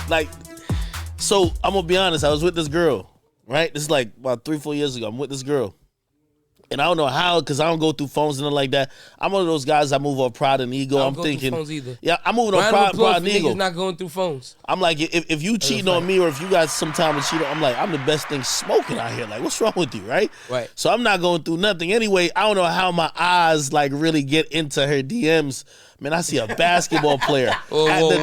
like, so I'm gonna be honest. I was with this girl, right? This is like about 3-4 years ago. I'm with this girl. And I don't know how, because I don't go through phones and nothing like that. I'm one of those guys that move on pride and ego. I'm thinking, phones either. Yeah, I'm moving on pride and ego. Not going through phones. I'm like, if you cheating on me or if you got some time to cheat on, I'm like, I'm the best thing smoking out here. Like, what's wrong with you, right? Right. So I'm not going through nothing. Anyway, I don't know how my eyes like really get into her DMs. Man, I see a basketball player at the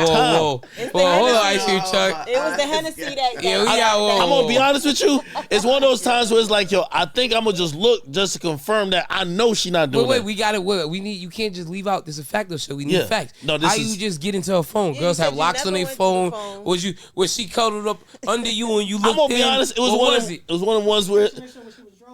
time. Whoa, hold on, I see you, Chuck. It was the Hennessy that. I'm gonna be honest with you. It's one of those times where it's like, yo, I think I'm gonna just look just to confirm that I know she not doing Wait, that. we got it. We need. You can't just leave out. This is a Facto show. We need facts. No, how you just get into her phone? Yeah, Girls have you locks on never their went to phone. the phone. Was she cuddled up under you and you looked in? I'm gonna be honest. It was one of the ones where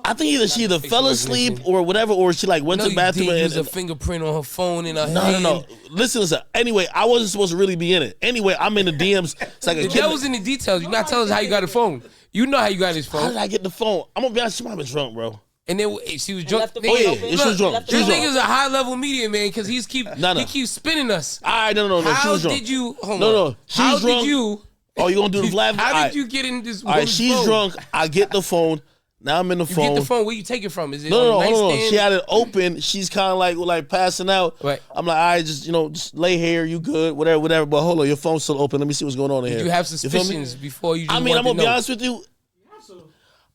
I think she either fell asleep or whatever, or she like went to the bathroom and use a fingerprint on her phone in her hand. No. Listen. Anyway, I wasn't supposed to really be in it. Anyway, I'm in the DMs. It's like a kid. That was in the details. You're not telling us how you got the phone. You know how you got his phone. How did I get the phone? I'm gonna be honest. She might have been drunk, bro. And then she was drunk. Oh yeah, she was drunk. This nigga's a high level media man because he keeps spinning us. All right, no. She was drunk. Did you? Hold on. No. How did you? Oh, you gonna do the laugh? How did you get in this? All right, she's drunk. I get the phone. Now I'm in the phone. You get the phone. Where you take it from? Is it no. nightstand? She had it open. She's kind of like passing out. Right. I'm like, all right, just lay here. You good? Whatever. But hold on, your phone's still open. Let me see what's going on in here. Did you have suspicions before you? Just I'm gonna be honest with you.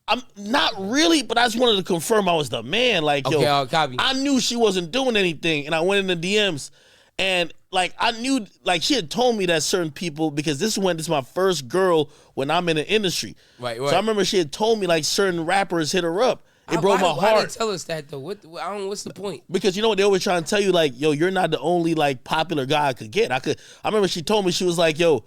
I'm not really, but I just wanted to confirm I was the man. Like, okay, yo, copy. I knew she wasn't doing anything, and I went in the DMs, and like I knew, like she had told me that certain people, because this is my first girl when I'm in the industry. Right. So I remember she had told me like certain rappers hit her up. It broke my heart. Why they tell us that though? What's the point? Because you know what they always try to tell you, like, yo, you're not the only like popular guy I could get. I remember she told me, she was like, yo.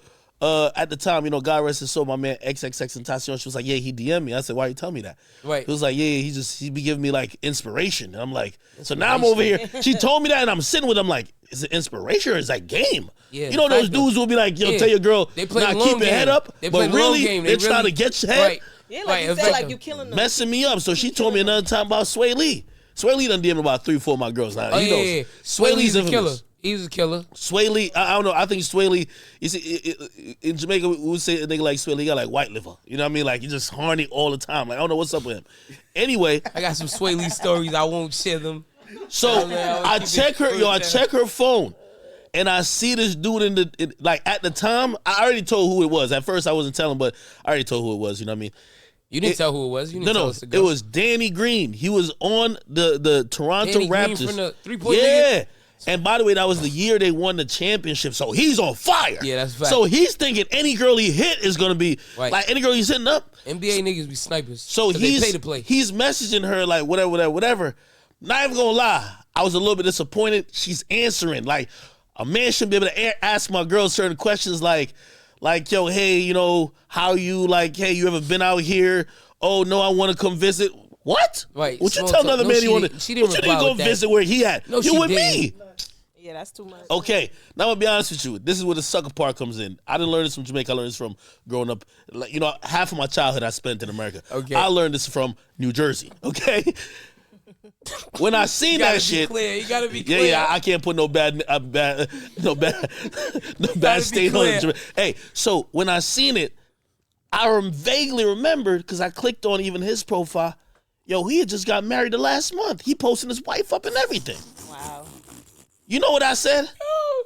At the time, God rest his soul, my man XXXTentacion, she was like, yeah, he DM'd me. I said, why you tell me that? Right. He was like, yeah, he be giving me like inspiration. And I'm like, so now I'm over here. She told me that and I'm sitting with him like, is it inspiration or is that game? Yeah, you know those dudes will be like, yo, tell your girl, they play nah, keep your head up. But really, they're trying to get your head. Right. Yeah, like you said, like you killing them. Messing me up. So she told me another time about Sway Lee. Sway Lee done DM'd about 3-4 of my girls now. Yeah. Sway Lee's a killer. He's a killer. Sway Lee, I don't know. I think Sway Lee, you see, in Jamaica, we would say a nigga like Sway Lee got like white liver. You know what I mean? Like, he's just horny all the time. Like, I don't know what's up with him. Anyway. I got some Sway Lee stories. I won't share them. So, I check her phone. And I see this dude like, at the time, I already told who it was. At first, I wasn't telling, but I already told who it was. You know what I mean? You didn't tell who it was. You didn't tell us to go. It was Danny Green. He was on the Toronto Danny Raptors. Green from the 3-point yeah. nigga? And by the way, that was the year they won the championship. So he's on fire. Yeah, that's a fact. So he's thinking any girl he hit is going to be, like any girl he's hitting up. NBA niggas be snipers. So they pay to play. He's messaging her like whatever. Not even going to lie. I was a little bit disappointed. She's answering. Like, a man shouldn't be able to ask my girl certain questions like, yo, hey, how you, like, hey, you ever been out here? Oh, no, I want to come visit. What? Right. What you tell another man you want to? She didn't reply with that. Go visit where he at? No, you with me? Yeah, that's too much. Okay, now I'm gonna be honest with you. This is where the sucker part comes in. I didn't learn this from Jamaica. I learned this from growing up. Like, half of my childhood I spent in America. Okay. I learned this from New Jersey. Okay. When I seen that shit, you gotta be clear. Yeah, I can't put no bad state on it. Hey, so when I seen it, I vaguely remembered because I clicked on even his profile. Yo, he had just got married the last month. He posting his wife up and everything. Wow. You know what I said?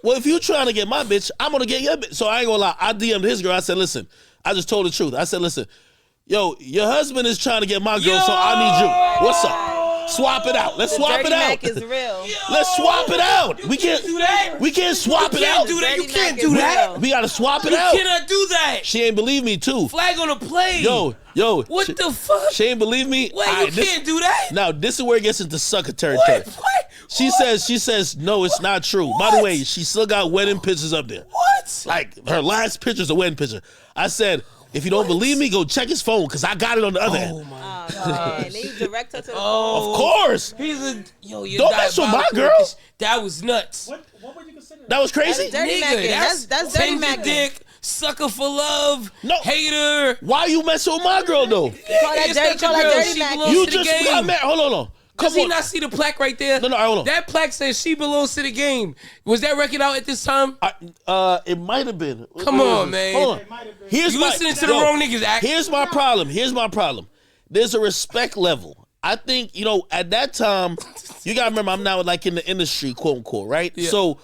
Well, if you trying to get my bitch, I'm going to get your bitch. So I ain't going to lie. I DM'd his girl. I said, listen, I just told the truth. I said, listen, yo, your husband is trying to get my girl, so I need you. What's up? Swap it out. Let's swap it out. Mac is real. Let's swap it out. We can't do that. We can't swap it out. You can't do that. We got to swap it out. You cannot do that. She ain't believe me, too. Flag on the play. Yo. What the fuck? She ain't believe me. Wait, you can't do that? Now, this is where it gets into sucker territory. What? She says, no, it's not true. What? By the way, she still got wedding pictures up there. What? Like, her last picture's a wedding picture. I said, if you don't believe me, go check his phone, because I got it on the other end. Oh, my God. Then you direct her to the phone. Of course. Don't mess with my girl. That was nuts. What would you consider? That was crazy? That's dirty Mac. Dick, sucker for love, no. Hater. Why you messing with my girl, though? Call that dirty Mac. You just got married. Hold on. Does he not see the plaque right there? No, hold on. That plaque says she belongs to the game. Was that record out at this time? It might have been. Come on, man. Hold on. You listening to the wrong niggas, Act. Here's my problem. There's a respect level. I think, at that time, you got to remember, I'm now like in the industry, quote unquote, right? Yeah. So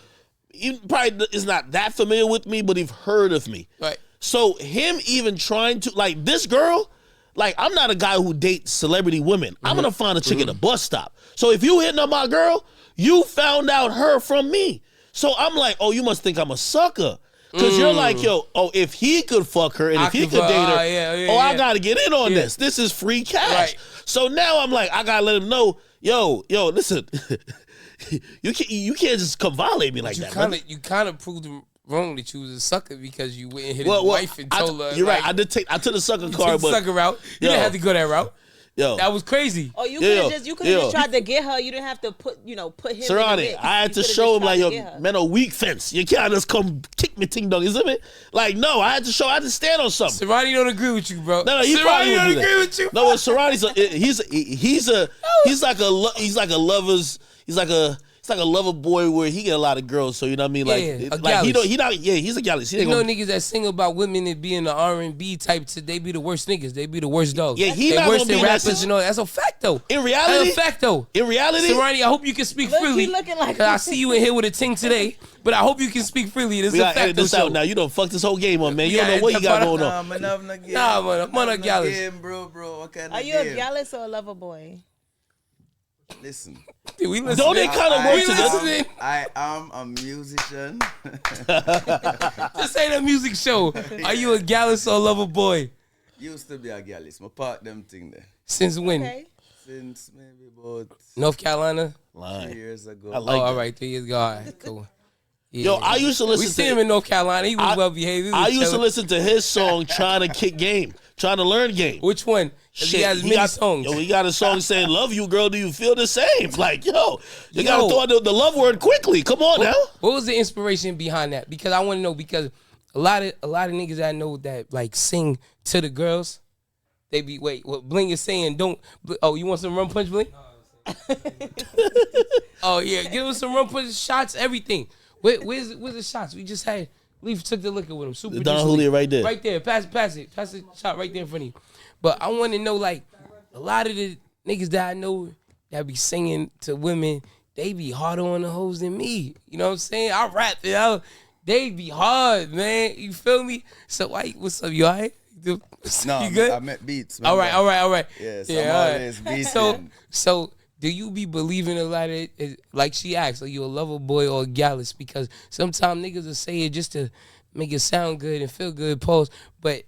you probably is not that familiar with me, but you've heard of me. Right. So him even trying to, like, this girl, like, I'm not a guy who dates celebrity women. I'm going to find a chick at a bus stop. So if you hitting up my girl, you found out her from me. So I'm like, oh, you must think I'm a sucker. Because you're like, if he could fuck her and if he could date her, I got to get in on this. This is free cash. Right. So now I'm like, I got to let him know, yo, listen, you can't just come violate me like that. You kind of proved him wrong that you was a sucker because you went and hit his wife and told her. You're right. I took the sucker card, but sucker route. You didn't have to go that route. Yo, that was crazy. Oh, you could have just tried to get her. You didn't have to put him Serani, in the mix. I had to show him like, man, a weak fence. You can't just come kick me ting dong. You see me? Like, no, I had to stand on something. Serani don't agree with you, bro. No, he probably don't agree with you. No, Serani's He's like a lover boy where he get a lot of girls, so you know what I mean. He's a gallus. You know niggas that sing about women and being the R&B type, they be the worst niggas. They be the worst dogs. Yeah, he not worse than rappers. That's a fact though. In reality, that's a fact though. Serani, I hope you can speak freely. Like I see you in here with a ting today, but I hope you can speak freely. This is a fact. Edit this out now. You don't fuck this whole game up, man. You don't know what you got going on. Nah, man, I'm a gallus. Bro. Are you a gallus or a lover boy? Listen. Dude, we listen. Don't they kind of work together? I am a musician. This ain't a music show. Are you a gallus or a lover boy? Used to be a gallus. I parked them thing there. Since when? Okay. Since maybe about North Carolina? 3 years ago. All right, 3 years ago. All right, cool. Yeah. Yo, I used to listen to... We seen him in North Carolina. He was well behaved. I used to listen to his song, trying to kick game, trying to learn game. Which one? Shit, he has many songs. Yo, he got a song saying, love you, girl, do you feel the same? Like, you got to throw out the love word quickly. Come on now. What was the inspiration behind that? Because I want to know, because a lot of niggas I know that, like, sing to the girls, they be, wait, what Bling is saying, you want some rum punch, Bling? Oh, yeah, give us some rum punch shots, everything. Where's the shots? We just had, Leaf took the liquor with him. Super Don Julio right there. Right there. Pass the shot right there in front of you. But I want to know, like, a lot of the niggas that I know that be singing to women, they be harder on the hoes than me. You know what I'm saying? I rap it out. They be hard, man. You feel me? So, what's up? You all right? No, you good? I met beats. All right. Yes, I'm always beats. So, do you be believing a lot of it? Like she asked, are you a lover boy or a gallus? Because sometimes niggas will say it just to make it sound good and feel good, pause, but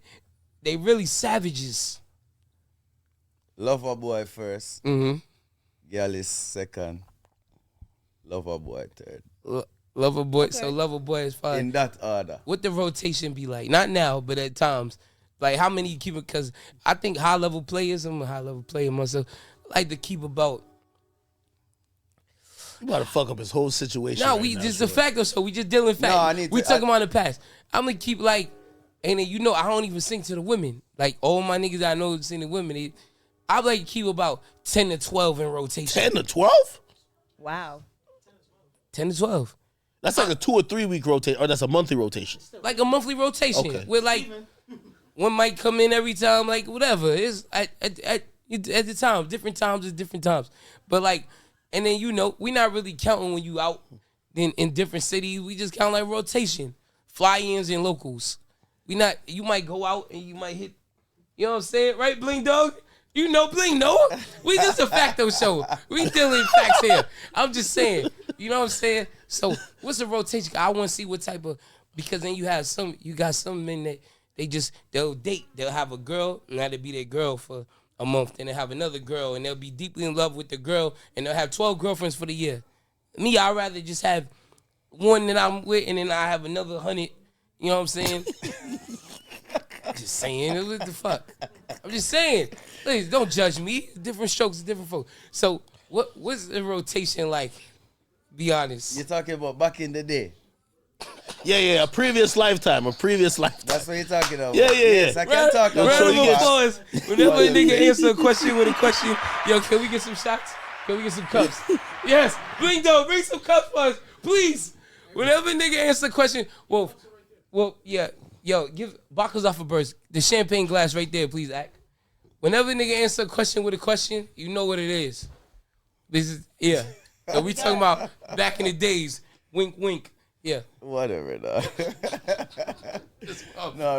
they really savages. Lover boy first. Mm-hmm. Gallus second. Lover boy third. Lover boy, okay. So lover boy is fine. In that order. What the rotation be like? Not now, but at times. Like how many you keep it? Because I think high level players, I'm a high level player myself, like to keep about. You about to fuck up his whole situation. No, just a fact or so. We just dealing fact. We talking about the past. I'm gonna keep like, and then I don't even sing to the women. Like all my niggas I know sing to women. I like to keep about 10 to 12 in rotation. 10 to 12? Wow. 10 to 12. That's like a 2 or 3 week rotation, or that's a monthly rotation. Like a monthly rotation. Okay. Where like one might come in every time, like whatever. It's at the time. Different times is different times. But like, and then we not really counting when you out in different cities. We just count like rotation. Fly-ins and locals. You might go out and you might hit, you know what I'm saying? Right, Bling Dog? You know Bling, no? We just a Facto show. We dealing facts here. I'm just saying. You know what I'm saying? So what's the rotation? I want to see what type of, because then you got some men that they'll date. They'll have a girl, and that'll be their girl for a month. Then they'll have another girl, and they'll be deeply in love with the girl, and they'll have 12 girlfriends for the year. Me, I'd rather just have one that I'm with, and then I have another 100. You know what I'm saying? Just saying, what the fuck? I'm just saying. Please don't judge me. Different strokes, different folks. So what's the rotation like? Be honest. You're talking about back in the day. Yeah, a previous lifetime. That's what you're talking about. Yeah. Yes, I can talk about Round of applause. Whenever a nigga answer a question with a question, yo, can we get some shots? Can we get some cups? Yes. Bring some cups for us, please. Whenever nigga answer the question, well, yeah. Yo, give Bacchus off a burst. The champagne glass right there, please, Act. Whenever nigga answer a question with a question, you know what it is. This is, yeah. So we talking about back in the days. Wink, wink. Yeah. Whatever, dog. No,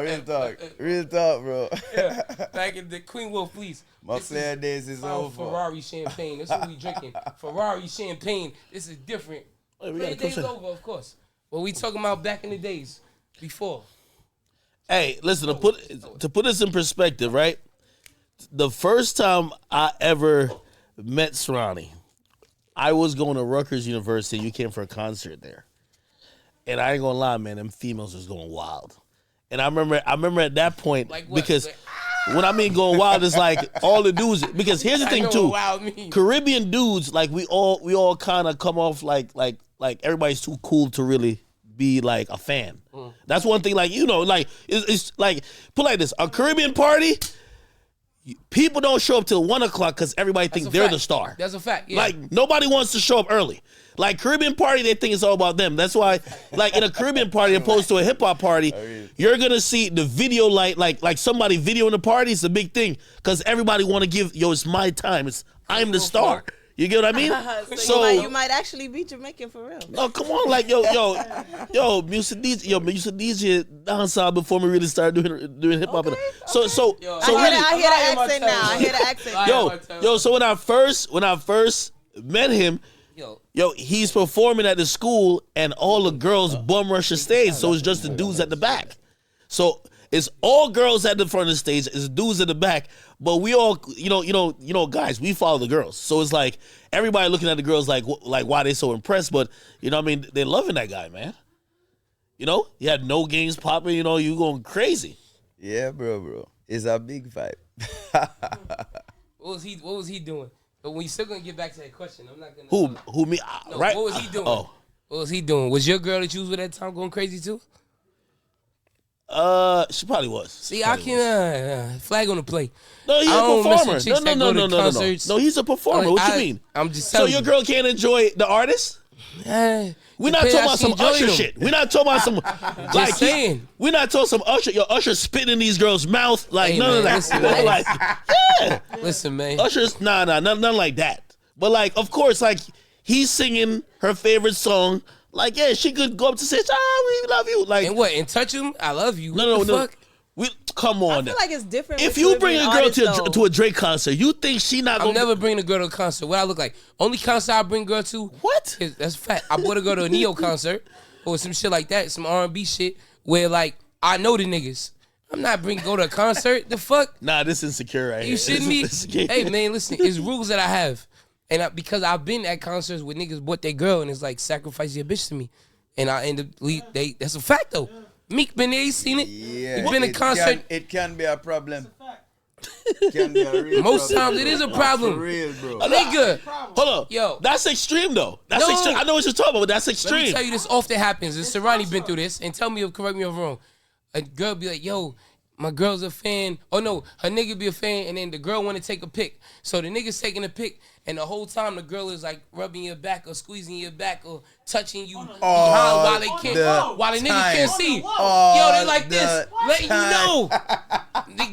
real talk, bro. Yeah. Back in the Queen Wolf, please. My player days is over. Ferrari champagne. That's what we drinking. Ferrari champagne. This is different. Player days over, of course. But we talking about back in the days before. Hey, listen, to put this in perspective, right? The first time I ever met Serani, I was going to Rutgers University. You came for a concert there. And I ain't gonna lie, man, them females was going wild. And I remember at that point, like because when I mean going wild, it's like all the dudes, because here's the thing too, Caribbean dudes, like we all kind of come off like everybody's too cool to really be like a fan. That's one thing, like, you know, like it's like, put like this, a Caribbean party, people don't show up till 1 o'clock because everybody thinks they're the star. That's a fact. Yeah. Like nobody wants to show up early. Like Caribbean party, they think it's all about them. That's why, like in a Caribbean party opposed to a hip hop party, you're gonna see the video like somebody videoing the party. It's a big thing because everybody want to give, it's my time. I'm the star. You get what I mean? So you might actually be Jamaican for real. Oh, come on, like yo, music DJ dancehall before we really started doing hip hop. Okay. So I hear the accent now. I hear the accent. Yo. So when I first met him. Yo, he's performing at the school and all the girls bum rush the stage, so it's just the dudes at the back. So it's all girls at the front of the stage, it's dudes at the back, but we all, guys, we follow the girls. So it's like everybody looking at the girls like why they so impressed, but you know what I mean, they're loving that guy, man. You know, he had no games popping, you going crazy. Yeah, bro. It's a big vibe. What was he doing? But we still gonna get back to that question. I'm not gonna. Who me? No, right? What was he doing? What was he doing? Was your girl that you was with at the time going crazy too? She probably was. See, I can flag on the play. No, he's a performer. No, he's a performer. What you mean? I'm just telling you. So your girl can't enjoy the artist? We're not talking about some Usher shit. We're not talking about some like saying. We're not talking some Usher. Yo, Usher spitting in these girls' mouth like none of that. Listen, like, yeah. Listen, man. Usher's nothing like that. But like, of course, like he's singing her favorite song. Like, yeah, she could go up to say, we love you. Like, and what? And touch him? I love you. No. Fuck? Come on. I feel like it's different. If you bring a girl to a Drake concert, you think she not gonna... I'm never bringing a girl to a concert. What I look like? Only concert I bring a girl to... What? That's fact. I brought a girl to a Neo concert or some shit like that, some R&B shit, where like, I know the niggas. I'm not go to a concert. The fuck? Nah, this is insecure right here. You shouldn't be... Hey, man, listen. It's rules that I have. And because I've been at concerts with niggas bought their girl and it's like, sacrifice your bitch to me. And I end up... That's a fact, though. Meek been there, seen it. Yeah, it's been a concert. It can be a problem. It can be a real Most problem, times it is a problem. For real, bro. Nigga. Hold on. Yo. That's extreme, though. That's extreme. I know what you're talking about, but that's extreme. Let me tell you this often happens. And Serani been through this. And correct me if I'm wrong. A girl be like, yo, my girl's a fan. Oh, no. Her nigga be a fan. And then the girl want to take a pic. So the nigga's taking a pic. And the whole time the girl is like rubbing your back or squeezing your back or touching you while the nigga can't see. Yo, they like this, letting you know.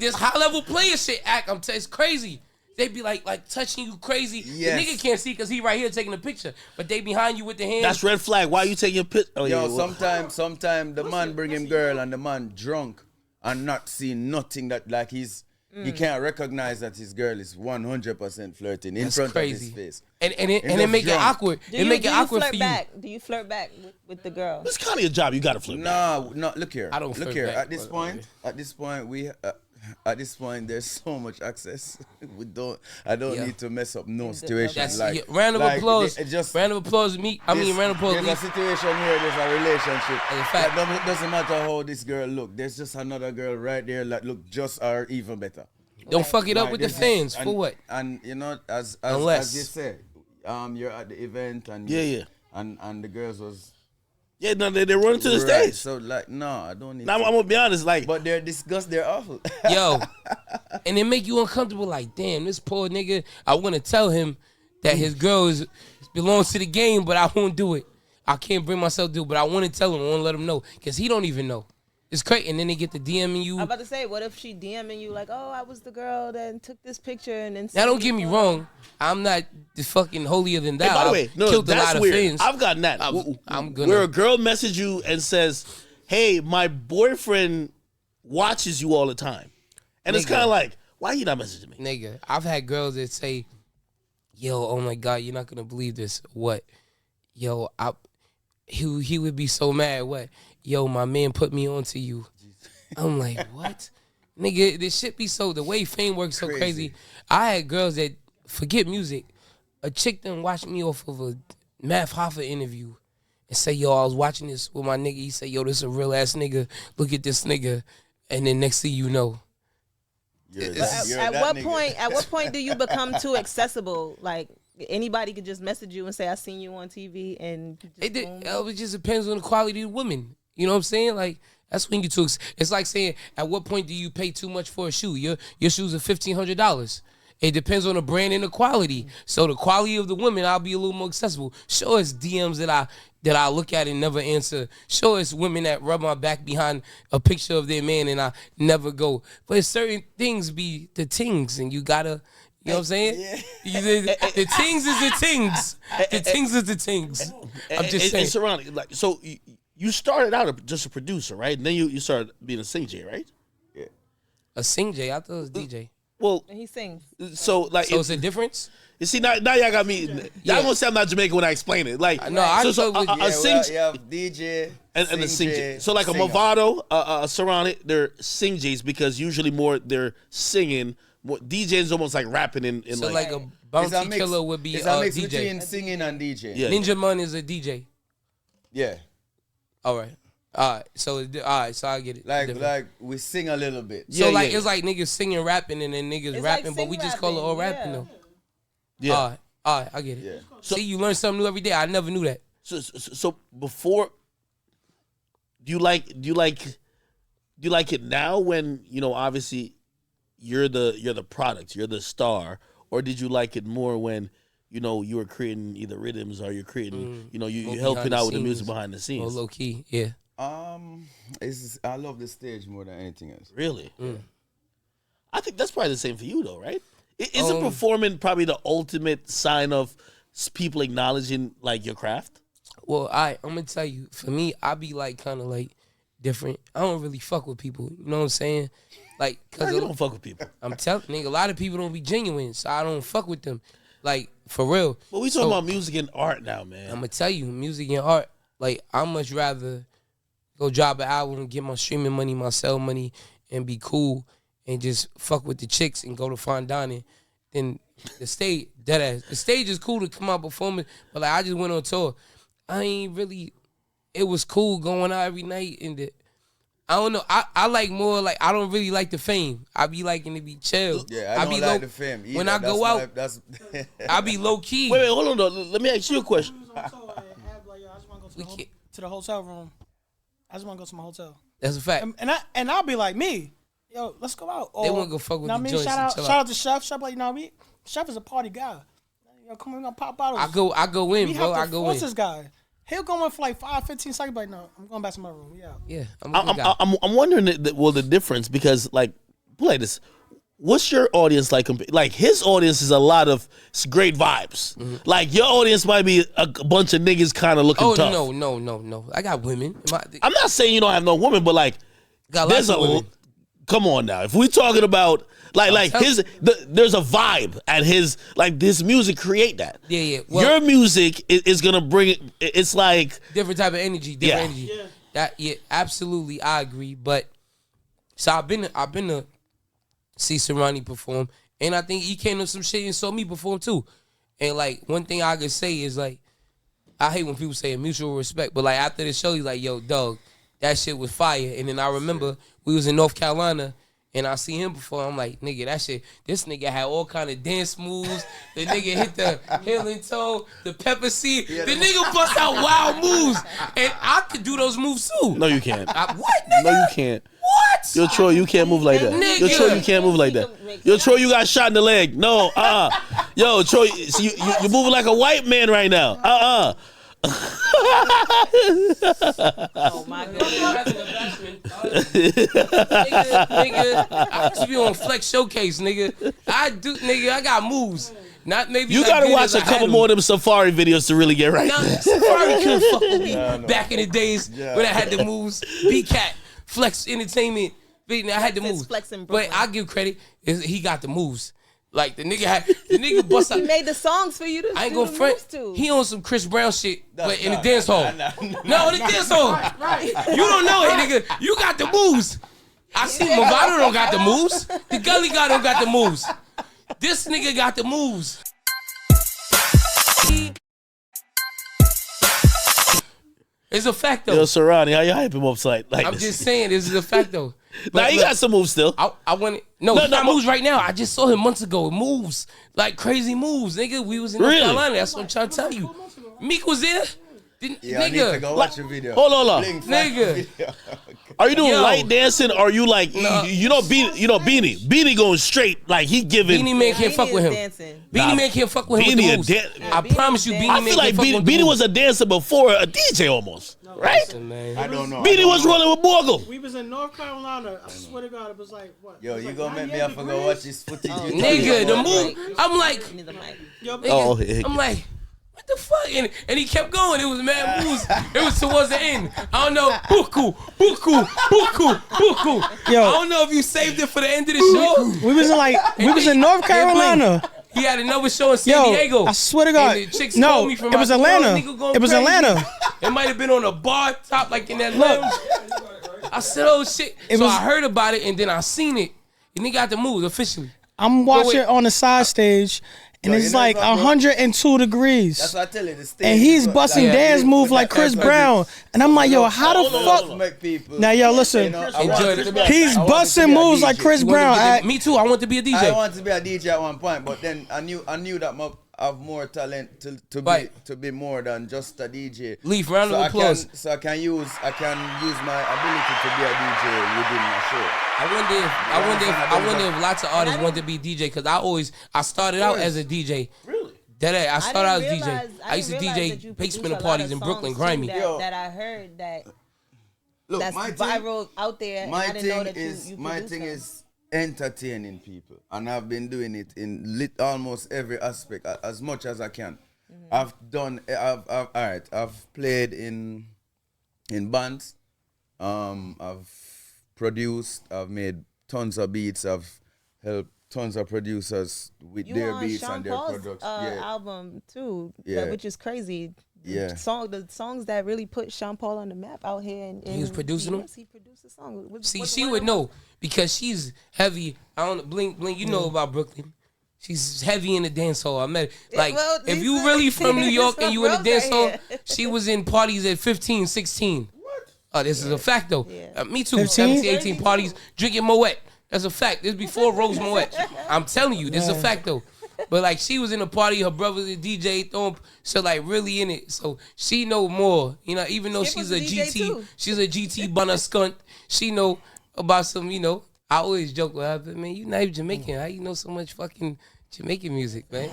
This high level player shit act. It's crazy. They be like touching you crazy. Yes. The nigga can't see because he right here taking a picture, but they behind you with the hand. That's red flag. Why you taking a picture? Oh, yo, sometime the man bring him girl and the man drunk and not seeing nothing that like he's. He can't recognize that his girl is 100% flirting in front of his face. And it make it awkward. It make it awkward for you. Do you flirt back with the girl? It's kind of your job. You got to flirt back. No, look here. I don't look flirt here. back. At this point, there's so much access. I don't need to mess up no situation. Round of applause. Round of applause. Round of applause. There's a situation here. There's a relationship. It doesn't matter how this girl look. There's just another girl right there that look just or even better. Don't fuck it up with the fans. For what? And you know, as you said, you're at the event and and the girls was. Yeah, no, they're running to the stage. So, like, no, I don't need now, I'm going to be honest, like... But they're disgusting, they're awful. Yo, and it make you uncomfortable, like, damn, this poor nigga, I want to tell him, that his girl belongs to the game, but I won't do it. I can't bring myself to do it, but I want to tell him. I want to let him know because he don't even know. It's crazy, and then they get to DMing you. I'm about to say, what if she DMing you like, oh, I was the girl that took this picture and then. Now, don't get me wrong. I'm not the fucking holier than thou. Hey, by the way, no, killed that's a lot weird. of fans. I've gotten that. I'm gonna. Where a girl messages you and says, "Hey, my boyfriend watches you all the time," and it's kind of like, why are you not messaging me, nigga? I've had girls that say, "Yo, oh my God, you're not gonna believe this. What? Yo, he would be so mad. What? Yo, my man put me on to you." I'm like, what? Nigga, this shit be so, the way fame works so crazy. I had girls that, forget music, a chick done watched me off of a Math Hoffa interview and say, yo, I was watching this with my nigga. He said, yo, this a real ass nigga. Look at this nigga. And then next thing you know. At what point do you become too accessible? Like, anybody could just message you and say, I seen you on TV and it just depends on the quality of the woman. You know what I'm saying? Like, that's when you too. It's like saying, at what point do you pay too much for a shoe? Your shoes are $1,500. It depends on the brand and the quality. So the quality of the women, I'll be a little more accessible. Sure, it's DMs that I look at and never answer. Sure, it's women that rub my back behind a picture of their man and I never go. But it's certain things be the tings, and you gotta. You know what I'm saying? Yeah. The tings is the tings. The tings is the tings. I'm just saying. And Serani, like, so you started out just a producer, right? And then you started being a sing J, right? Yeah. A sing J? I thought it was DJ. Well, he sings. So like, it's a difference. You see, now y'all got me. Y'all gonna say I'm not Jamaican when I explain it. Like, no, I so a sing DJ and a sing J. So like singer. A Mavado, a Serani, they're sing J's because usually more they're singing. More, DJ is almost like rapping in so like a bounty killer would be it's a mix DJ. Between singing and DJ. Yeah. Ninja Man is a DJ. Yeah. All right. So I get it. Like we sing a little bit. So it's like niggas singing, rapping, and then niggas it's rapping, like but we just call it all rapping though. Yeah. All right, I get it. Yeah. So, see, you learn something new every day. I never knew that. So before, do you like it now when obviously you're the product, you're the star, or did you like it more when you were creating either rhythms or you're creating you helping out with the music behind the scenes? Oh, low key, yeah. I love the stage more than anything else. Really? I think that's probably the same for you though, right? Isn't performing probably the ultimate sign of people acknowledging like your craft? Well, I'm gonna tell you, for me, I be like kind of like different. I don't really fuck with people. You know what I'm saying? Like, cause you don't fuck with people. I'm telling nigga, a lot of people don't be genuine, so I don't fuck with them. Like, for real. But we talking about music and art now, man. I'm gonna tell you, music and art. Like, I much rather go drop an album, get my streaming money, my sell money, and be cool and just fuck with the chicks and go to fine dining. Then the stage, deadass. The stage is cool to come out performing, but like I just went on tour. I ain't really. It was cool going out every night, and I don't know. I like more like I don't really like the fame. I be liking to be chill. Yeah, I don't like the fame either. When I go out, I be low key. Wait, hold on though. Let me ask you a question. To the hotel room. I just want to go to my hotel. That's a fact. And I'll be like, me, yo, let's go out. Or, they want to go fuck with the joints. Shout out to Chef. Chef, like, Chef is a party guy. Yo, come on, we're gonna pop bottles. I go in, bro. I go in. What's this guy? He'll go in for like 5-15 seconds. Like, no, I'm going back to my room. We out. Yeah, I'm wondering the difference because like this. What's your audience like? Like his audience is a lot of great vibes. Mm-hmm. Like your audience might be a bunch of niggas kind of looking tough. Oh no. I got women. I'm not saying you don't have no women, but like there's come on now. If we're talking about there's a vibe at his like this music create that. Yeah. Well, your music is gonna bring it. It's like different type of energy. Energy. Yeah. Absolutely, I agree. But so I've been to see Serani perform, and I think he came to some shit and saw me perform too. And like one thing I could say is like, I hate when people say mutual respect, but like after the show, he's like, "Yo, dog, that shit was fire." And then I remember we was in North Carolina, and I see him perform. I'm like, "Nigga, that shit." This nigga had all kind of dance moves. The nigga hit the heel and toe, the pepper seed. The nigga bust out wild moves, and I could do those moves too. No, you can't. What? Nigga? No, you can't. What? Yo, Troy, you can't move like that. Nigga. Yo, Troy, you can't move like that. Yo, Troy, you got shot in the leg. No, Yo, Troy, so you're moving like a white man right now. Oh my goodness. nigga, I used to be on Flex Showcase, nigga. I got moves. Not maybe. You gotta watch a couple more of them Safari videos to really get right. Nah, Safari couldn't fuck with me back in the days when I had the moves. B-Cat, Flex Entertainment. I had the moves. But I give credit. He got the moves. Like the nigga bust out. He made the songs for you to I ain't gonna front. He on some Chris Brown shit, but in the dance hall. No, in the dance hall. You don't know it, nigga. You got the moves. I see Mavado don't got the moves. The Gully guy don't got the moves. This nigga got the moves. It's a fact though. Yo, Serani, how you hype him up like I'm this? just saying, this is a fact though. Nah, he got some moves still. I want it. No, he got moves right now. I just saw him months ago. Moves. Like crazy moves, nigga. We was in North Carolina. That's what I'm trying to tell you. Meek was there. Yeah, I need to go watch your video. Hold on. Nigga. Are you doing light dancing or are you like, you know Beanie? Beanie going straight, like he giving. Beanie Man can't fuck with him. Beanie Man can't fuck with him with the moves. I promise you, Beanie Man I feel like Beanie was a dancer before a DJ almost. Right? Listen, I don't know. Beanie was rolling with Borgle. We was in North Carolina. I swear to God, it was like what? Yo, you gonna make me have to go watch this footage? Nigga, the move. I'm like, I'm like, what the fuck? And he kept going. It was mad moves. It was towards the end. I don't know. Buku. Yo. I don't know if you saved it for the end of the show. We was in North Carolina. He had another show in San Diego. I swear to God. And the chicks No, called me from it was Atlanta. It was Atlanta. It might have been on a bar top like in that lounge. I said, oh shit. I heard about it and then I seen it. And he got the moves officially. I'm watching on the side stage. And it's like 102 degrees. That's what I tell you. The stage and he's busting dance moves like Chris Brown. And I'm like, yo, how the fuck? Now, yo, listen. He's busting moves like Chris Brown. Me too. I want to be a DJ. I wanted to be a DJ at one point, but then I knew that I have more talent to be more than just a DJ. Leaf, round of applause. I can use my ability to be a DJ within my show. I wonder if lots of artists want to be DJ because I started out as a DJ. Really? I started out as DJ. I used to DJ basement parties in Brooklyn, grimy. That I heard that's viral out there. My thing is entertaining people, and I've been doing it in almost every aspect as much as I can. Mm-hmm. I've played in bands. I've produced. I've made tons of beats. I've helped tons of producers with their beats Sean and their Paul's, products. album too, which is crazy. Yeah, the songs that really put Sean Paul on the map out here. He was producing them. He produced a song. She would know because she's heavy. I don't Blink. You know about Brooklyn. She's heavy in the dance hall. I met her. Like, if you really from New York and you in the dance hall, she was in parties at 15, 16. Oh, this is a fact, though. Yeah. Me too. 17, 18 parties, drinking Moet. That's a fact. This is before Rose Moet. I'm telling you, this is a fact, though. But, like, she was in a party. Her brother's a DJ. So, like, really in it. So, she know more. You know, even though she's a GT. She's a GT bunner skunt. She know about some, you know. I always joke with her, but, man, you not even Jamaican. How you know so much fucking Jamaican music, man?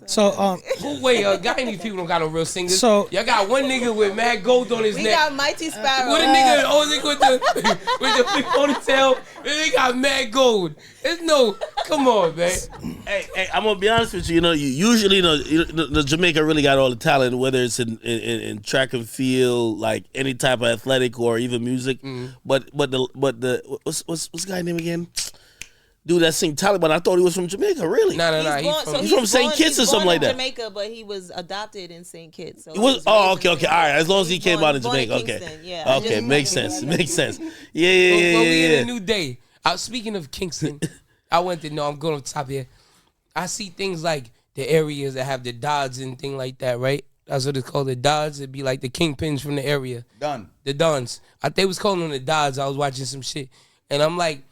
So, wait, got any people don't got no real singers? So, y'all got one nigga with mad gold on his neck. We got Mighty Sparrow. With a nigga, with the big ponytail, they got mad gold. There's no, come on, man. Hey, I'm gonna be honest with you. You know, usually, the Jamaica really got all the talent, whether it's in track and field, like any type of athletic or even music. Mm-hmm. But the what's the guy's name again? Dude that sing Taliban, I thought he was from Jamaica, really? No. He's from St. Kitts or something like that. Jamaica, but he was adopted in St. Kitts. So okay. All right. As long as he came out in Jamaica, okay. Yeah, okay, makes sense. Yeah. We in a new day. Speaking of Kingston, I'm going on top here. I see things like the areas that have the Dons and thing like that, right? That's what it's called, the Dons. It'd be like the kingpins from the area. The Dons. They was calling them the Dons. I was watching some shit. And I'm like,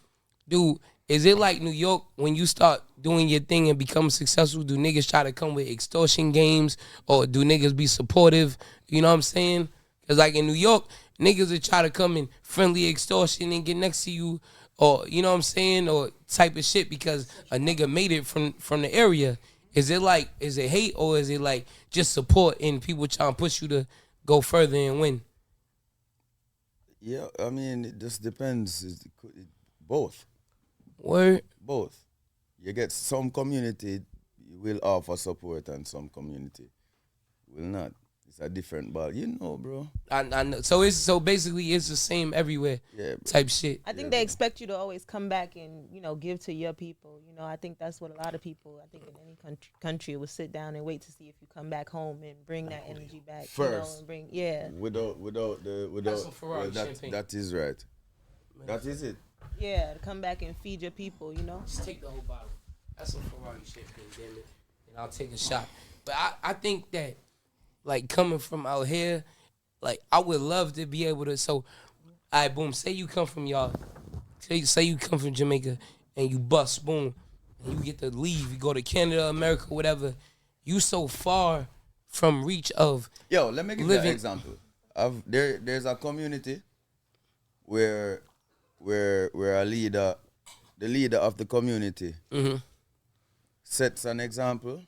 dude, is it like New York when you start doing your thing and become successful? Do niggas try to come with extortion games or do niggas be supportive? You know what I'm saying? Because like in New York, niggas would try to come in friendly extortion and get next to you or, you know what I'm saying, or type of shit because a nigga made it from the area. Is it hate or is it like just support and people trying to push you to go further and win? Yeah, I mean, it just depends. Both. Word? Both. You get some community will offer support and some community will not. It's a different ball. You know, bro. I know. So basically it's the same everywhere. Yeah, type shit. I think they expect you to always come back and, give to your people. I think that's what a lot of people, I think in any country will sit down and wait to see if you come back home and bring that energy back. First. And bring, Without that is right. That is it. Yeah, to come back and feed your people, Just take the whole bottle. That's some Ferrari champagne, damn it. And I'll take a shot. But I think that, like, coming from out here, like, I would love to be able to, so, all right, boom, say you come from y'all, say you come from Jamaica, and you bust, boom, and you get to leave, you go to Canada, America, whatever, you so far from reach of Yo, let me give you an example. There's a community where a leader, the leader of the community, sets an example,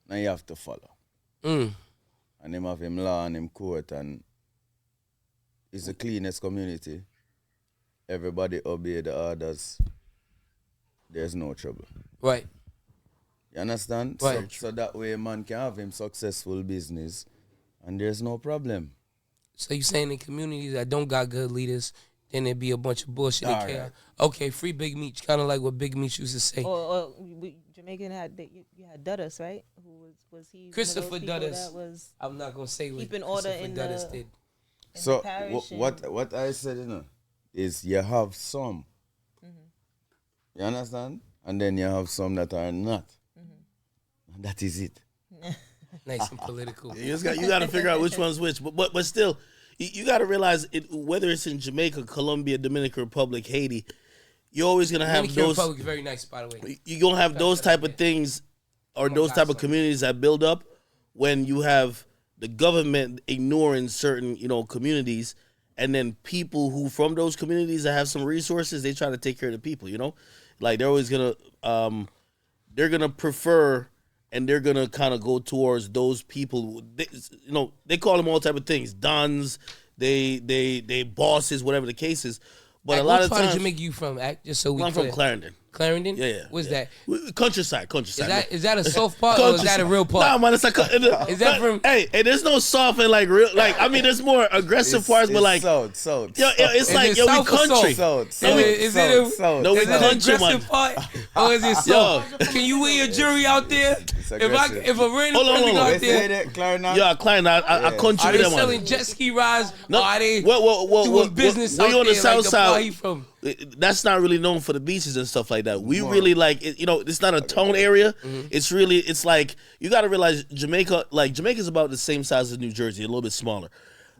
and you have to follow. And him have him law and him court, and it's the cleanest community. Everybody obey the orders. There's no trouble. Right. You understand? Right. So that way a man can have him successful business and there's no problem. So you saying in communities that don't got good leaders, then it'd be a bunch of bullshit and chaos. Right. Okay, free Big Meech, kind of like what Big Meech used to say. Jamaican you had Duddas, right? Who was he? Christopher Duddas. I'm not gonna say what keeping order in Duddas did. So what I said, is you have some. You understand? And then you have some that are not. And that is it. Nice and political. You got to figure out which one's which, but still, you got to realize whether it's in Jamaica, Colombia, Dominican Republic, Haiti, you're always gonna have Dominican those. Republic is very nice, by the way. You're gonna have those type of things, or those type of communities that build up when you have the government ignoring certain communities, and then people who from those communities that have some resources, they try to take care of the people. Like they're always gonna they're gonna prefer. And they're gonna kind of go towards those people. They call them all type of things, dons, they bosses, whatever the case is. But a lot of times, what part of Jamaica you from? Just so we I'm from Clarendon. Clarendon? Yeah. What's that? Countryside. Is that a soft part or is that a real part? Nah, man, it's like is that from? Hey, there's no soft and like real. Like I mean, there's more aggressive parts, but like so. It's like we country. Is it an aggressive part or is it soft? Can you weigh your jury out there? If a random person out there, Clarendon, I country are they them selling jet ski rides? No, are they doing business out there? On the south side, from? That's not really known for the beaches and stuff like that. We really like it, it's not a town area. It's like you got to realize Jamaica's about the same size as New Jersey, a little bit smaller.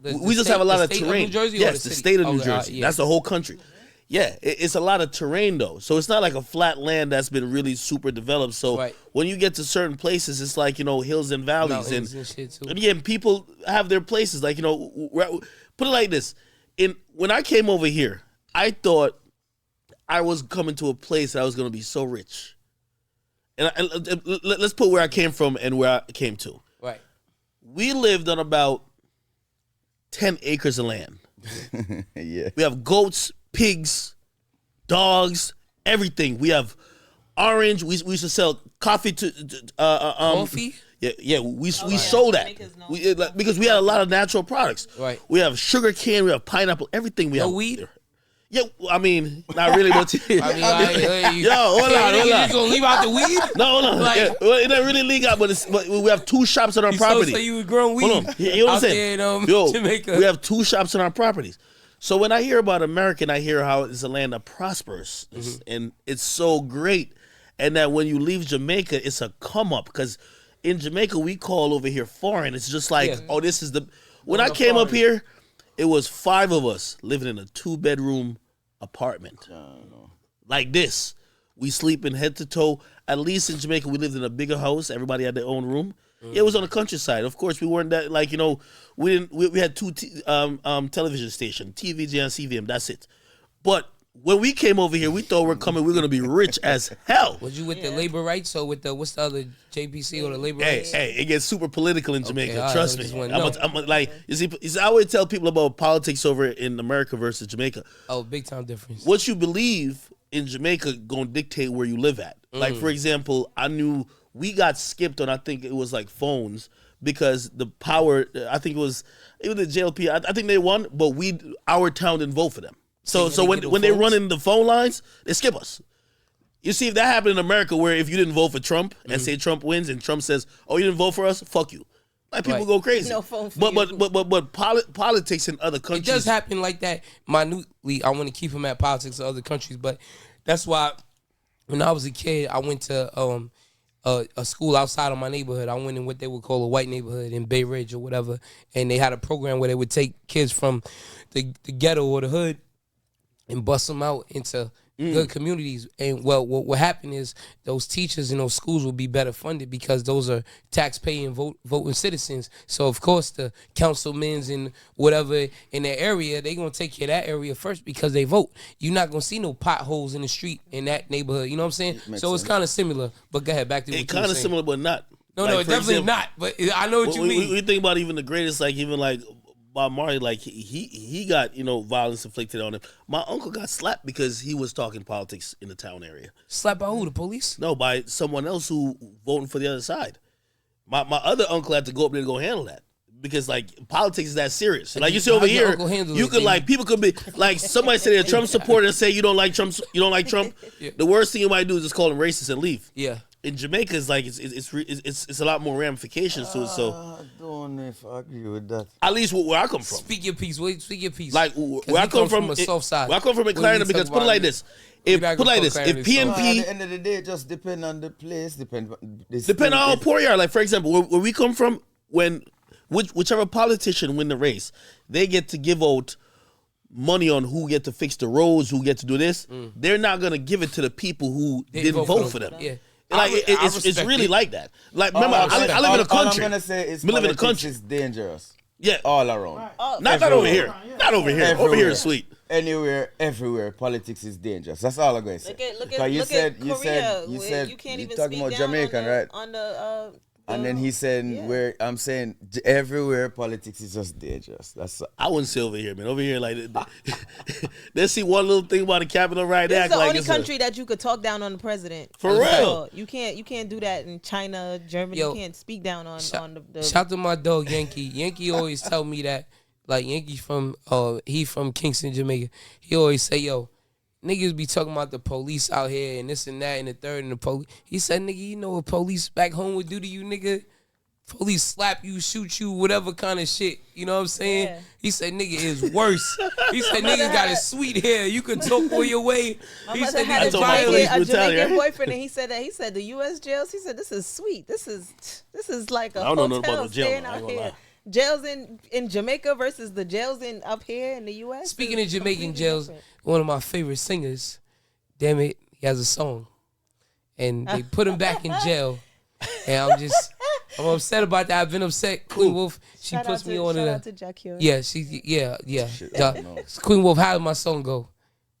We just have a lot of terrain. Yes, the state of New Jersey. That's the whole country. Yeah, it's a lot of terrain though, so it's not like a flat land that's been really super developed. So when you get to certain places, it's like hills and valleys, and shit too. Again, people have their places. Like put it like this: when I came over here, I thought I was coming to a place that I was going to be so rich. And let's put where I came from and where I came to. Right. We lived on about 10 acres of land. Yeah. We have goats, pigs, dogs, everything. We have orange. We used to sell coffee to coffee? Yeah. We sold that because we had a lot of natural products. Right. We have sugar cane. We have pineapple. Everything we have. No weed. Yeah, I mean, not really. But hold on. You just gonna leave out the weed? No, hold on. It doesn't really leak out, but we have 2 shops on our property. So you was growing weed. Hold on. You know what I'm saying? Jamaica. We have 2 shops on our properties. So when I hear about America, I hear how it's a land that prospers, and it's so great, and that when you leave Jamaica, it's a come up because in Jamaica we call over here foreign. It's just like, this is the. When I came up here, it was 5 of us living in a 2-bedroom apartment. Like this. We sleep in head to toe. At least in Jamaica, we lived in a bigger house. Everybody had their own room. Yeah, it was on the countryside. Of course, we weren't that we had 2 television stations, TVG and CVM. That's it. But when we came over here, we thought we're going to be rich as hell. Was you with the labor rights or with the what's the other JPC or the labor rights? Hey, it gets super political in Jamaica. Okay, Trust me. I'm like, you see, I always tell people about politics over in America versus Jamaica. Oh, big time difference. What you believe in Jamaica gonna dictate where you live at. Like, for example, I knew we got skipped on, I think it was like phones, because the power, I think it was the JLP, I think they won, but our town didn't vote for them. So when they run in the phone lines, they skip us. You see, if that happened in America, where if you didn't vote for Trump and say Trump wins and Trump says, "Oh, you didn't vote for us? Fuck you." Like, people go crazy. No phone for but politics in other countries. It does happen like that minutely. I want to keep them at politics of other countries, but that's why when I was a kid, I went to a school outside of my neighborhood. I went in what they would call a white neighborhood in Bay Ridge or whatever, and they had a program where they would take kids from the ghetto or the hood and bust them out into good communities. And well, what happened is those teachers in those schools will be better funded because those are tax-paying, voting citizens. So of course the councilmen and whatever in their area, they gonna take care of that area first because they vote. You're not gonna see no potholes in the street in that neighborhood. You know what I'm saying? So it's kind of similar. But go ahead, back to what you were saying. Kind of similar, but not. No, it's definitely not. But I know what you mean. We think about even the greatest, like even like Bob Marley, like he got, violence inflicted on him. My uncle got slapped because he was talking politics in the town area. Slapped by who? The police? No, by someone else who voting for the other side. My other uncle had to go up there to go handle that because like politics is that serious. Like you see over here, you could like people could be like somebody say they're a Trump supporter and say you don't like Trump. Yeah. The worst thing you might do is just call them racist and leave. Yeah. In Jamaica, it's like it's a lot more ramifications to it. So I don't know if I agree with that. At least where I come from. Speak your piece. Speak your piece. Like where I come from, a soft side. Where I come from in Clarendon, because put it like this: if PNP, at the end of the day, it just depend on the place. Depend on how poor you are. Like for example, where we come from, whichever politician win the race, they get to give out money on who get to fix the roads, who get to do this. They're not gonna give it to the people who didn't vote for them. Yeah. Like it's really like that. Like remember, I live in a country. All I'm gonna say is politics is dangerous. Yeah, all around. Right. Not over here. Not over here. Everywhere. Over here is sweet. Anywhere, everywhere, politics is dangerous. That's all I'm gonna say. Look at you said you can't even talking speak about Jamaican, right? On the and then he said, "Where I'm saying everywhere, politics is just dangerous." That's I wouldn't say over here, man. Over here, like they see one little thing about the Capitol right there. This is the only country that you could talk down on the president. For real, you can't do that in China, Germany. You can't speak down on the. Shout to my dog Yankee. Yankee always tell me that, like Yankee from he from Kingston, Jamaica. He always say, "Yo, niggas be talking about the police out here and this and that and the third and the police." He said, "Nigga, you know what police back home would do to you, nigga? Police slap you, shoot you, whatever kind of shit." You know what I'm saying? Yeah. He said, "Nigga is worse." He said, "Niggas got a sweet hair. You can talk all your way." He said, "Had a Jamaican boyfriend," and he said that. He said the U.S. jails. He said, "This is sweet. This is like a hotel staying out here." Jails in Jamaica versus the jails up here in the U.S. Speaking of Jamaican jails, one of my favorite singers, damn it, he has a song, and they put him back in jail, and I'm upset about that. I've been upset. Queen Wolf, she puts me on it. Yeah, Queen Wolf, how did my song go?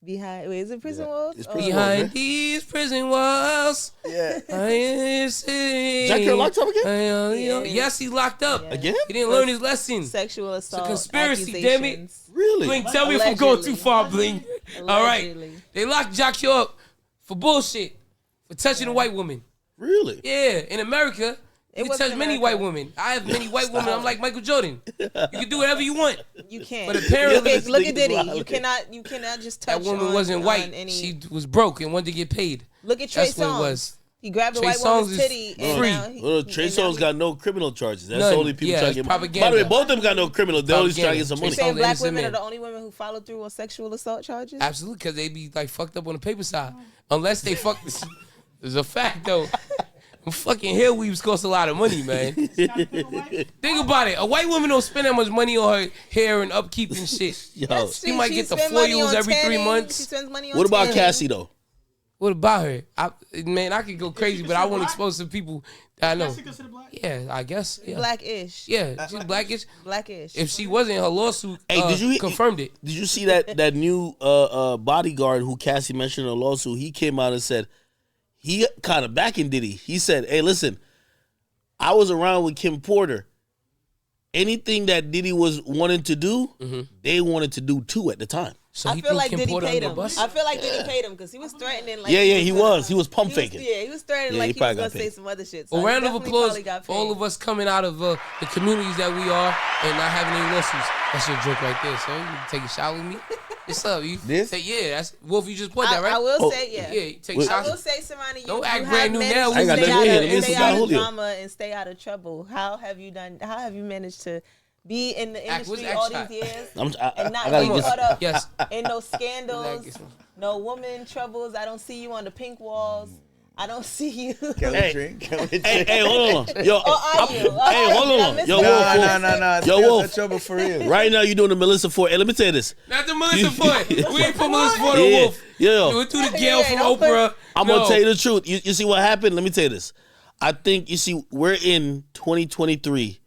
Is it prison walls? Behind these prison walls. Yeah. Jack Hill locked up again? Yes, he's locked up. Yeah. Again? He didn't learn his lesson. Sexual assault. It's a conspiracy, damn it. Really? Bling, tell me if I'm going too far, Bling. All right. They locked Jack Hill up for bullshit, for touching a white woman. Really? Yeah. In America, you can touch many white women. I have many white women. I'm like Michael Jordan. You can do whatever you want. You can. But apparently, look at Diddy. You cannot just touch. That woman wasn't white. She was broke and wanted to get paid. Look at Trey Songz. That's what it was. He grabbed a white woman's titty. Trey Songz got no criminal charges. That's the only people trying to get money. Propaganda. By the way, both of them got no criminal. They're always trying to get some money. You're saying black women are the only women who follow through on sexual assault charges? Absolutely, because they be like fucked up on the paper side. Unless they fuck. It's a fact though. Fucking hair weaves cost a lot of money, man. Think about it. A white woman don't spend that much money on her hair and upkeep and shit. Yo, she might get the foils every 3 months. She spends money on what about tanning. Cassie though? What about her? I could go crazy, but I won't expose some people that I know. Yeah, I guess. Yeah. Blackish. Yeah, she's blackish. Blackish. If she wasn't, her lawsuit confirmed it. Did you see that new bodyguard who Cassie mentioned in a lawsuit? He came out and said he kind of backing Diddy. He said, "Hey, listen, I was around with Kim Porter. Anything that Diddy was wanting to do, they wanted to do too at the time." So I feel like Diddy paid him. I feel like Diddy paid him because he was threatening. Like, he was. He was pump faking. He was threatening like he was going to say some other shit. So a round of applause for all of us coming out of the communities that we are and not having any lawsuits. That's your joke right there, son. You take a shot with me. What's up? You that's Wolf. You just put that right. I will say Yeah, take shots. I will say, Serani, don't act brand new now. I got nothing here. Stay out of drama and stay out of trouble. How have you managed to be in the industry all these years and not get caught up in no scandals, no woman troubles? I don't see you on the pink walls. I don't see you. Can we drink? Hey, hold on. Yo, hold on. Yo, Wolf. Yo, Wolf. Trouble for real. Right now, you're doing the Melissa Ford. Hey, let me tell you this. Not the Melissa Ford. We ain't put Melissa Ford on Wolf. Yeah. We do the Gail from Oprah. I'm going to tell you the truth. You see what happened? Let me tell you this. I think, we're in 2023.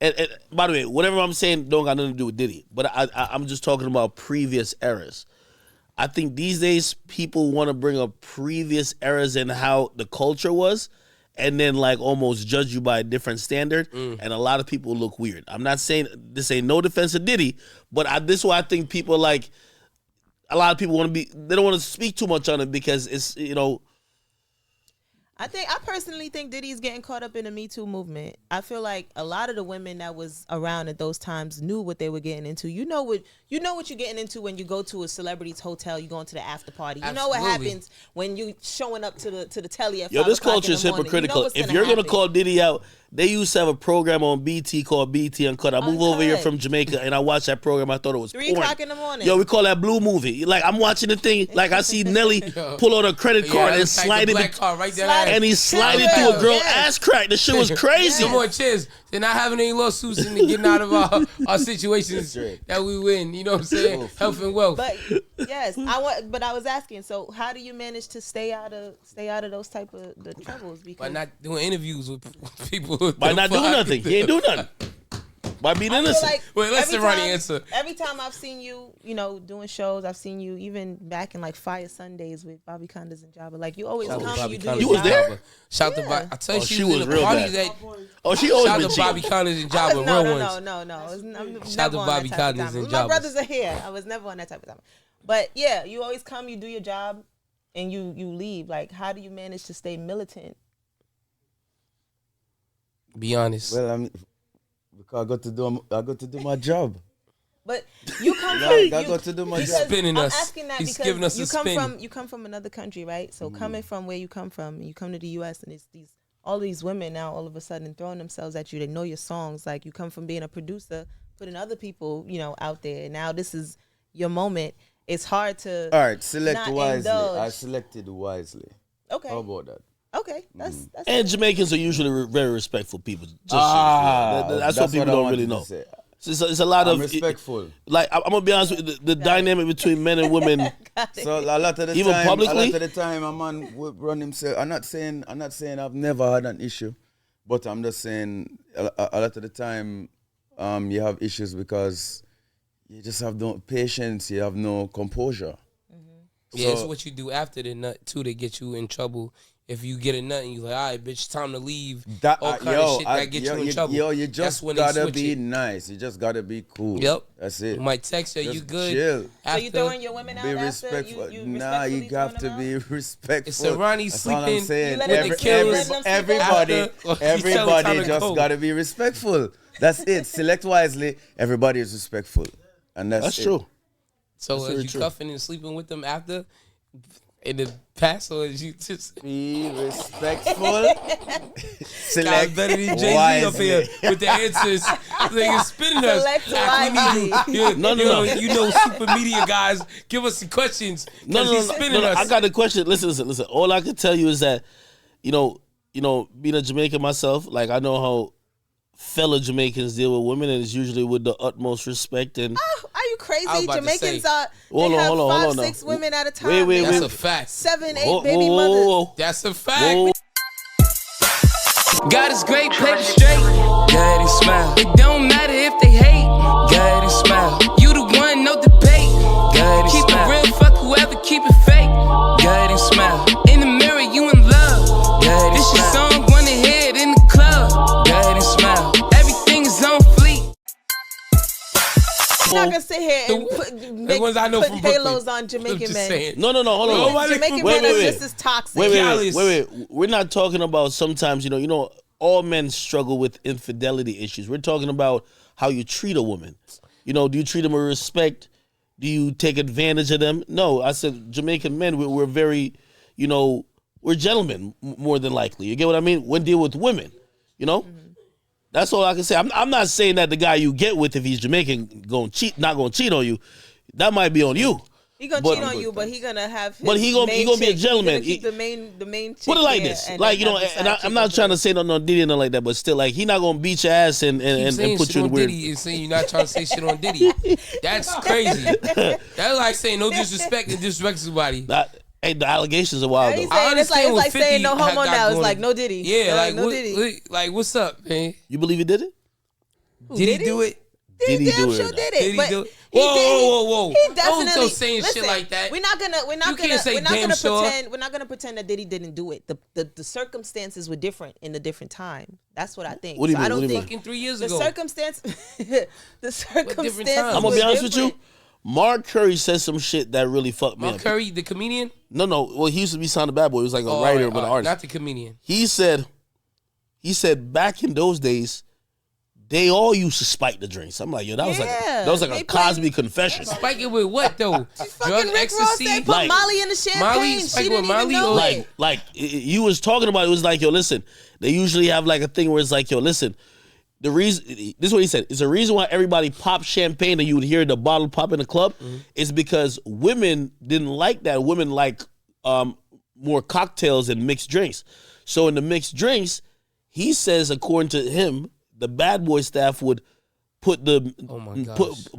And by the way, whatever I'm saying don't got nothing to do with Diddy. But I'm just talking about previous eras. I think these days people want to bring up previous eras and how the culture was and then like almost judge you by a different standard. And a lot of people look weird. I'm not saying this ain't no defense of Diddy, but this is why I think people like a lot of people they don't want to speak too much on it because it's, I personally think Diddy's getting caught up in the Me Too movement. I feel like a lot of the women that was around at those times knew what they were getting into. You know what you're getting into when you go to a celebrity's hotel, you go into the after party. You know what happens when you showing up to the telly at 5 this o'clock culture in is the morning. hypocritical. You know if you're going to call Diddy out, they used to have a program on BT called BT Uncut. I moved over here from Jamaica and I watched that program. I thought it was 3 o'clock in the morning. Yo, we call that blue movie. Like I'm watching the thing, like I see Nelly pull out a credit card and slide it. And he slid it through a girl ass crack. The shit was crazy. Come on, cheers. They're not having any lawsuits and getting out of our situations that we win. You know what I'm saying? Health and wealth. But yes, But I was asking. So how do you manage to stay out of those type of the troubles? Because by not doing interviews with people. By not doing nothing. He ain't doing nothing. By being innocent. Like wait, let's Serani answer. Every time I've seen you, doing shows, I've seen you even back in like Fire Sundays with Bobby Condas and Jabba. Like you always come, you do your You was there? Shout to Bobby. I tell you, she was was in the real parties bad. She always shout been to Bobby Condas and Jabba, real ones. No. Shout to Bobby Condas and Jabba. My brothers are here. I was never on that type of time. But yeah, you always come, you do your job, and you leave. Like, how do you manage to stay militant? Be honest. Well, because I got to do my job. But you come from I got to do my job. Spinning I'm us. asking that He's because giving us you a come spin. you come from another country, right? So coming from where you come from, you come to the US and it's all these women now all of a sudden throwing themselves at you. They know your songs. Like you come from being a producer, putting other people, out there. And now this is your moment. It's hard to all right, select not wisely. indulge. I selected wisely. Okay. How about that? Okay. That's And Jamaicans are usually very respectful people. That's what people don't really know. It's a lot of respectful. Like I'm gonna be honest with you, the dynamic between men and women. So a lot of the even time, publicly, a man will run himself. I'm not saying I've never had an issue, but I'm just saying a lot of the time, you have issues because you just have no patience. You have no composure. Yeah, it's what you do after the nut too that get you in trouble. If you get a nut and you like, all right, bitch, time to leave. All kind of shit that get you in trouble. You just gotta be nice. You just gotta be cool. Yep. That's it. You might text her, you good. Chill. So you throwing your women out be after respectful. you Nah, you have to be respectful. It's Serani sleeping I'm saying. with the killers. Everybody just gotta be respectful. That's it. Select wisely. Everybody is respectful. And that's true. So that's is you cuffing and sleeping with them after in the past, or is you just be respectful? Select better than Jay-Z up here with the answers. They're spinning us. Select You know, super media guys, give us some questions. No. I got a question. Listen. All I can tell you is that, being a Jamaican myself, like I know how fellow Jamaicans deal with women, and it's usually with the utmost respect and you crazy? Jamaicans have hold on, 5-6 women at a time. Wait. That's a fact. 7, 8 baby mothers. That's a fact. God is great, paper straight. Go ahead and smile. It don't matter if they hate. Go ahead and smile. You the one, no debate. Go ahead and keep smile. It real, fuck whoever, keep it fake. Go ahead and smile. In the mirror, you in love. Go ahead and this smile. Your song, wanna hear it in the club. Go ahead and smile. Everything is on fleek. I'm not gonna sit here and put halos on Jamaican men. No, hold on. Jamaican men are just as toxic. Wait. We're not talking about sometimes, you know, all men struggle with infidelity issues. We're talking about how you treat a woman. You know, do you treat them with respect? Do you take advantage of them? No, I said Jamaican men, we're very, you know, we're gentlemen more than likely. You get what I mean? When deal with women, you know? Mm-hmm. That's all I can say. I'm not saying that the guy you get with, if he's Jamaican, not gonna cheat on you. That might be on you. He gonna cheat on you, but he gonna have. But he gonna be a gentleman. He the main. Put it like this, like, you know, and I'm not trying to say no Diddy and nothing like that, but still, like, he not gonna beat your ass and put you in weird. Diddy and saying you're not trying to say shit on Diddy. That's crazy. That's like saying no disrespect and disrespect somebody. Hey, the allegations are wild though. It's like saying no homo now. It's like no Diddy. Yeah, like no Diddy. Like what's up, man? You believe he did it? Did he do it? Did he do it? Did he do it? Whoa! He definitely. Don't saying shit like that. We're not gonna pretend that Diddy didn't do it. The circumstances were different in a different time. That's what I think. What do you mean? I don't think 3 years ago. The circumstances. I'm gonna be honest with you. Mark Curry said some shit that really fucked me up. Mark Curry, the comedian? No. Well, he used to be Sound the Bad Boy. He was like a writer, but an artist. Not the comedian. He said back in those days, they all used to spike the drinks. I'm like, yo, that was like a Cosby confession. Spike it with what though? Drug, ecstasy, put Molly in the champagne. She didn't even know it. Like you was talking about. It was like, yo, listen. They usually have like a thing where it's like, yo, listen. The reason, this is what he said, is the reason why everybody popped champagne and you would hear the bottle pop in the club is because women didn't like that. Women like more cocktails and mixed drinks. So in the mixed drinks, he says, according to him, the Bad Boy staff would put the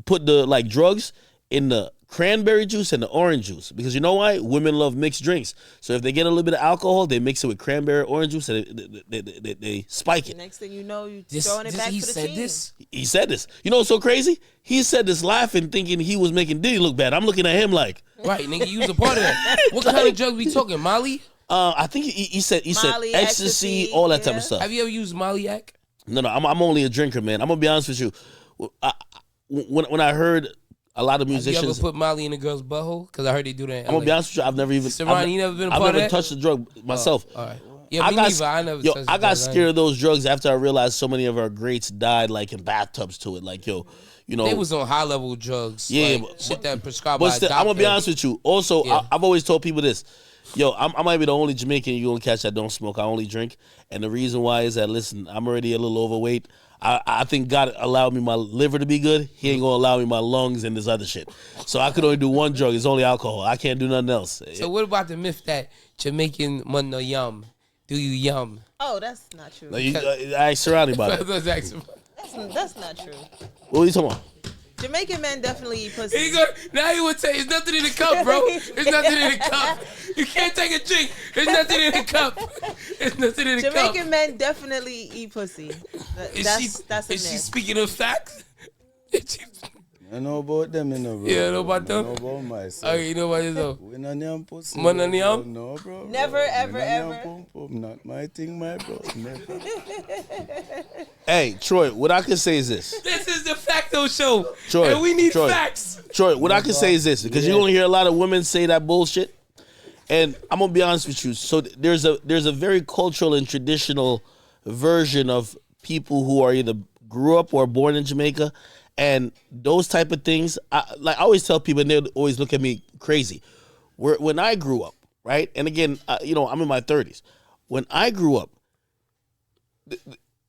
put the like drugs in the cranberry juice and the orange juice, because you know why? Women love mixed drinks. So if they get a little bit of alcohol, they mix it with cranberry orange juice and they spike it. Next thing you know, you throwing it back to the team. He said this. You know what's so crazy? He said this laughing, thinking he was making Diddy look bad. I'm looking at him like, right, nigga, you was a part of that. What kind of drugs we talking? Molly? I think he said Molly, ecstasy, all that type of stuff. Have you ever used Molly-ac? No, I'm only a drinker, man. I'm gonna be honest with you. When I heard a lot of musicians. Have you ever put Molly in a girl's butthole? Because I heard they do that. I'm gonna be honest with you. I've never even. Serani, you never been a part of that? I've never touched the drug myself. All right. Yeah, me neither. I never touched I got scared of those drugs after I realized so many of our greats died like in bathtubs to it. Like, yo, you know, they was on high level drugs. Yeah, like, shit that prescribed by a doctor. I'm gonna be honest with you. Also, I've always told people this. Yo, I might be the only Jamaican you gonna catch that don't smoke. I only drink, and the reason why is that, listen, I'm already a little overweight. I think God allowed me my liver to be good. He ain't gonna allow me my lungs and this other shit. So I could only do one drug. It's only alcohol. I can't do nothing else. So what about the myth that Jamaican man no yum? Do you yum? Oh, that's not true. No, I asked Serani about it. That's not true. What are you talking about? Jamaican men definitely eat pussy. Now he would say, "There's nothing in the cup, bro. There's nothing in the cup. You can't take a drink. There's nothing in the cup. There's nothing in the cup." Jamaican men definitely eat pussy. That's a Is she speaking of facts? I know about them, you know, bro. Yeah, I know about them? I know about myself. Okay, you know about yourself? We not nyam pussy. Man on yam? No, bro. Never, ever, ever. Not my thing, my bro. Never. Hey, Troy, what I can say is this. This is the Facto show. Troy, and we need facts. Troy, what I can say is this, because you're going to hear a lot of women say that bullshit. And I'm going to be honest with you. So there's a very cultural and traditional version of people who are either grew up or born in Jamaica. And those type of things, I always tell people, and they always look at me crazy. When I grew up, right? And again, I'm in my 30s. When I grew up,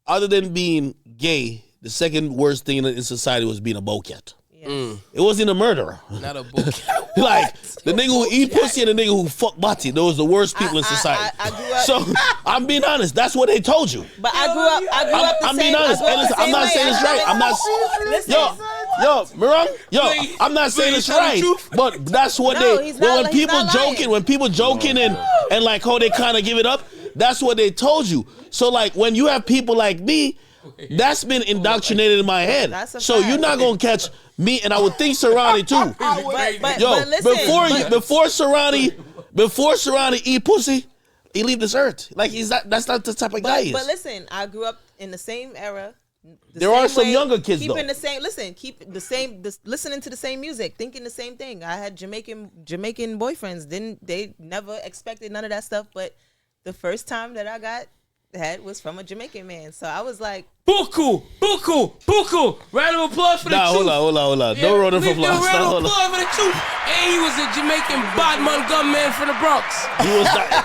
other than being gay, the second worst thing in society was being a bocat. Yes. It wasn't a murderer. Not a bocat. Like, the nigga who eat pussy and the nigga who fuck body, those are the worst people in society. I grew up. So, I'm being honest. That's what they told you. But I grew up the I'm same. being honest. And listen, I'm not saying it's right. I'm not. Listen. Yo, Yo, Mirang, I'm not saying it's right, but that's what when people joking and like how they kind of give it up, that's what they told you. So like when you have people like me, that's been indoctrinated in my head. So you're not gonna catch me, and I would think Serani too. Before Serani eat pussy, he leave this earth. Like that's not the type of guy he is. But listen, I grew up in the same era. There are some younger kids listening to the same music, thinking the same thing. I had Jamaican boyfriends. They never expected none of that stuff. But the first time that I had was from a Jamaican man. So I was like, Buku. Round of applause for the truth. Hold on. Yeah, don't roll the applause. Round of applause for the truth. And he was a Jamaican badman gunman from the Bronx. He was that.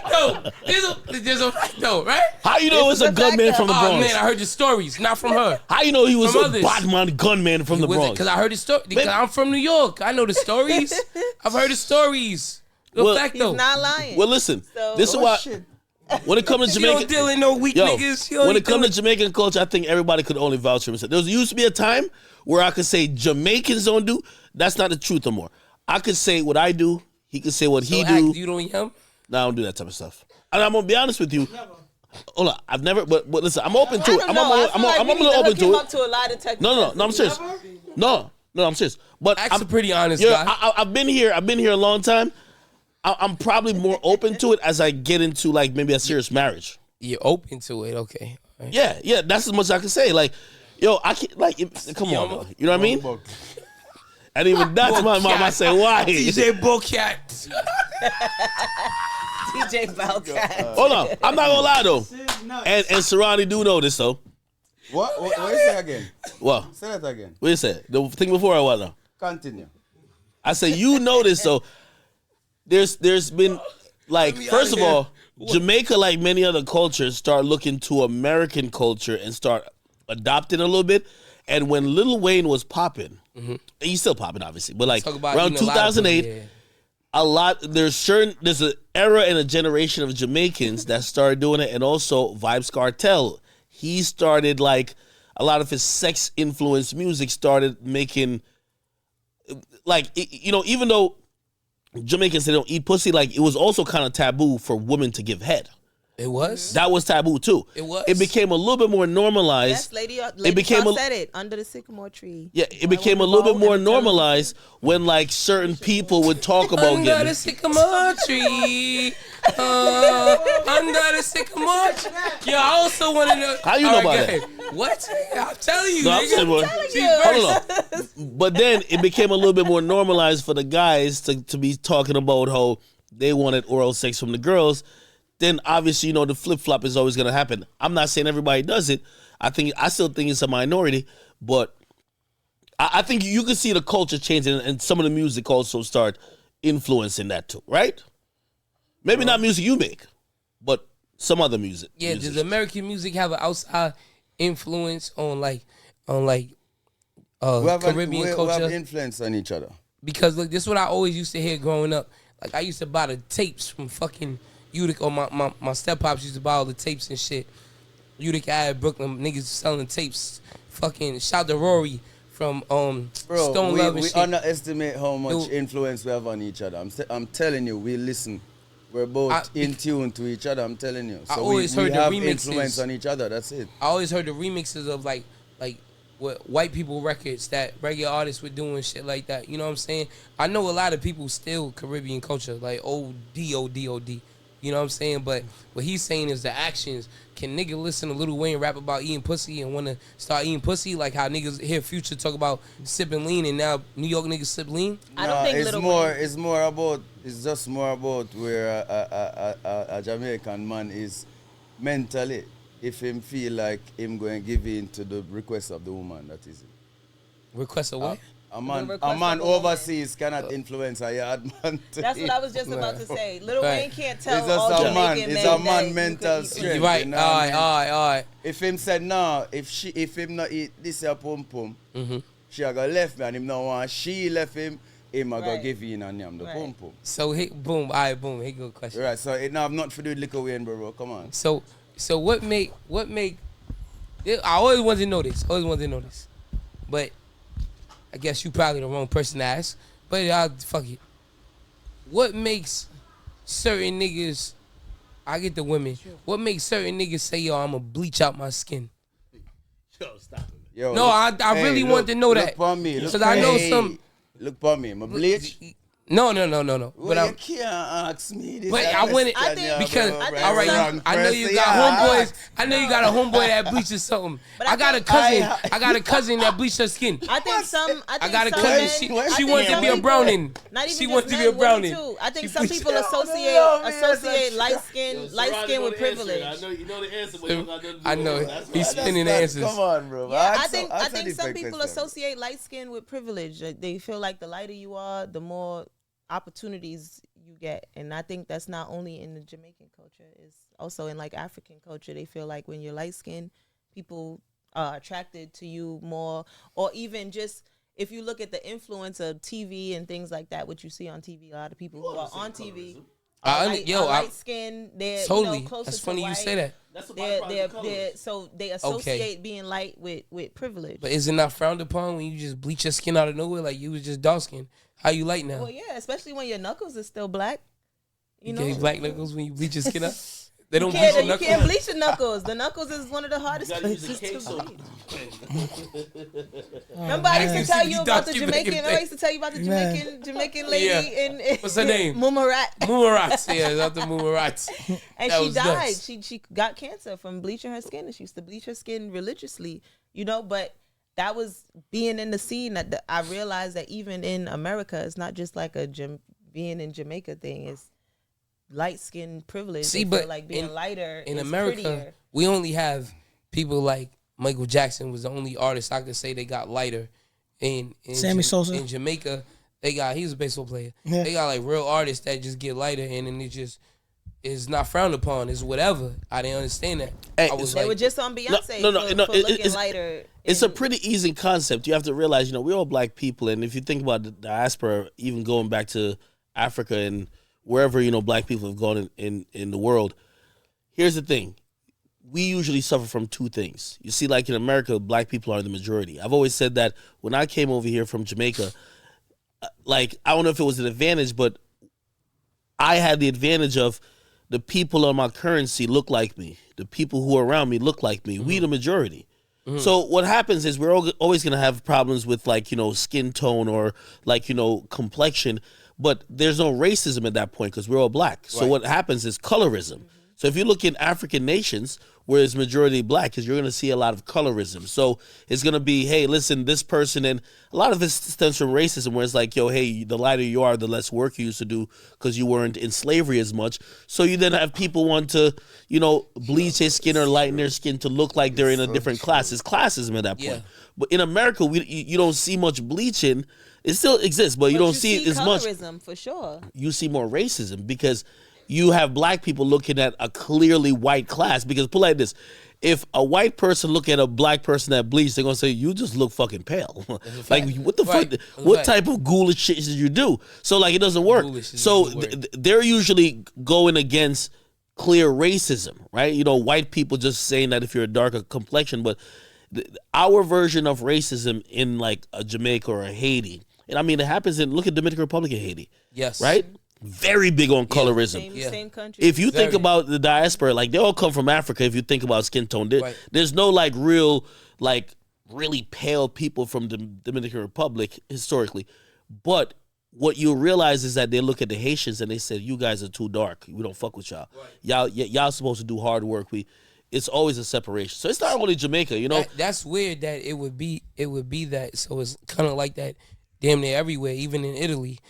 Buku. There's a Facto, right? How you know it's a gunman from the Bronx? Oh man, I heard the stories, not from her. How you know he was a badman gunman from the Bronx? Because I heard the story. Because I'm from New York. I know the stories. I've heard the stories. He's not lying. Well, listen. This is why. When it comes to Jamaican, you don't deal in no weak niggas. When it comes to Jamaican culture, I think everybody could only vouch for himself. There used to be a time where I could say Jamaicans don't do. That's not the truth no more. I could say what I do. He could say what he do. You don't yell? No, I don't do that type of stuff. And I'm gonna be honest with you. Hold on, I've never. But listen, I'm open to it. I'm a little open to it. No, I'm serious. No, I'm serious. But I'm pretty honest guy. I've been here a long time. I'm probably more open to it as I get into like maybe a serious marriage. You're open to it, okay? Right. Yeah. That's as much as I can say. Like, I can't. Like, come on, you know what I mean? And even that's my mom. I say, why? DJ Bocat. DJ Bocat. Hold on, I'm not gonna lie though. And Serani do know this though. What you say again? What? Say that again. What you say? The thing before or what now? Continue. I say you know this though. There's been like first of all, Jamaica, like many other cultures, start looking to American culture and start adopting a little bit. And when Lil Wayne was popping, he's still popping obviously, but like around 2008, there's an era and a generation of Jamaicans that started doing it, and also Vybz Kartel. He started like a lot of his sex influenced music started making like even though Jamaicans they don't eat pussy, like it was also kind of taboo for women to give head. It was? That was taboo too. It was. It became a little bit more normalized. Yes, lady said it under the sycamore tree. Yeah, it became a little bit more normalized when like certain people would talk about under the sycamore tree. Under the sycamore tree. Yeah, I also want to know. How you know about that? What? I'm telling you. No, I'm telling you. Hold on. But then it became a little bit more normalized for the guys to be talking about how they wanted oral sex from the girls. Then obviously, the flip-flop is always going to happen. I'm not saying everybody does it. I still think it's a minority, but I think you can see the culture changing, and some of the music also start influencing that too, right? Maybe not music you make, but some other music. Yeah, does American music have an outside influence on Caribbean culture? We have influence on each other. Because look, this is what I always used to hear growing up. Like I used to buy the tapes from fucking Utica, or my step-pops used to buy all the tapes and shit. Utica Ave, Brooklyn, niggas selling tapes. Fucking shout to Rory from Stone Love and shit. We underestimate how much influence we have on each other. I'm telling you, we listen. We're both in tune to each other, I'm telling you. So I always heard we the have remixes. Influence on each other, that's it. I always heard the remixes of like what white people records that regular artists were doing, shit like that. You know what I'm saying? I know a lot of people still Caribbean culture, like O.D. You know what I'm saying? But what he's saying is the actions. Can nigga listen to Lil Wayne rap about eating pussy and want to start eating pussy? Like how niggas hear Future talk about sipping lean and now New York niggas sip lean? I don't think it's just more about where a Jamaican man is mentally. If him feel like him going to give in to the request of the woman, that is it. Request of what? A man overseas cannot influence a yard man. That's what I was just about to say. Lil Wayne can't tell it's just all Jamaican men. It's a man mental strength. Right. You know all right. If him said no, if him not eat this here pum pum, she a go left me and him not want she left him a go give in and him the pum pum. So boom. Here go question. Right. So it now have nothing to do with Liquor Wayne, bro. Come on. So what make I always wanted to know this. But I guess you probably the wrong person to ask. But fuck it. What makes certain niggas, I get the women, what makes certain niggas say, yo, I'm going to bleach out my skin? Yo, stop it. Yo, no, I really want to know that. Look for me. Because I know some. Look for me. My bleach. No. Well, but you can't ask me this. But I want it because all right, I know you got homeboys. I know you got a homeboy that bleaches something. I got a cousin. I got a cousin that bleached her skin. I think some. I got a cousin. She wanted to be a browning. She wanted to be a browning. I think some people associate light skin with privilege. I know you know the answer, but I know he's spinning the answers. Come on, bro. Yeah, I think some people associate light skin with privilege. They feel like the lighter you are, the more opportunities you get. And I think that's not only in the Jamaican culture, it's also in like African culture. They feel like when you're light skinned, people are attracted to you more. Or even just if you look at the influence of TV and things like that, what you see on TV, a lot of people who are on TV light skin, they're totally. Closer that's to funny white. you say that. So they associate being light with privilege. But is it not frowned upon when you just bleach your skin out of nowhere like you was just dark skinned? How you light now? Well, yeah, especially when your knuckles are still black. You know, get black knuckles when you bleach your skin out. They don't bleach your knuckles. You can't bleach your knuckles. The knuckles is one of the hardest places to bleach. Remember, I used to tell you about the Jamaican. Remember, I used to tell you about the Jamaican lady in what's her name? Mumarat. Mumarat, yeah, Dr. Mumarat. And she died. She got cancer from bleaching her skin, and she used to bleach her skin religiously. You know, but that was being in the scene that I realized that even in America, it's not just like a being in Jamaica thing. It's light skin privilege. See, but like being lighter in America, prettier. We only have people like Michael Jackson was the only artist I could say they got lighter. In Sammy Sosa in Jamaica, he was a baseball player. Yeah. They got like real artists that just get lighter, and then it just is not frowned upon. It's whatever. I didn't understand that. Hey, they were just on Beyonce for looking lighter. It's a pretty easy concept. You have to realize, we're all black people, and if you think about the diaspora, even going back to Africa and wherever black people have gone in the world, here's the thing: we usually suffer from two things. You see, like in America, black people are the majority. I've always said that when I came over here from Jamaica, like I don't know if it was an advantage, but I had the advantage of the people on my currency look like me. The people who are around me look like me. Mm-hmm. We the majority. Mm-hmm. So what happens is we're always going to have problems with skin tone or complexion, but there's no racism at that point because we're all black. So what happens is colorism. Mm-hmm. So if you look in African nations where it's majority black, because you're going to see a lot of colorism. So it's going to be, hey, listen, this person, and a lot of this stems from racism where it's like, yo, hey, the lighter you are, the less work you used to do because you weren't in slavery as much. So you then have people want to, bleach their skin or lighten their skin to look like they're in a different class. It's classism at that point. Yeah. But in America, you don't see much bleaching. It still exists, but you don't see it as much. Colorism, for sure. You see more racism because you have black people looking at a clearly white class. Because put it like this, if a white person look at a black person that bleached, they're gonna say, you just look fucking pale. Like, what the fuck? What type of ghoulish shit did you do? So it doesn't work. So they're usually going against clear racism, right? White people just saying that if you're a darker complexion, but our version of racism in like a Jamaica or a Haiti, and I mean it happens look at Dominican Republic and Haiti. Yes. Right? Very big on colorism. Same country. If you think about the diaspora, they all come from Africa. If you think about skin tone, there's no real really pale people from the Dominican Republic historically. But what you realize is that they look at the Haitians and they said, you guys are too dark. We don't fuck with y'all. Right. Y'all supposed to do hard work. It's always a separation. So it's not only Jamaica, That's weird that it would be that. So it's kind of like that damn near everywhere, even in Italy.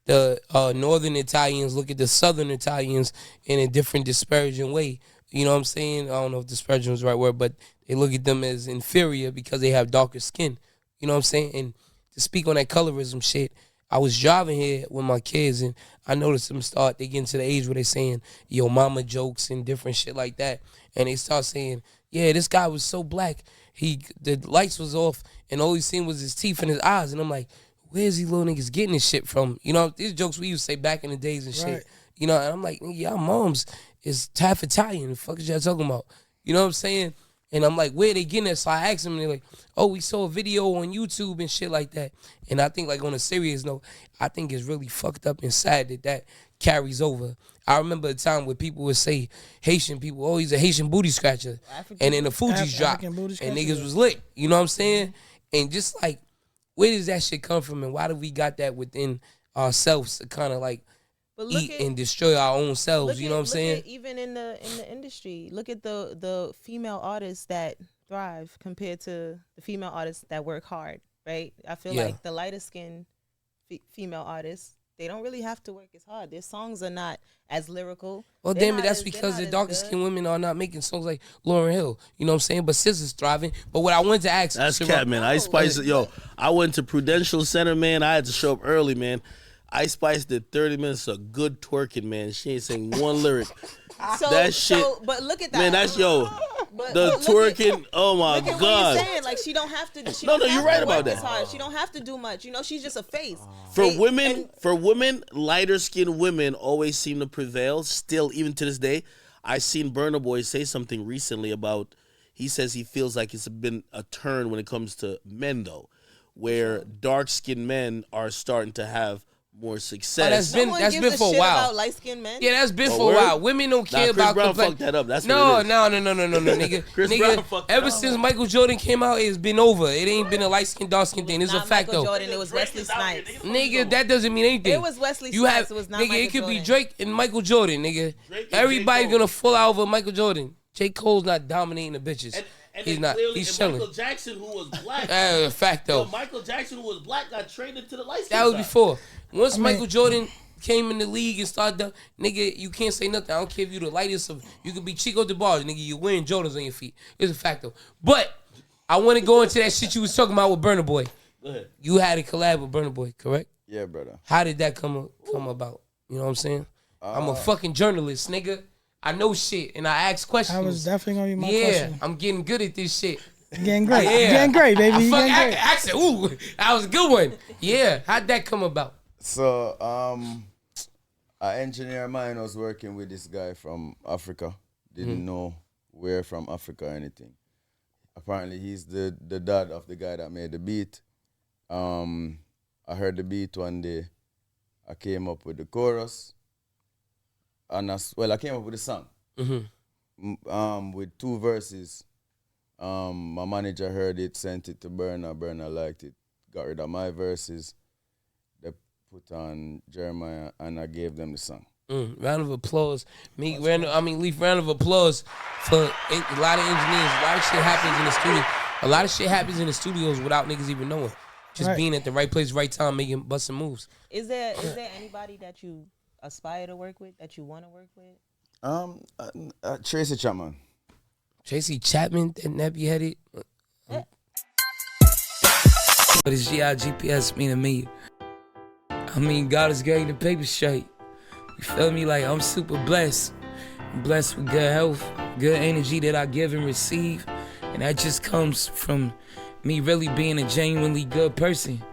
The northern Italians look at the southern Italians in a different disparaging way. You know what I'm saying? I don't know if disparaging is the right word, but they look at them as inferior because they have darker skin. You know what I'm saying? And to speak on that colorism shit, I was driving here with my kids and I noticed them they get into the age where they saying, yo, mama jokes and different shit like that. And they start saying, yeah, this guy was so black. The lights was off and all he seen was his teeth and his eyes. And I'm like, where's these little niggas getting this shit from? These jokes we used to say back in the days and shit. Right. And I'm like, y'all moms is half Italian. The fuck is y'all talking about? You know what I'm saying? And I'm like, where they getting it? So I asked them, and they're like, oh, we saw a video on YouTube and shit like that. And I think, like, on a serious note, I think it's really fucked up and sad that carries over. I remember a time where people would say Haitian people, oh, he's a Haitian booty scratcher. And then the Fugees dropped, and niggas was lit. You know what I'm saying? And just like, where does that shit come from, and why do we got that within ourselves to kind of like and destroy our own selves? You know what I'm saying? Even in the industry, look at the female artists that thrive compared to the female artists that work hard, right? I feel like the lighter skinned female artists, they don't really have to work as hard. Their songs are not as lyrical. Well, damn it, that's because the darker skinned women are not making songs like Lauryn Hill. You know what I'm saying? But SZA's thriving. But what I wanted to ask... That's cat, man. Ice Spice, I went to Prudential Center, man. I had to show up early, man. Ice Spice did 30 minutes of good twerking, man. She ain't saying one lyric. That shit. But look at that. Man, that's, the twerking, oh my God. What you're saying. Like, she don't have to. No, you're right about that. Hard. She don't have to do much. You know, she's just a face. For women, lighter skinned women always seem to prevail. Still, even to this day, I seen Burna Boy say something recently about, he says he feels like it's been a turn when it comes to men, though, where dark skinned men are starting to have more success. That's been for a while. About light-skinned men? Yeah, that's been for a while. Women don't care about Chris Brown fucked that up. That's no, what it is. No, nigga. Chris Brown fucked ever since Michael Jordan came out, it's been over. It ain't been a light-skinned, dark-skinned thing. It's a fact, though. Jordan, it was Wesley Snipes. Nigga, that doesn't mean anything. It was Wesley Snipes. It was not Michael it could Jordan. be Drake and Michael Jordan, nigga. Everybody's gonna fall out over Michael Jordan. J. Cole's not dominating the bitches. And he's not. He's chilling. Michael Jackson, who was black. Fact, though. Michael Jackson, who was black, got traded to the light. That was before. Once Michael Jordan came in the league and started, nigga, you can't say nothing. I don't care if you the lightest of. You could be Chico DeBarge, nigga. You wearing Jordans on your feet. It's a fact, though. But I want to go into that shit you was talking about with Burna Boy. Go ahead. You had a collab with Burna Boy, correct? Yeah, brother. How did that come about? You know what I'm saying? I'm a fucking journalist, nigga. I know shit, and I ask questions. That was definitely gonna be my question. Yeah, I'm getting good at this shit. You're getting great. You're getting great, baby. You're getting great. I said, ooh, that was a good one. Yeah, how'd that come about? So, an engineer of mine was working with this guy from Africa. Didn't know where from Africa or anything. Apparently, he's the dad of the guy that made the beat. I heard the beat one day. I came up with the chorus. And I came up with a song with 2 verses. My manager heard it, sent it to Burna. Burna liked it, got rid of my verses. They put on Jeremiah, and I gave them the song. Round of applause. Leaf, round of applause for a lot of engineers. A lot of shit happens in the studio. A lot of shit happens in the studios without niggas even knowing. Just being at the right place, right time, busting moves. Is there anybody that you aspire to work with, that you want to work with? Tracy Chapman. Tracy Chapman, that nappy headed. What does GPS mean to me? I mean, God is getting the paper straight. You feel me? Like, I'm super blessed. I'm blessed with good health, good energy that I give and receive. And that just comes from me really being a genuinely good person.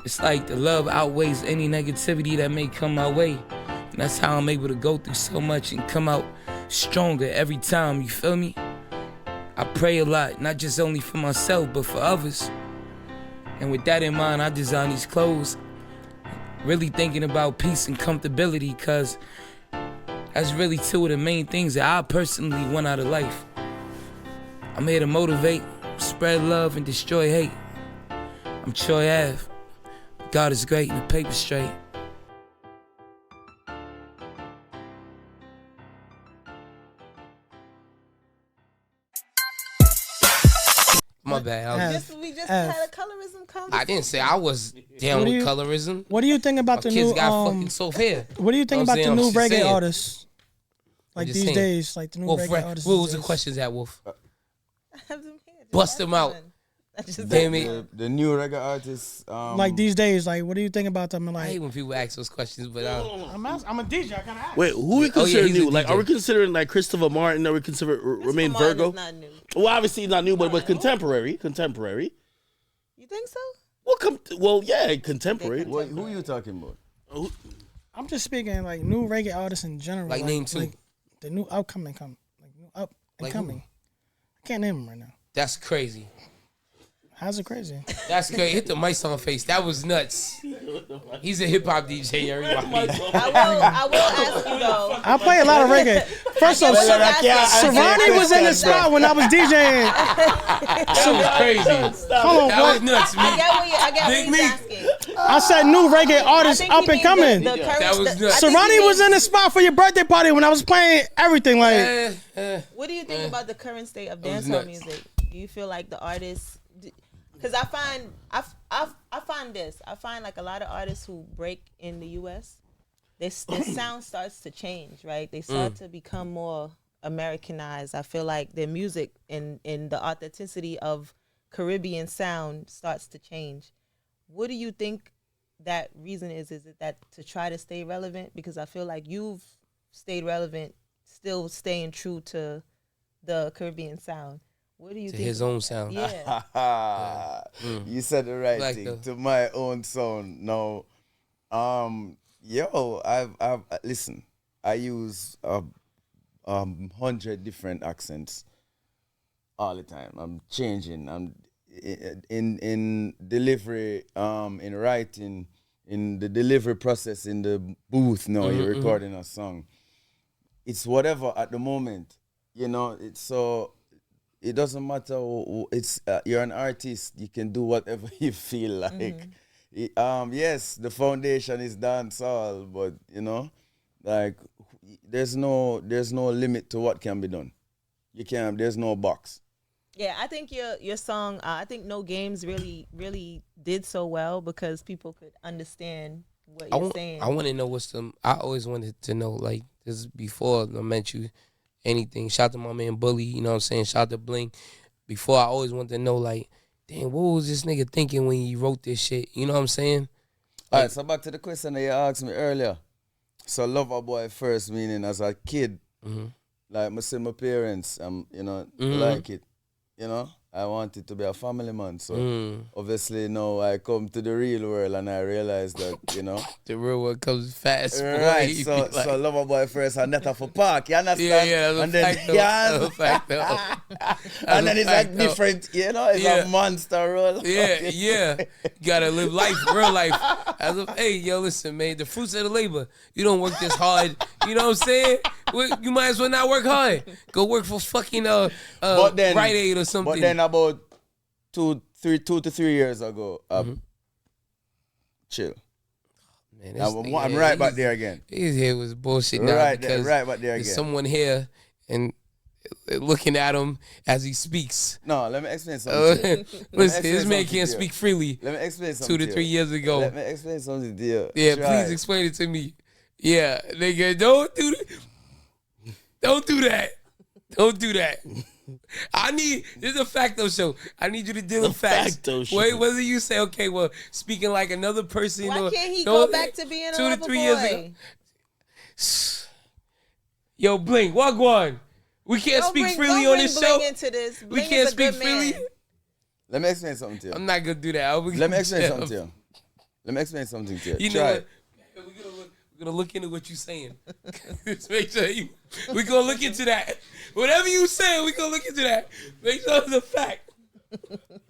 It's like the love outweighs any negativity that may come my way. And that's how I'm able to go through so much and come out stronger every time, you feel me? I pray a lot, not just only for myself, but for others. And with that in mind, I design these clothes, really thinking about peace and comfortability, because that's really 2 of the main things that I personally want out of life. I'm here to motivate, spread love, and destroy hate. I'm Troy Ave. God is great and the paper straight. My bad. We just had a colorism conversation. I didn't say I was down with colorism. What do you think about the kids new? Got fucking soft hair. What do you think about the new reggae saying. artists? Like these saying. days, like the new Wolf, reggae artists. what was the questions at Wolf? I have them here. Bust them out. Damn it. The new reggae artists. Like these days, like what do you think about them? I hate Like, when people ask those questions, but I'm a DJ. I gotta ask. Wait, who we consider he's a new? Like, DJ. are we considering like Christopher Martin? Are we consider Remain Virgo? Not new. Well, obviously he's not new, but contemporary. You think so? Well, yeah, contemporary. Who are you talking about? I'm just speaking like new reggae artists in general. Like name 2. Like the new upcoming, like new up and Like coming. I can't name them right now. That's crazy. How's it crazy? That's crazy. Hit the mic on face. That was nuts. He's a hip hop DJ, everybody. I will ask you though. I play a lot of reggae. First off, Serani was in the spot when I was DJing. That was crazy. Hold on, That was nuts, man. I get what you're asking. I said new reggae artists up and coming. That was nuts. Serani was in the spot for your birthday party when I was playing everything. Like, what do you think about the current state of dancehall music? Do you feel like the artists? Because I find like a lot of artists who break in the U.S. Their sound starts to change, right? They start to become more Americanized. I feel like their music and the authenticity of Caribbean sound starts to change. What do you think that reason is? Is it that to try to stay relevant? Because I feel like you've stayed relevant, still staying true to the Caribbean sound. What do you think? His own sound. Yeah. You said the right thing. To my own sound. No. I've listen. I use 100 different accents all the time. I'm changing. I'm in delivery, in writing, in the delivery process, in the booth. No, you're recording a song. It's whatever at the moment. You know, it's so. It doesn't matter. It's you're an artist. You can do whatever you feel like. Yes, the foundation is dancehall, but you know, like there's no limit to what can be done. You can't. There's no box. Yeah, I think your song. I think No Games really did so well because people could understand what you're saying. I want to know what's the. I always wanted to know, like this before I met you. Anything. Shout out to my man Bully, you know what I'm saying? Shout out to Bling. Before, I always wanted to know, like, damn, what was this nigga thinking when he wrote this shit? You know what I'm saying? All right, so back to the question that you asked me earlier. So Lover Boy first, meaning as a kid, like I see my parents, you know, like it, you know? I wanted to be a family man, so obviously now I come to the real world and I realize that, you know. The real world comes fast. Right, so Lover Boy first and Netta for Park, you understand? Yeah, and then, and then it's like different, you know, it's a monster role. Yeah. You gotta live life, real life. Hey, yo, listen, man, the fruits of the labor. You don't work this hard, you know what I'm saying? You might as well not work hard. Go work for fucking Rite Aid or something. But then about 2 to 3 years ago, chill. Man, I'm right back there again. His head was bullshit now right because right back there again. There's someone here and looking at him as he speaks. No, let me explain something. Listen, this man can't speak freely. Let me explain something. 2 to 3 years ago. Let me explain something to you. Yeah, please explain it to me. Yeah, nigga, don't do that. Don't do that. Don't do that. This is a Facto show. I need you to deal with facts. Wait, whether you say, okay, well, speaking like another person. Why can't he go back to being a 2 to 3 years ago? Yo, Bling, walk on. We can't speak freely on this show. We can't speak freely. Let me explain something to you. I'm not gonna do that. Let me explain something to you. Let me explain something to you. You know what? We're gonna look into what you're saying. Just make sure we're gonna look into that. Whatever you say, we're gonna look into that. Make sure it's a fact.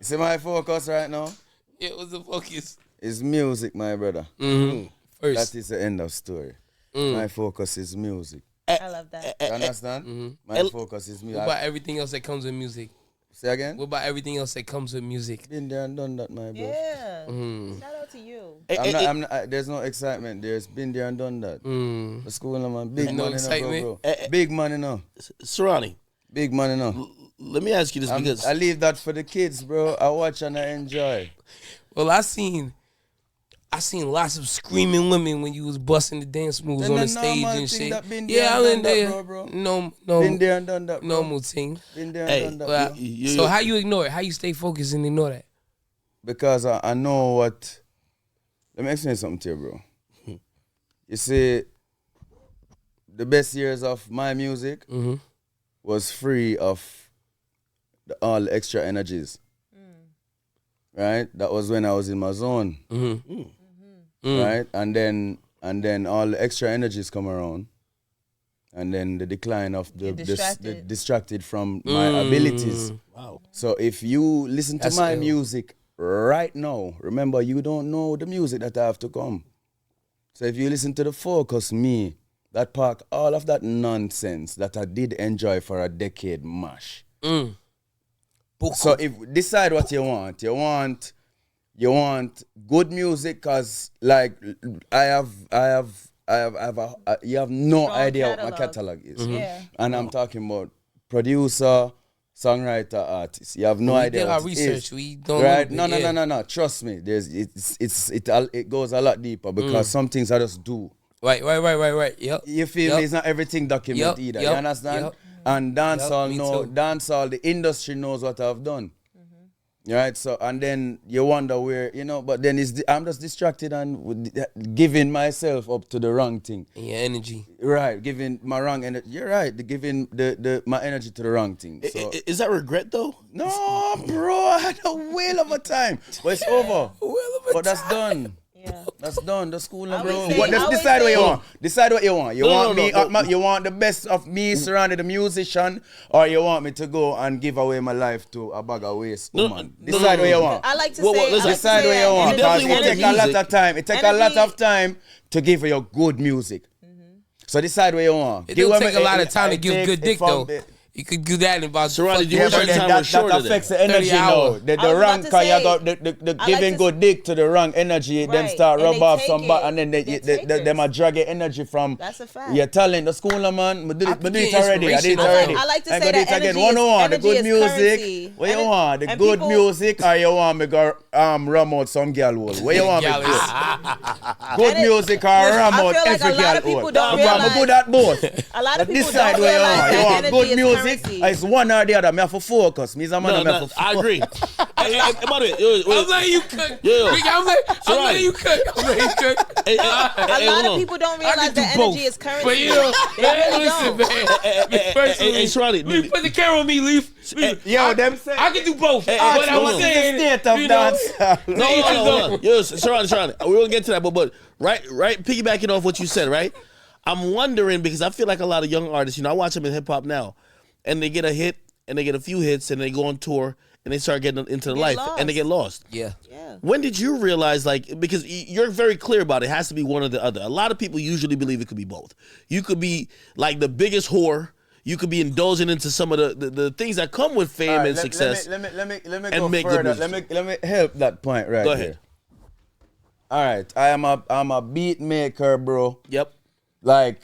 See my focus right now? Yeah, what's the focus? It's music, my brother. First. That is the end of story. My focus is music. I love that. You understand? My focus is music. What about everything else that comes with music? Say again? What about everything else that comes with music? Been there and done that, my bro. Yeah. Shout out to you. I'm not, there's no excitement. There's been there and done that. The school, man. Big money now, bro. Big money now. Serani. Big money now. Let me ask you this because I leave that for the kids, bro. I watch and I enjoy. Well, I seen lots of screaming women when you was busting the dance moves on the stage and shit. Yeah, I was there. Bro. No. Been there and done that, bro. Normal thing. Been there and done that, bro. So how you ignore it? How you stay focused and ignore that? Because I know what. Let me explain something to you, bro. You see, the best years of my music was free of all the extra energies. Right? That was when I was in my zone. Right? And then all the extra energies come around. and then the decline of the distracted from my abilities. Wow. So if you listen to my music right now, remember, you don't know the music that I have to come. So if you listen to the Focus Me, that park all of that nonsense that I did enjoy for a decade mash. So if decide what you want. You want good music, cause like you have no Strong idea what catalog. my catalog is. Yeah. And I'm talking about producer, songwriter, artist. You have no idea did our what it research. is. We don't Right? know, No. Trust me. It goes a lot deeper because some things I just do. Right. Yep. You feel me? It's not everything documented either. You understand? Yep. And dancehall, me too. dancehall, the industry knows what I've done. Right? So, and then you wonder where, but then I'm just distracted and giving myself up to the wrong thing. And your energy. Right, giving my wrong energy. You're right, giving my energy to the wrong thing. So. Is that regret though? No, bro, I had a whale of a time. But it's over. But that's done. Yeah. That's done. The school I bro. always say- What? Just I always decide what you say- want. Decide what you want. You No, want no, me? no. You want the best of me, Serani, the musician, or you want me to go and give away my life to a bag of waste woman? Decide what you want. I like to Well, say. listen, I like to Decide say what you want. You Because definitely it want take the a lot music. of time. It take a lot of time to give you good music. So decide what you want. It don't take a lot of time to give good dick, though. It You could do that in about Serani, do you Yeah, wish but your then time that was shorter affects then? the energy 30 now. hours. The I was wrong, about to cause you say, got the I giving like to good dick to the wrong energy, them Right, start and rub they off take some it. back, and then They're them a drag your energy from. That's a fact. Your talent, the school man. I did I it could get already. I did it inspiration. already. I like to I say got that it again. energy What you is- want? The energy good is music. currency. What you And- want? The and good people- music, or you want me go ram out some girl hole? What you want me to do? Good And it- music or which ram I out feel like every a lot of girl people hole? don't I'm realize- good at both. A lot of people Decide don't what you realize want. You that want energy good is music? currency. It's one or the other. Me have to focus. Me is a man. No, I have to I agree. By the way, I'm letting you cook. Yeah. I'm letting you cook. I'm letting you cook. Hey, A lot hold of on. people don't I realize can do that both. energy is currency. But you know, They really listen, don't. man. Personally, hey, Serani, Leaf, put the camera on me, Leaf. Yo, them say. I can do both. Hey, But hey, I'm hold on. saying, State of you know, dance. No, hold on. Yo, Serani. We're gonna get to that, but right, piggybacking off what you said, right? I'm wondering because I feel like a lot of young artists, I watch them in hip hop now, and they get a hit, and they get a few hits, and they go on tour, and they start getting into the Get life, lost. and they get lost. yeah. Yeah. When did you realize, because you're very clear about it, it has to be one or the other. A lot of people usually believe it could be both. You could be like the biggest whore. You could be indulging into some of the things that come with fame All right, and success. Let me and go make good further. music. Let me help that point right Go here. ahead. All right, I'm a beat maker, bro. Yep. Like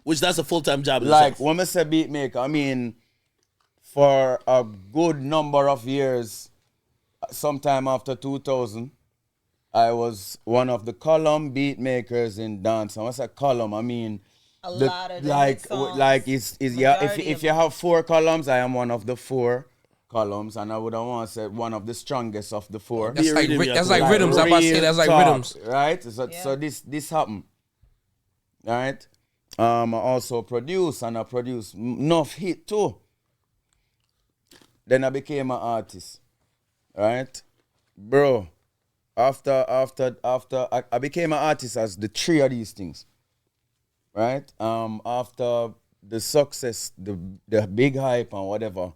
Which that's a full-time job. in like itself. when I say beat maker, I mean for a good number of years, sometime after 2000, I was one of the column beat makers in dance. When I say column, I mean A lot of like different songs. like is yeah. Majority If of you them. have 4 columns, I am one of the 4 columns, and I would have want to say one of the strongest of the 4. That's like, rhythm, that's yeah. like rhythms. I'm about to say Real that's like talk, rhythms. right? So, Yeah. so this happened, all right? I also produce, and I produce enough hit too. Then I became an artist, right, bro? After I became an artist as the 3 of these things, right? After the success, the big hype and whatever,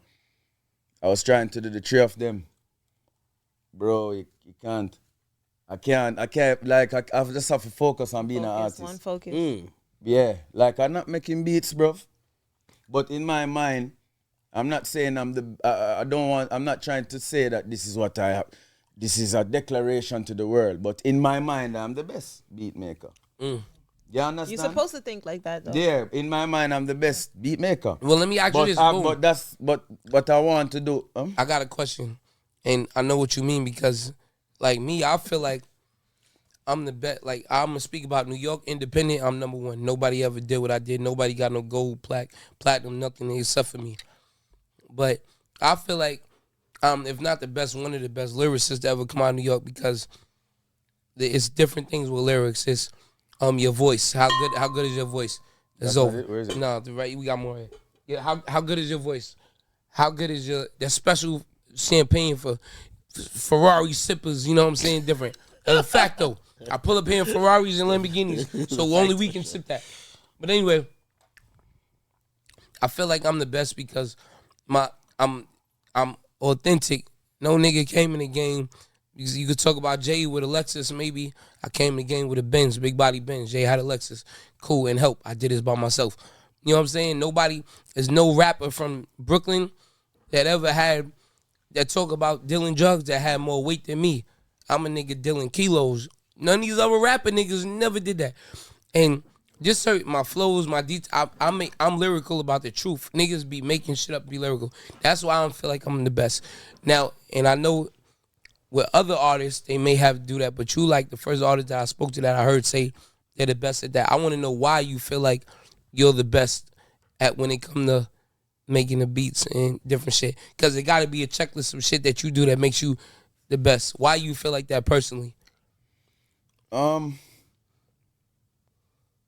I was trying to do the 3 of them. Bro, you can't. I can't. Like, I just have to focus on being an Focus, artist. one focus. Yeah, like, I'm not making beats, bro. But in my mind, I'm not saying I'm not trying to say that this is what I have. This is a declaration to the world. But in my mind, I'm the best beat maker. You understand? You're supposed to think like that, though. Yeah, in my mind, I'm the best beat maker. Well, let me ask you this. But, boom. but that's what I want to do. I got a question, and I know what you mean because, like me, I feel like I'm the best. Like I'm gonna speak about New York independent. I'm number 1. Nobody ever did what I did. Nobody got no gold platinum, nothing except for me. But I feel like if not the best, one of the best lyricists to ever come out of New York because it's different things with lyrics. It's your voice. How good is your voice? It's over. Where is it? No, right. We got more. Here. Yeah. How good is your voice? How good is that special champagne for Ferrari sippers? You know what I'm saying? Different. Facto. I pull up here in Ferraris and Lamborghinis, so only we can sip that. But anyway, I feel like I'm the best because I'm authentic. No nigga came in the game. You could talk about Jay with a Lexus, maybe. I came in the game with a Benz, big body Benz. Jay had a Lexus. Cool, and help. I did this by myself. You know what I'm saying? There's no rapper from Brooklyn that talk about dealing drugs that had more weight than me. I'm a nigga dealing kilos. None of these other rapper niggas never did that. And just my flows, my details, I'm lyrical about the truth. Niggas be making shit up to be lyrical. That's why I don't feel like I'm the best. Now, and I know with other artists, they may have to do that, but you like the first artist that I spoke to that I heard say they're the best at that. I want to know why you feel like you're the best at when it come to making the beats and different shit. Because it got to be a checklist of shit that you do that makes you the best. Why you feel like that personally?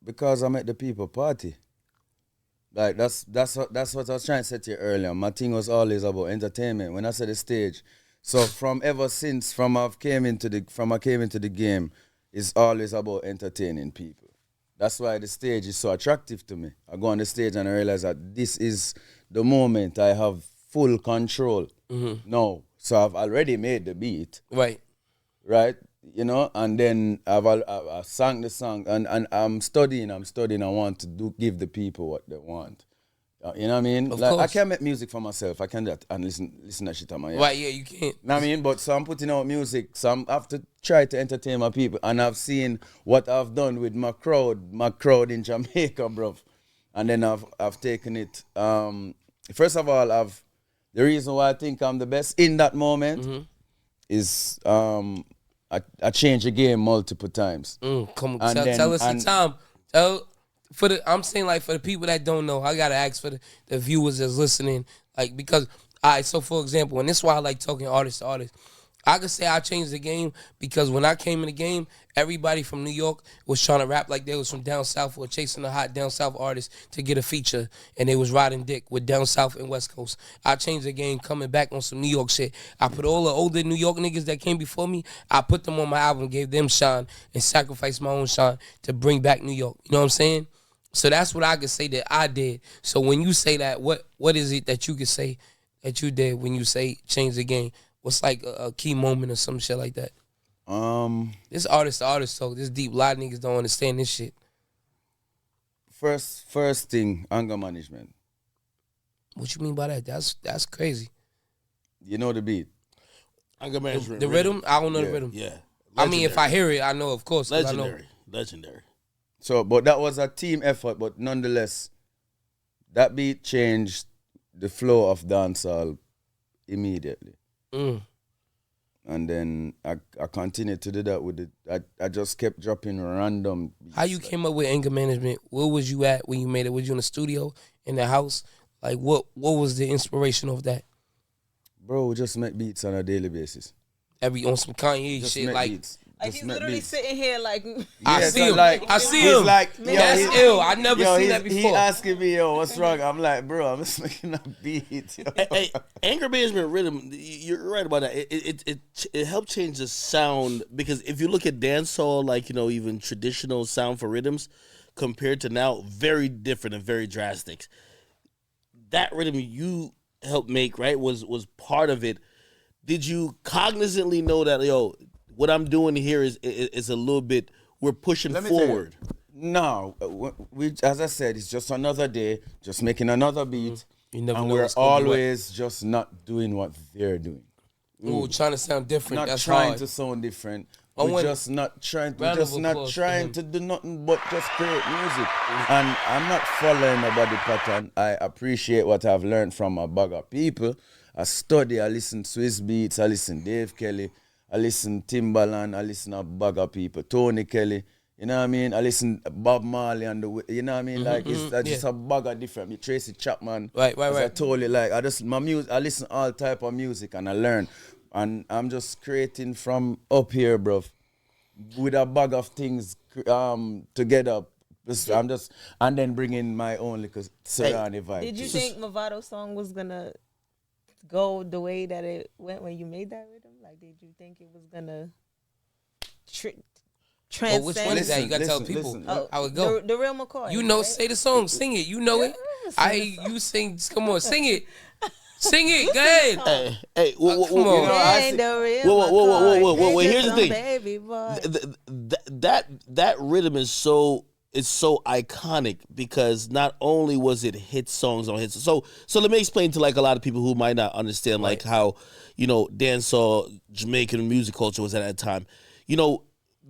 Because I'm at the people party. Like that's what I was trying to say to you earlier. My thing was always about entertainment. When I said the stage, so from I came into the game, it's always about entertaining people. That's why the stage is so attractive to me. I go on the stage and I realize that this is the moment I have full control. No, so I've already made the beat. Right. You know, and then I've sang the song, and I'm studying. I want to give the people what they want. You know what I mean? Of like course. I can't make music for myself. I can do that and listen that shit on my head. Right, yeah, you can't. You know what I mean? But so I'm putting out music, so I have to try to entertain my people. And I've seen what I've done with my crowd in Jamaica, bro. And then I've taken it. First of all, the reason why I think I'm the best in that moment is I changed the game multiple times. Come on, tell us the time. I'm saying, like, for the people that don't know, I gotta ask for the viewers that's listening, like, because, all right, so for example, and this is why I like talking artist to artist. I could say I changed the game because when I came in the game, everybody from New York was trying to rap like they was from down south or chasing a hot down south artist to get a feature, and they was riding dick with down south and west coast. I changed the game coming back on some New York shit. I put all the older New York niggas that came before me, I put them on my album, gave them shine, and sacrificed my own shine to bring back New York. You know what I'm saying? So that's what I could say that I did. So when you say that, what is it that you could say that you did when you say change the game? What's like a key moment or some shit like that? This artist to artist talk, this deep. A lot of niggas don't understand this shit. First thing, anger management. What you mean by that? That's crazy. You know the beat. Anger management. The rhythm? I don't know the rhythm. Yeah. Legendary. I mean, if I hear it, I know, of course. Legendary. So, but that was a team effort, but nonetheless, that beat changed the flow of dancehall immediately. And then I continued to do that with it. I just kept dropping random beats. How you came up with anger management? Where was you at when you made it? Was you in the studio, in the house? Like, what was the inspiration of that? Bro, we just make beats on a daily basis. On some Kanye just shit, like beats. Like he's literally sitting here like I see him. I see he's him. Like, that's ill. I never seen that before. He asking me, what's wrong? I'm like, bro, I'm just making a beat. Hey, anger management rhythm, you're right about that. It helped change the sound, because if you look at dancehall, like, even traditional sound for rhythms compared to now, very different and very drastic. That rhythm you helped make, right, was part of it. Did you cognizantly know that, what I'm doing here is a little bit, we're pushing forward? No, we, as I said, it's just another day, just making another beat, and we're always just not doing what they're doing. Ooh, trying to sound different. Not That's trying hard. to sound different. We're just not trying to do nothing but just create music. And I'm not following nobody pattern. I appreciate what I've learned from a bag of people. I study, I listen to Swiss Beats, I listen to Dave Kelly, I listen to Timbaland, I listen to a bag of people, Tony Kelly, you know what I mean? I listen to Bob Marley and you know what I mean? Like, it's just a bag of different, Tracy Chapman. Right. I told you, like, I listen to all type of music and I learn. And I'm just creating from up here, bro, with a bag of things together. And then bringing my own little Serani vibe. Did you think Mavado's song was gonna go the way that it went when you made that rhythm? Like, did you think it was gonna transcend? Which one is that? You gotta tell people how it go. The real McCoy. You know, right? say the song, sing it. You know it. You sing. Come on, sing it. Sing it. Go ahead. Hey, come on. Wait, here's the thing. Baby boy. That rhythm is so iconic because not only was it hit songs on hits. So let me explain to like a lot of people who might not understand like how, dancehall Jamaican music culture was at that time.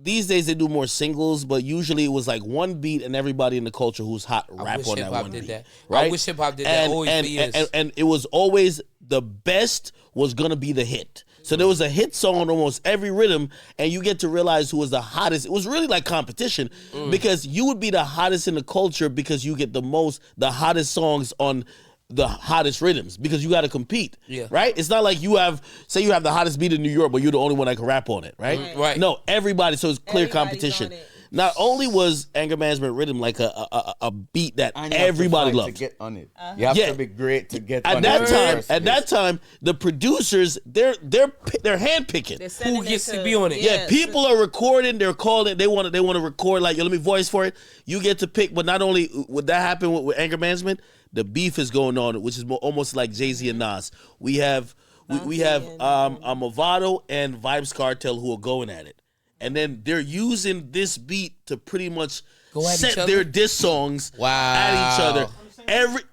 These days they do more singles, but usually it was like one beat and everybody in the culture who's hot rap on that one beat. That. Right? I wish hip hop did that always for years. And it was always the best was gonna be the hit. So there was a hit song on almost every rhythm, and you get to realize who was the hottest. It was really like competition because you would be the hottest in the culture because you get the hottest songs on the hottest rhythms because you got to compete, right? It's not like you have the hottest beat in New York, but you're the only one that can rap on it, right? Right. No, everybody. So it's clear competition. Not only was anger management rhythm like a beat that everybody loved. To get on it, you have to be great to get on it. At that time, the producers they're handpicking who gets to be on it. Yeah, people are recording. They're calling. They want to record. Like, let me voice for it. You get to pick. But not only would that happen with anger management, the beef is going on, which is almost like Jay-Z and Nas. We have Mavado and Vibes Cartel who are going at it. And then they're using this beat to pretty much set their diss songs at each other.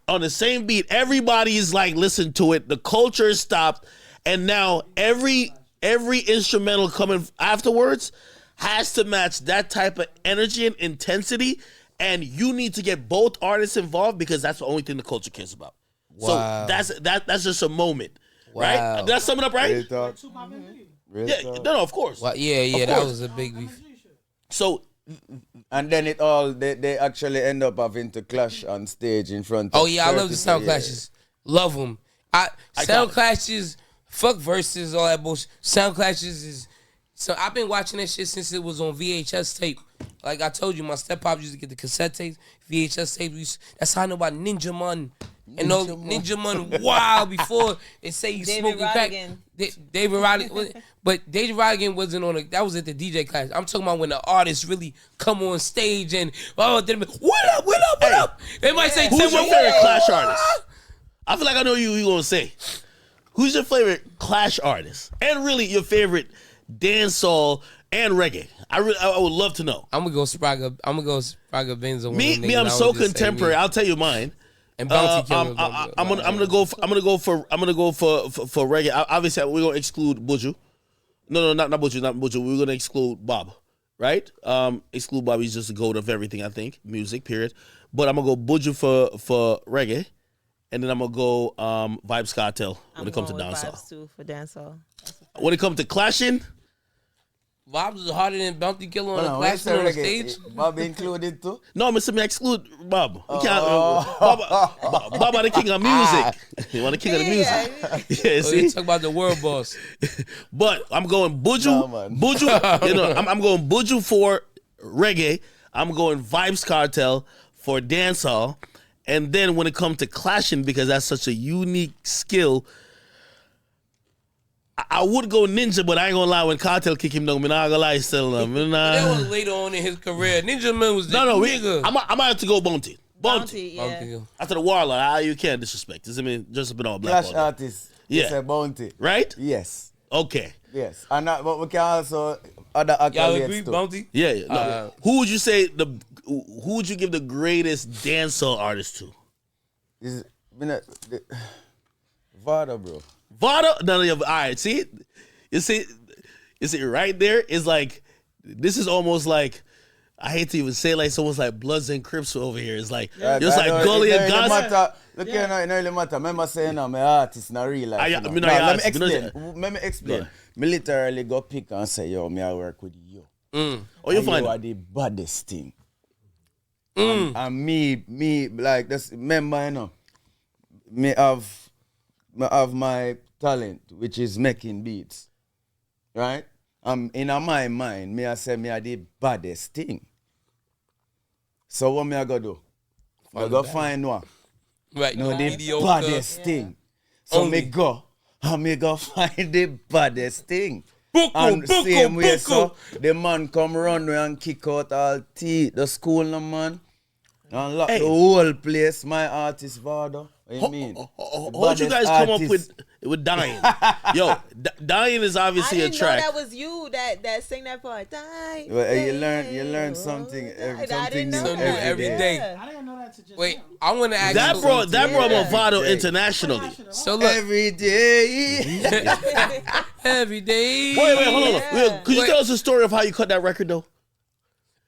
On the same beat, everybody is like, listen to it. The culture is stopped. And now every instrumental coming afterwards has to match that type of energy and intensity. And you need to get both artists involved because that's the only thing the culture cares about. Wow. So that's just a moment, right? Did I sum it up right? Yeah, no, of course. Well, yeah, that was a big beef. So, and then they actually end up having to clash on stage in front of. Oh yeah, I love the sound clashes. Love them. Sound clashes, fuck verses, all that bullshit. Sound clashes is. So I've been watching that shit since it was on VHS tape. Like I told you, my step-pop used to get the cassette tapes, VHS tapes. That's how I know about Ninja Man. And no Ninja Man, wow, before they say you smoking crack. David Rodigan. But David Rodigan wasn't on that was at the DJ class. I'm talking about when the artists really come on stage and, what up? They might say, who's your favorite Clash artist? I feel like I know who you're going to say. Who's your favorite Clash artist? And really your favorite dancehall and reggae? I would love to know. I'm gonna go Sprague Benzo. Me, I'm so contemporary. I'll tell you mine. And Bounty Killer. I'm gonna go for reggae. Obviously, we're gonna exclude Buju. No, not Buju. We're gonna exclude Bob, right? Exclude Bob. He's just the goat of everything. I think music. Period. But I'm gonna go Buju for reggae, and then I'm gonna go Vibes Cartel when it comes to dancehall. Vibes too for dancehall. When it comes to clashing. Vibes is harder than Bounty Killer on the clash on the stage. Bob included too? No, Mr. Me exclude Bob. We can't. Bob are the king of music. You want the king of the music? Yeah, see. You talk about the world boss. But I'm going Buju. Buju. I'm going Buju for reggae. I'm going Vibes Cartel for dancehall. And then when it comes to clashing, because that's such a unique skill. I would go Ninja, but I ain't gonna lie. When Cartel kick him down, I'm not gonna lie. Still, that was later on in his career. Ninja Man was the nigga. I might have to go Bounty. Yeah. After the Warlord, you can't disrespect. This, I mean, just been all black. Clash artist. Yeah. It's a Bounty. Right? Yes. Okay. Yes. And but we can also other accolades. Y'all agree, too. Bounty? Yeah. No. Who would you say who would you give the greatest dancehall artist to? Vado, bro. Vado? No, all right. See, you see right there is like, this is almost like, I hate to even say like someone's like Bloods and Crips over here. It's like, just like Gully and Gaza. Look here, it really matter. Remember saying, my artist not real life. Let me explain. Me literally go pick and say, yo, me I work with you. Oh, you find you are the baddest thing. And me, like, this, remember, you know, me have my talent, which is making beats, right? In my mind, me I say me are the baddest thing. So what me I go do? I go find one. Right, no, the baddest thing. So me go find the baddest thing. And same way, so the man come run and kick out all the school, no man. Unlock the whole place. My artist, Vado. What you mean? What you guys come up with Dying? Yo, Dying is obviously a track. I didn't know that was you that sang that part. Dying. Well, you learn something new every day. I didn't know that to just Wait, I want to ask that you. brought Mavado internationally. So look, every day. every day. Wait, hold on. Could you tell us the story of how you cut that record though?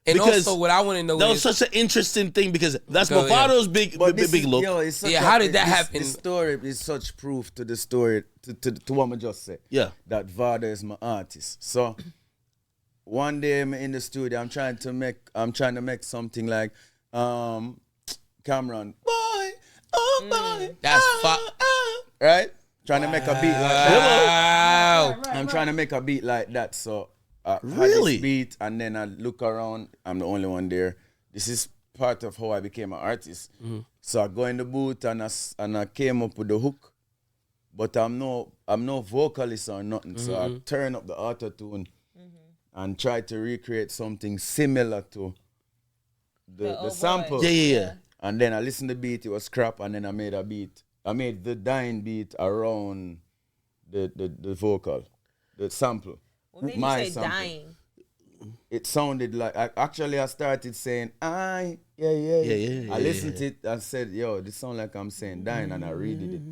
And because also, what I want to know that was such an interesting thing because that's Mavado's big look. How did that happen? The story is such proof to the story to what I just said. Yeah, that Vado is my artist. So one day I'm in the studio. I'm trying to make something like Cameron. Boy, oh boy. That's right. Trying to make a beat like that. I'm trying to make a beat like that. So. Really? This beat, and then I look around. I'm the only one there. This is part of how I became an artist. Mm-hmm. So I go in the booth and I came up with the hook, but I'm no vocalist or nothing. Mm-hmm. So I turn up the auto tune and try to recreate something similar to the sample. Yeah. And then I listened to the beat. It was crap, and then I made a beat. I made the Dying beat around the vocal, the sample. What made you say Dying? It sounded like I started saying yeah. I listened to it and said, yo, this sound like I'm saying dying, and I redid it.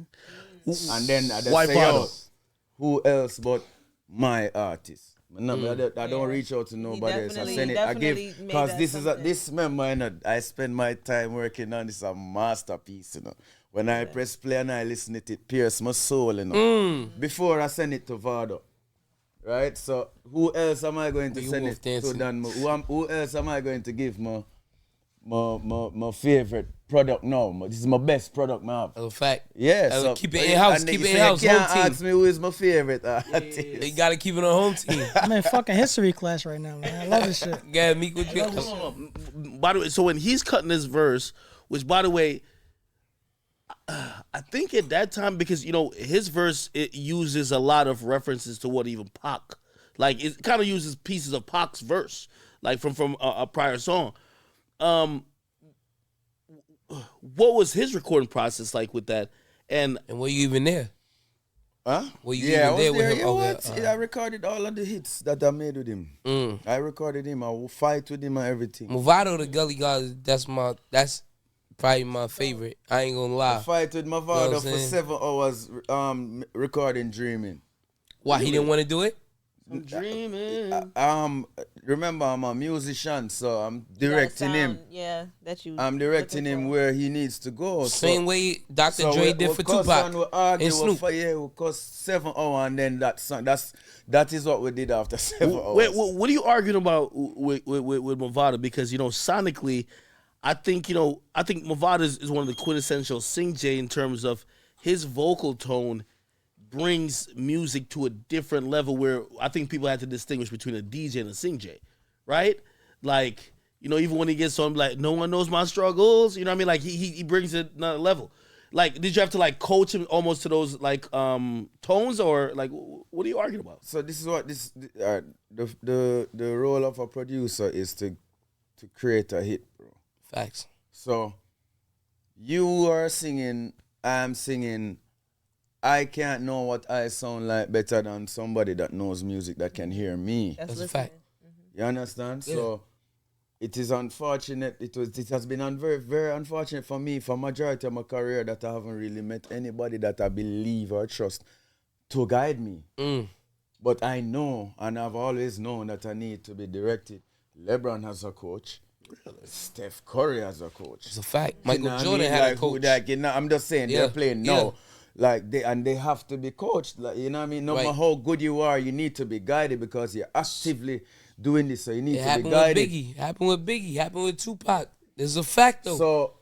And then I just say, yo, who else but my artist? I don't reach out to nobody else. I send it. I give because this member. I spend my time working on this a masterpiece. When I press play and I listen to it pierce my soul. Before I send it to Vado. Right, so who else am I going to send it to? Who else am I going to give my favorite product now? This is my best product I have. Oh, fact. Yeah, so keep it in house. Keep it in house. You can't ask me who is my favorite artist. You gotta keep it on home team. I'm in fucking history class right now, man. I love this shit. Yeah, Meek, what you? By the way, so when he's cutting this verse, which by the way, I think at that time, because his verse, it uses a lot of references to what even Pac, like it kind of uses pieces of Pac's verse, like from a prior song. What was his recording process like with that? And were you even there? Huh? Were you even there with him? I recorded all of the hits that I made with him. I recorded him. I will fight with him and everything. Mavado, the Gully God, that's probably my favorite. I ain't gonna lie. I fight with Mavado for 7 hours recording Dreaming. Why, he didn't want to do it? I'm dreaming. Remember, I'm a musician, so I'm directing him. Yeah, that you. I'm directing him where he needs to go. Same way Dr. Dre did for Tupac and Snoop. We cost 7 hours, and then that song. That is what we did after 7 hours. Wait, what are you arguing about with Mavado? Because sonically, I think Mavado is one of the quintessential Sing J in terms of his vocal tone brings music to a different level where I think people had to distinguish between a DJ and a Sing J, right? Like, even when he gets on, like, no one knows my struggles, you know what I mean? Like, he brings it another level. Like, did you have to, like, coach him almost to those, like, tones, or, like, what are you arguing about? So this is what the role of a producer is to create a hit, bro. Facts. So, you are singing, I'm singing. I can't know what I sound like better than somebody that knows music that can hear me. That's a fact. You understand? Yeah. So, it is unfortunate. It has been very, very unfortunate for me for majority of my career that I haven't really met anybody that I believe or trust to guide me. But I know, and I've always known that I need to be directed. LeBron has a coach. Steph Curry has a coach. It's a fact. Michael Jordan had a coach. I'm just saying, they're playing now. Like they have to be coached. Like, you know what I mean? No matter how good you are, you need to be guided because you're actively doing this. So you need to be guided. Happened with Biggie. Happened with Tupac. There's a fact though. So,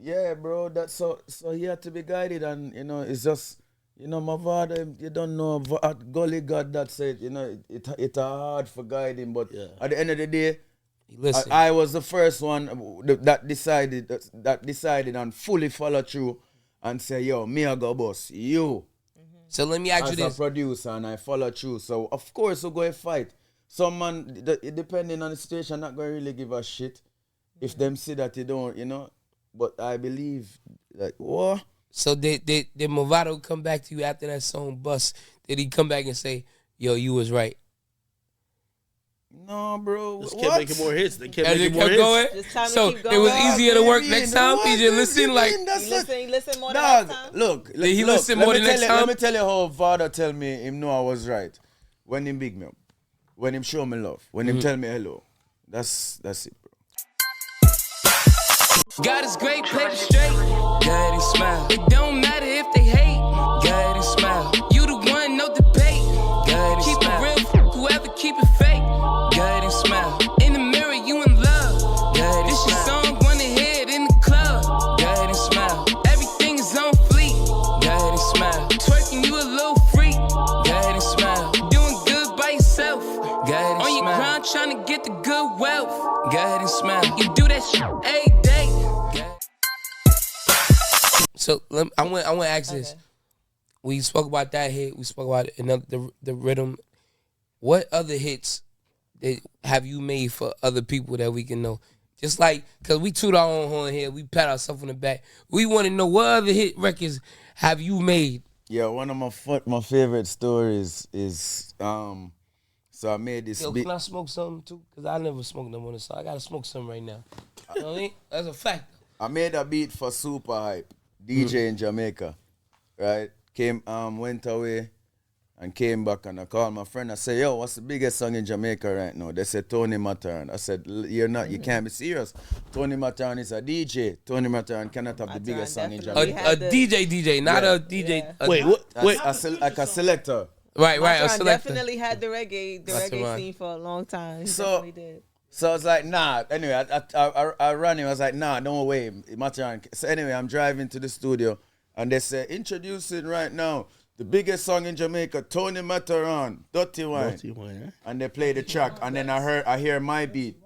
yeah, bro. That's so he had to be guided, and it's just, Mavado, you don't know, golly God, that said, it's hard for guiding, but at the end of the day, I was the first one that decided and fully followed through and say, yo, me I go boss, you. So let me ask you this. As a producer, and I follow through. So of course we'll go and fight. Some man, depending on the situation, not going to really give a shit. if them see that you don't, you know. But I believe, like, what? So did Mavado come back to you after that song Bust? Did he come back and say, yo, you was right? No, bro. Just kept making more hits. They kept As making it more kept going? hits. So it was easier to work next time? He just listen like... He listen more than next time? Look. Did he listen more than next time? Let me tell you how Vado tell me him know I was right. When him big me up. When him show me love. When him tell me hello. That's it, bro. God is great, paper straight. God is smile. It don't matter if they hate. God is smile. You the one, no debate. God is smile. Keep it real, whoever keep it fake. God is smile. In the mirror, you in love. God is smile. This your song, run ahead in the club. God is smile. Everything is on fleek. God is smile. Twerking, you a little freak. God is smile. Doing good by yourself. God is on your grind, trying to get the good wealth. God is smile. You do that shit every day. So I want to ask this. We spoke about that hit. We spoke about the rhythm. What other hits have you made for other people that we can know? Just like, because we toot our own horn here. We pat ourselves on the back. We want to know what other hit records have you made? Yeah, one of my favorite stories is, so I made this beat. Can I smoke something too? Because I never smoked no more, so I got to smoke something right now. You know what I mean? That's a fact. I made a beat for Super Hype, DJ in Jamaica, right? Went away and came back, and I called my friend. I said, yo, what's the biggest song in Jamaica right now? They said Tony Matterhorn. I said, you can't be serious. Tony Matterhorn is a DJ. Tony Matterhorn cannot have the biggest song in Jamaica. A DJ, not a DJ. Yeah. Wait. Like a selector. Right. A selector. Definitely had the reggae scene for a long time. He definitely did. So I was like, nah. Anyway, I ran him. I was like, nah, no way. Matterhorn. So anyway, I'm driving to the studio, and they say, introducing right now the biggest song in Jamaica, Tony Matterhorn, Dirty Wine. Eh? And they play the track, and then I hear my beat.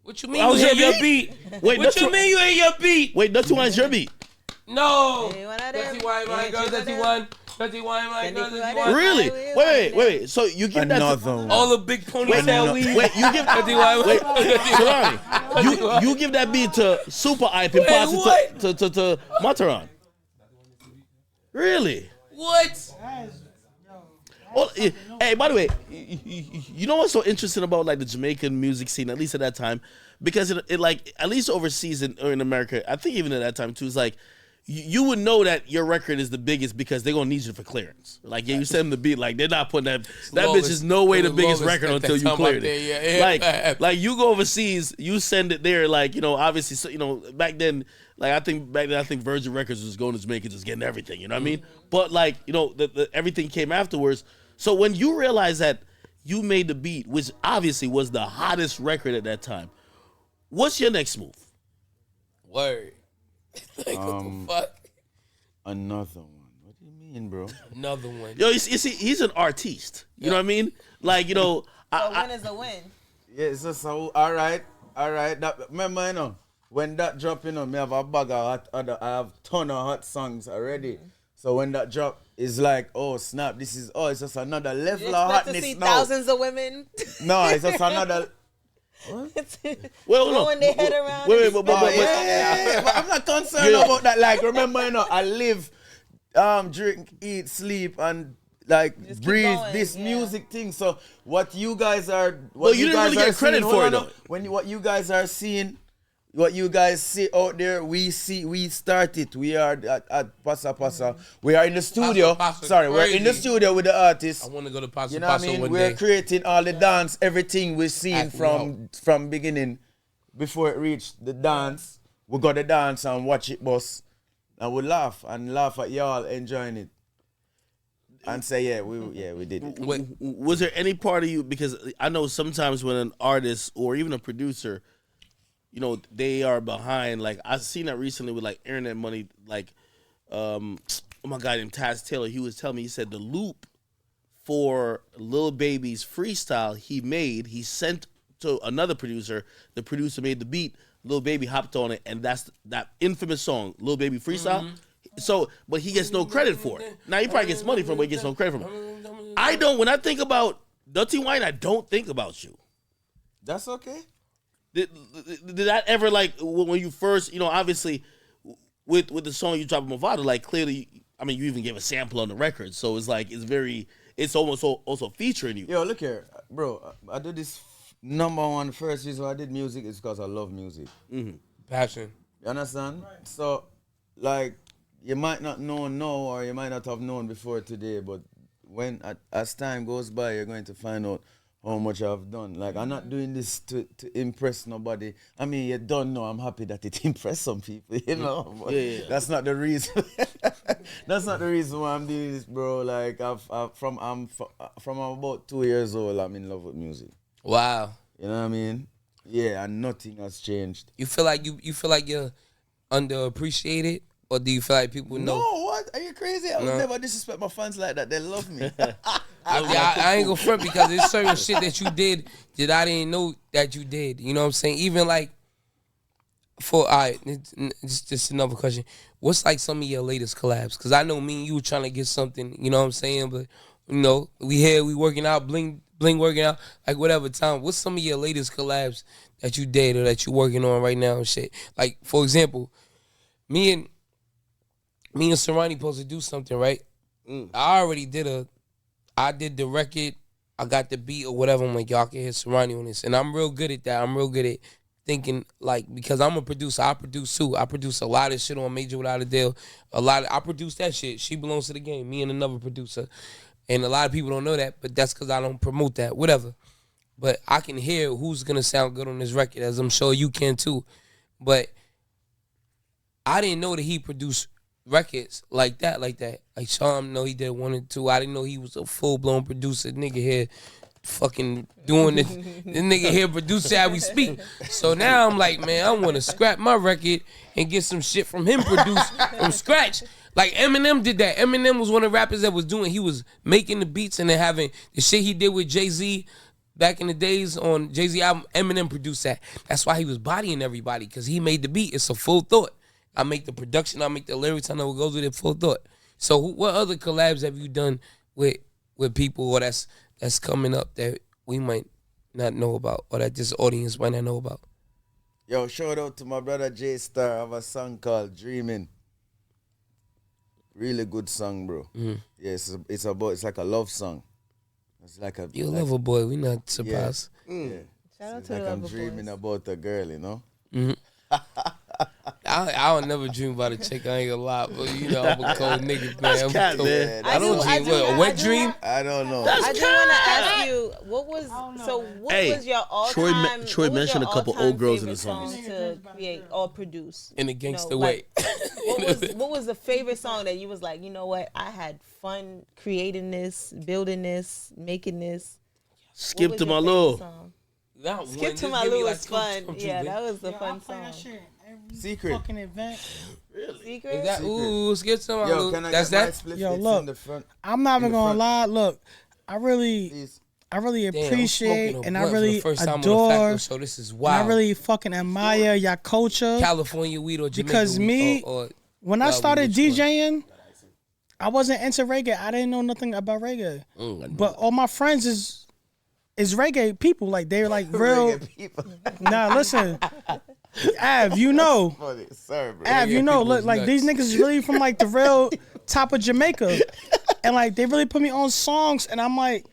What you mean you ain't your beat? Wait, what you mean you ain't your beat? Wait, Dirty Wine's your beat? No. Dirty Wine, my girl, Dirty Wine. Dirty Wine, my girl, Dirty Wine. Really? Wait. So you give another that one. All the big ponytail weed. Wait, you give Dirty Wine. Wait, Serani, you give that beat to Super Hype and pass it to Matterhorn. Really? What? Oh, hey, by the way, you know what's so interesting about like the Jamaican music scene, at least at that time, because it like at least overseas or in America, I think even at that time too, it's like you would know that your record is the biggest because they're gonna need you for clearance. Like you send them the beat, like they're not putting that bitch is no way the biggest record until you cleared it. Yeah. Like you go overseas, you send it there, like obviously, so, back then. Like I think Virgin Records was going to Jamaica just getting everything, you know what I mean? But like, the everything came afterwards. So when you realize that you made the beat, which obviously was the hottest record at that time, what's your next move? Word. Like, what the fuck? Another one. What do you mean, bro? Another one. Yo, you see, he's an artiste. You know what I mean? Like, So win is a win. Yeah, it's just all right. That, remember, when that drop, me have a bag of I have ton of hot songs already. So when that drop, it's like, oh snap, it's just another level of hotness now. To see thousands of women. No, it's just another. What? Well, throwing their head around. Wait. But I'm not concerned about that. Like, remember, I live, drink, eat, sleep, and like just breathe this music thing. So what you guys are, you didn't really get credit for it though. What you guys are seeing. What you guys see out there, we start it. We are at Pasa Pasa. We are in the studio. We're in the studio with the artists. I want to go to Pasa Pasa one day. We're creating all the dance, everything we've seen from beginning. Before it reached the dance, we got the dance and watch it bust. And we laugh at y'all enjoying it. And say, we did it. Was there any part of you, because I know sometimes when an artist or even a producer, they are behind. Like I've seen that recently with like Internet Money. Like, oh my God, named Taz Taylor. He was telling me, he said the loop for Lil Baby's freestyle he sent to another producer. The producer made the beat. Lil Baby hopped on it, and that's that infamous song, Lil Baby freestyle. Mm-hmm. So, but he gets no credit for it. Now he probably gets money from it, but he gets no credit from it. I don't. When I think about Dirty Wine, I don't think about you. That's okay. Did that ever like when you first, obviously with the song you dropped Mavado, like clearly, I mean, you even gave a sample on the record, so it's like it's almost also featuring you. Yo, look here, bro. I did this number one first reason why I did music is because I love music. Mm-hmm. Passion. You understand? Right. So, like, you might not know now or you might not have known before today, but as time goes by, you're going to find out how much I've done. Like, I'm not doing this to impress nobody. I mean, you don't know. I'm happy that it impressed some people, But that's not the reason. That's not the reason why I'm doing this, bro. Like, from I'm about 2 years old, I'm in love with music. Wow. You know what I mean? Yeah, and nothing has changed. You feel like you're underappreciated, or do you feel like people know? No, what? Are you crazy? I would never disrespect my fans like that. They love me. I ain't gonna front because there's certain shit that you did that I didn't know that you did. You know what I'm saying? Even like, just another question. What's like some of your latest collabs? Because I know me and you were trying to get something, you know what I'm saying? But, we working out, bling working out, like whatever time. What's some of your latest collabs that you did or that you working on right now and shit? Like, for example, me and Serani supposed to do something, right? I did the record, I got the beat or whatever. I'm like, y'all can hear Serani on this. And I'm real good at that. I'm real good at thinking, like, because I'm a producer, I produce too. I produce a lot of shit on Major Without a Deal. I produce that shit. She belongs to the game, me and another producer. And a lot of people don't know that, but that's because I don't promote that, whatever. But I can hear who's going to sound good on this record, as I'm sure you can too. But I didn't know that he produced records like that. Like Sean, know he did 1 and 2. I didn't know he was a full-blown producer. Nigga here fucking doing this. This nigga here producer how we speak. So now I'm like, man, I want to scrap my record and get some shit from him produced from scratch. Like Eminem did that. Eminem was one of the rappers that was he was making the beats and then having the shit he did with Jay-Z back in the days on Jay-Z album. Eminem produced that. That's why he was bodying everybody, because he made the beat. It's a full thought. I make the production, I make the lyrics, I know what goes with it, full thought. So what other collabs have you done with people or that's coming up that we might not know about or that this audience might not know about? Yo, shout out to my brother J Star. I have a song called Dreaming. Really good song, bro. Mm-hmm. Yeah, it's like a love song. It's like a you a lover boy. We not surprised. Yeah. Mm. Shout out to like I'm dreaming boys. About a girl, Mm-hmm. I would never dream about a chick. I ain't gonna lie, but I'm a cold nigga, man. I don't dream. A wet dream? I don't know. I do want to ask you, what was your all-time? Troy mentioned a couple old girls in the song to create or produce in a gangster way. What was the favorite song that you was like, you know what? I had fun creating this, building this, making this. Skip to my loo. Skip to my loo was fun. Yeah, that was the fun song. Secret. Fucking event. Really? Secret? Is that, ooh, skip to my loo. That's that. Yo, look, I'm not even gonna lie. Look, I really appreciate and I really adore. Facto, so this is wild. I really fucking admire your culture. California weed or Jamaica because me, or when I started DJing, I wasn't into reggae. I didn't know nothing about reggae. But all my friends is reggae people. Like they're like real. Nah, listen. Av, you know. Av, you know. Look, like these niggas is really from like the real top of Jamaica. And like they really put me on songs and I'm like,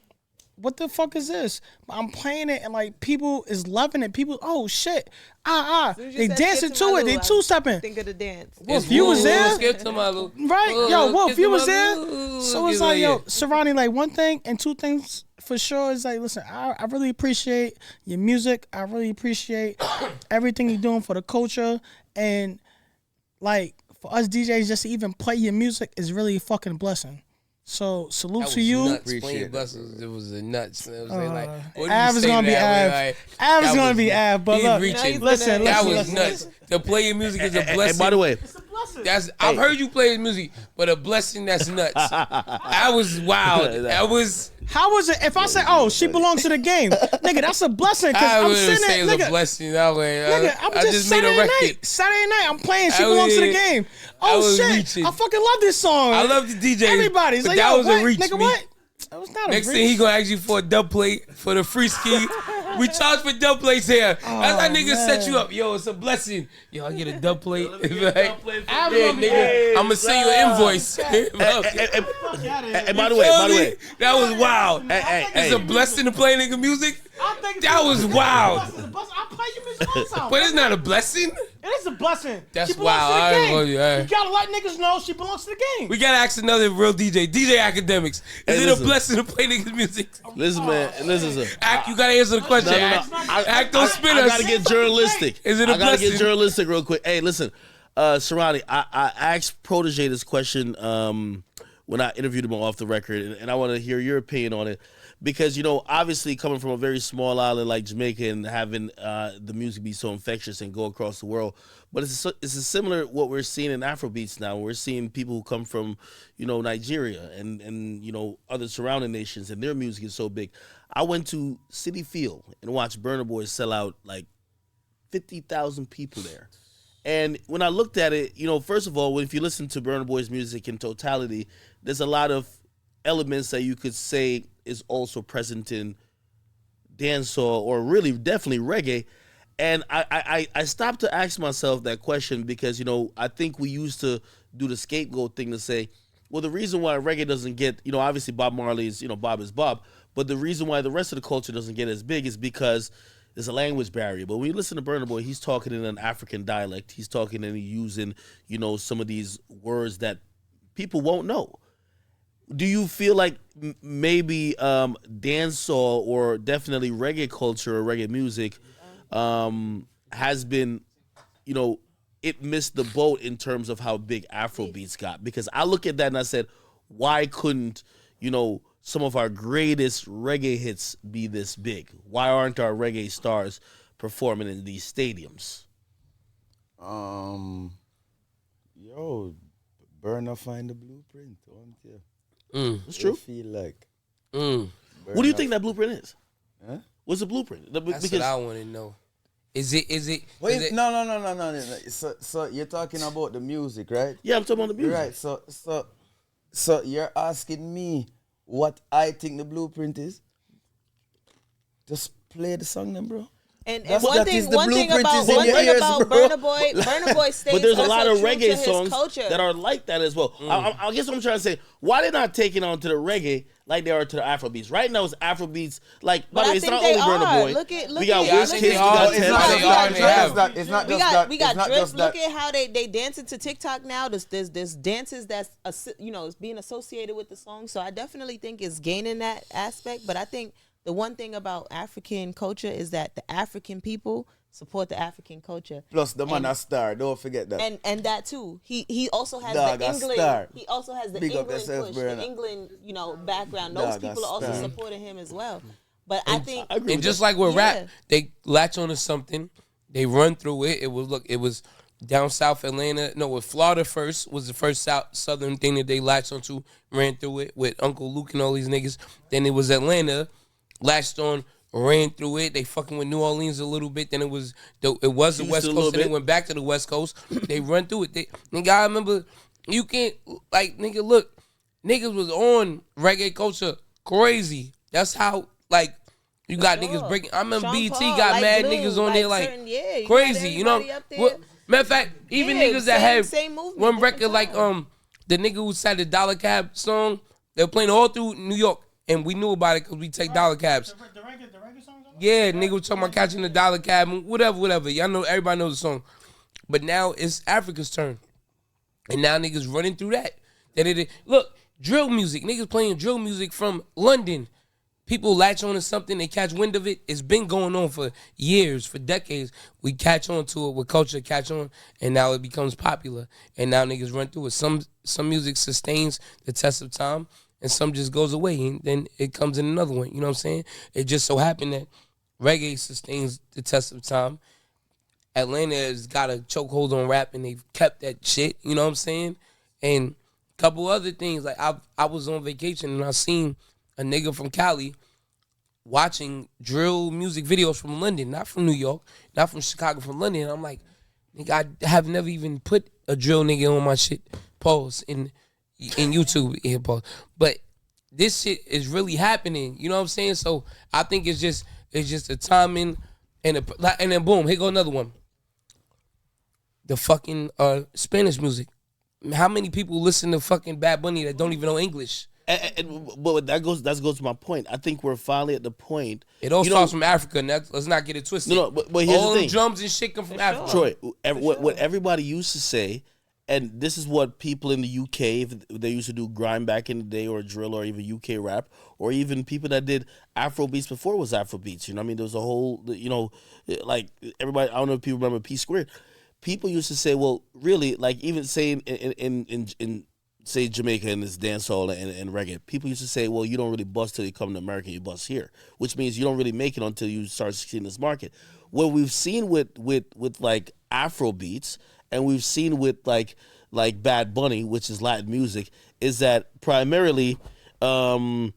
what the fuck is this? I'm playing it and like people is loving it. People, oh shit. They dancing to it. They two-stepping. Think of the dance. Wolf, you was there? Right? Yo, Wolf, you was there? So it's like, yo, Serani, like one thing and two things for sure is like, listen, I really appreciate your music. I really appreciate everything you're doing for the culture. And like for us DJs just to even play your music is really a fucking blessing. So salute to you. It was a nuts. It was like, Av is gonna be Av. Av is gonna be Av. But look, listen, that was nuts. To play your music is a blessing. And by the way, I've heard you play his music, but a blessing that's nuts. That was wild. That was. How was it if I say, oh, she belongs to the game? Nigga, that's a blessing. Cause I'm sitting there, nigga. A blessing that way. Nigga, I'm just made a record. Saturday night, I'm playing She Belongs to the Game. Oh, shit. Reaching. I fucking love this song. I love the DJ. Everybody's like, that yo, was what? A reach. Nigga, what? That was not Next a reach. thing he gonna ask you for a dub plate for the free ski. We charge for dub plates here. That's how niggas set you up. Yo, it's a blessing. Yo, I get a dub plate. Yeah, nigga, I'm gonna send you an invoice. And by the way, that was wild. It's a blessing to play nigga music. That was wild. I'll play you music all the time. But it's not a blessing. It is a blessing. That's she belongs wild. to the game. You gotta let niggas know she belongs to the game. We gotta ask another real DJ Akademiks. Is it a blessing to play niggas music? Listen, man. Listen. Act, you gotta answer the question. Act, don't spin us. I gotta get journalistic. Is it a blessing? I gotta get journalistic real quick. Hey, listen, Serani, I asked Protege this question when I interviewed him off the record, and I want to hear your opinion on it. Because, you know, obviously coming from a very small island like Jamaica and having the music be so infectious and go across the world, but it's a similar what we're seeing in Afrobeats now. We're seeing people who come from, you know, Nigeria and you know, other surrounding nations, and their music is so big. I went to City Field and watched Burna Boy sell out like 50,000 people there. And when I looked at it, you know, first of all, if you listen to Burna Boy's music in totality, there's a lot of elements that you could say is also present in dancehall or really definitely reggae. And I stopped to ask myself that question because, you know, I think we used to do the scapegoat thing to say, well, the reason why reggae doesn't get, you know, obviously Bob Marley's, you know, Bob is Bob, but the reason why the rest of the culture doesn't get as big is because there's a language barrier. But when you listen to Burna Boy, he's talking in an African dialect. He's talking and using, you know, some of these words that people won't know. Do you feel like maybe dancehall or definitely reggae culture or reggae music has been, you know, it missed the boat in terms of how big Afrobeats got? Because I look at that and I said, why couldn't, you know, some of our greatest reggae hits be this big? Why aren't our reggae stars performing in these stadiums? Burna find the blueprint, won't you? It's true. I feel like. What do you think that blueprint is? Huh? What's the blueprint? That's what I want to know. Is it? Wait, no. So you're talking about the music, right? Yeah, I'm talking about the music. Right. So you're asking me what I think the blueprint is? Just play the song then, bro. And one thing about Burna Boy stays but there's a lot of true reggae to his songs culture. that are like that as well. I guess what I'm trying to say, why they're not taking on to the reggae like they are to the Afrobeats? Right now it's Afrobeats. Like, by the way, it's not only Burna Boy. We got Wizkid, we got Tez. It's not just that. We got Drift. Look at how they dance into TikTok now. There's dances that's is being associated with the song. So I definitely think it's gaining that aspect. But I think the one thing about African culture is that the African people support the African culture. Plus the man a star, don't forget that. And that too. He also has Dog the England. Star. He also has the Big England up yourself, push, Burna. the England, background. Those Dog people are also star. supporting him as well. But I think And just like with rap, they latch onto something, they run through it. It was down south Atlanta. No, with Florida first was the first southern thing that they latched onto, ran through it with Uncle Luke and all these niggas. Then it was Atlanta, latched on, ran through it. They fucking with New Orleans a little bit. Then it was the West Coast, and they went back to the West Coast. They run through it. Nigga, I remember, you can't, like, nigga, look, niggas was on reggae culture crazy. That's how, like, you got niggas breaking. I remember BET got like mad Blue, niggas on there like crazy, you know. Matter of fact, even niggas that had one record like the nigga who said the Dollar Cab song, they were playing all through New York, and we knew about it because we take dollar cabs. The reggae songs? Yeah, nigga was talking about catching the dollar cab, whatever. Y'all know, everybody knows the song. But now it's Africa's turn, and now niggas running through that. Look, drill music, niggas playing drill music from London. People latch on to something, they catch wind of it. It's been going on for years, for decades. We catch on to it with culture, catch on, and now it becomes popular. And now niggas run through it. Some music sustains the test of time, and some just goes away, and then it comes in another one. You know what I'm saying? It just so happened that reggae sustains the test of time. Atlanta has got a chokehold on rap, and they've kept that shit. You know what I'm saying? And a couple other things. Like I was on vacation, and I seen a nigga from Cali watching drill music videos from London, not from New York, not from Chicago, from London. And I'm like, nigga, I have never even put a drill nigga on my shit, pause, in YouTube, pause. But this shit is really happening, you know what I'm saying? So I think it's just It's just the timing and then boom, here go another one. The fucking Spanish music. How many people listen to fucking Bad Bunny that don't even know English? But that goes to my point. I think we're finally at the point. It all starts from Africa. Let's not get it twisted. No, but here's all the thing. Drums and shit come from Africa. Troy, what everybody used to say, and this is what people in the UK, if they used to do grime back in the day, or drill, or even UK rap, or even people that did Afrobeats before it was Afrobeats. You know what I mean? There was a whole, like everybody, I don't know if people remember P Squared. People used to say, well, really, like even saying in say Jamaica and this dancehall and reggae, people used to say, well, you don't really bust till you come to America, you bust here, which means you don't really make it until you start succeeding in this market. What we've seen with like Afrobeats, and we've seen with like Bad Bunny, which is Latin music, is that primarily, so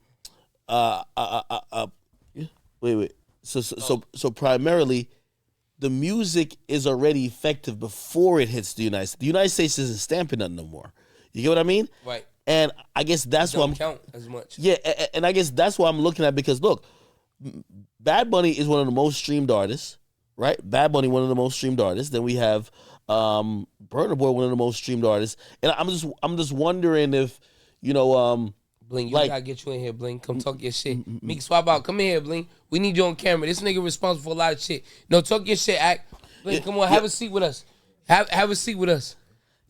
primarily, the music is already effective before it hits the United States. The United States isn't stamping nothing no more. You get what I mean? Right. And I guess that's what I'm count as much. Yeah, and I guess that's what I'm looking at, because look, Bad Bunny is one of the most streamed artists, right? Bad Bunny, one of the most streamed artists. Then we have Burna Boy, one of the most streamed artists. And I'm just wondering if, Bling, you gotta get you in here, Bling. Come talk your shit. Meek swap out. Come in here, Bling. We need you on camera. This nigga responsible for a lot of shit. No, talk your shit, Act. Bling, come on, have a seat with us. Have a seat with us.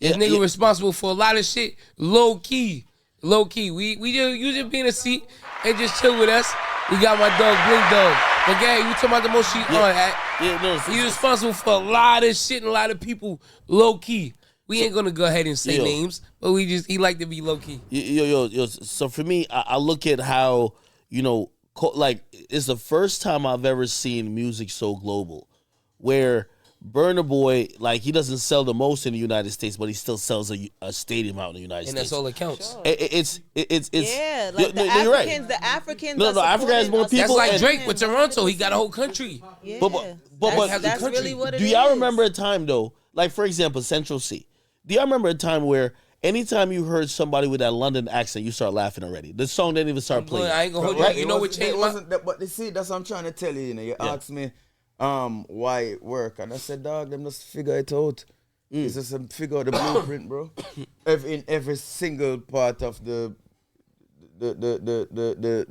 This nigga responsible for a lot of shit. Low key. You just be in a seat and just chill with us. We got my dog, Bling Dog. But gang, you talking about the most shit on, Act. He's responsible for a lot of shit and a lot of people low key. We ain't gonna go ahead and say names, but he like to be low key. Yo. So for me, I look at how, like, it's the first time I've ever seen music so global, where Burna Boy, like, he doesn't sell the most in the United States, but he still sells a stadium out in the United States. And that's all that counts. Sure. It's yeah, like the Africans, right. the Africans. No, Africa has more people. That's like Drake with Toronto. He got a whole country. Yeah, but that's really what it is. Do y'all remember a time though, like for example, Central C? Do y'all remember a time where anytime you heard somebody with that London accent, you start laughing already? The song didn't even start playing. I ain't gonna hold you. Right? You know what changed my... But you see, that's what I'm trying to tell you. You asked me why it work, and I said, dog, them just figure it out. It's just figure out the blueprint, bro. In every single part of the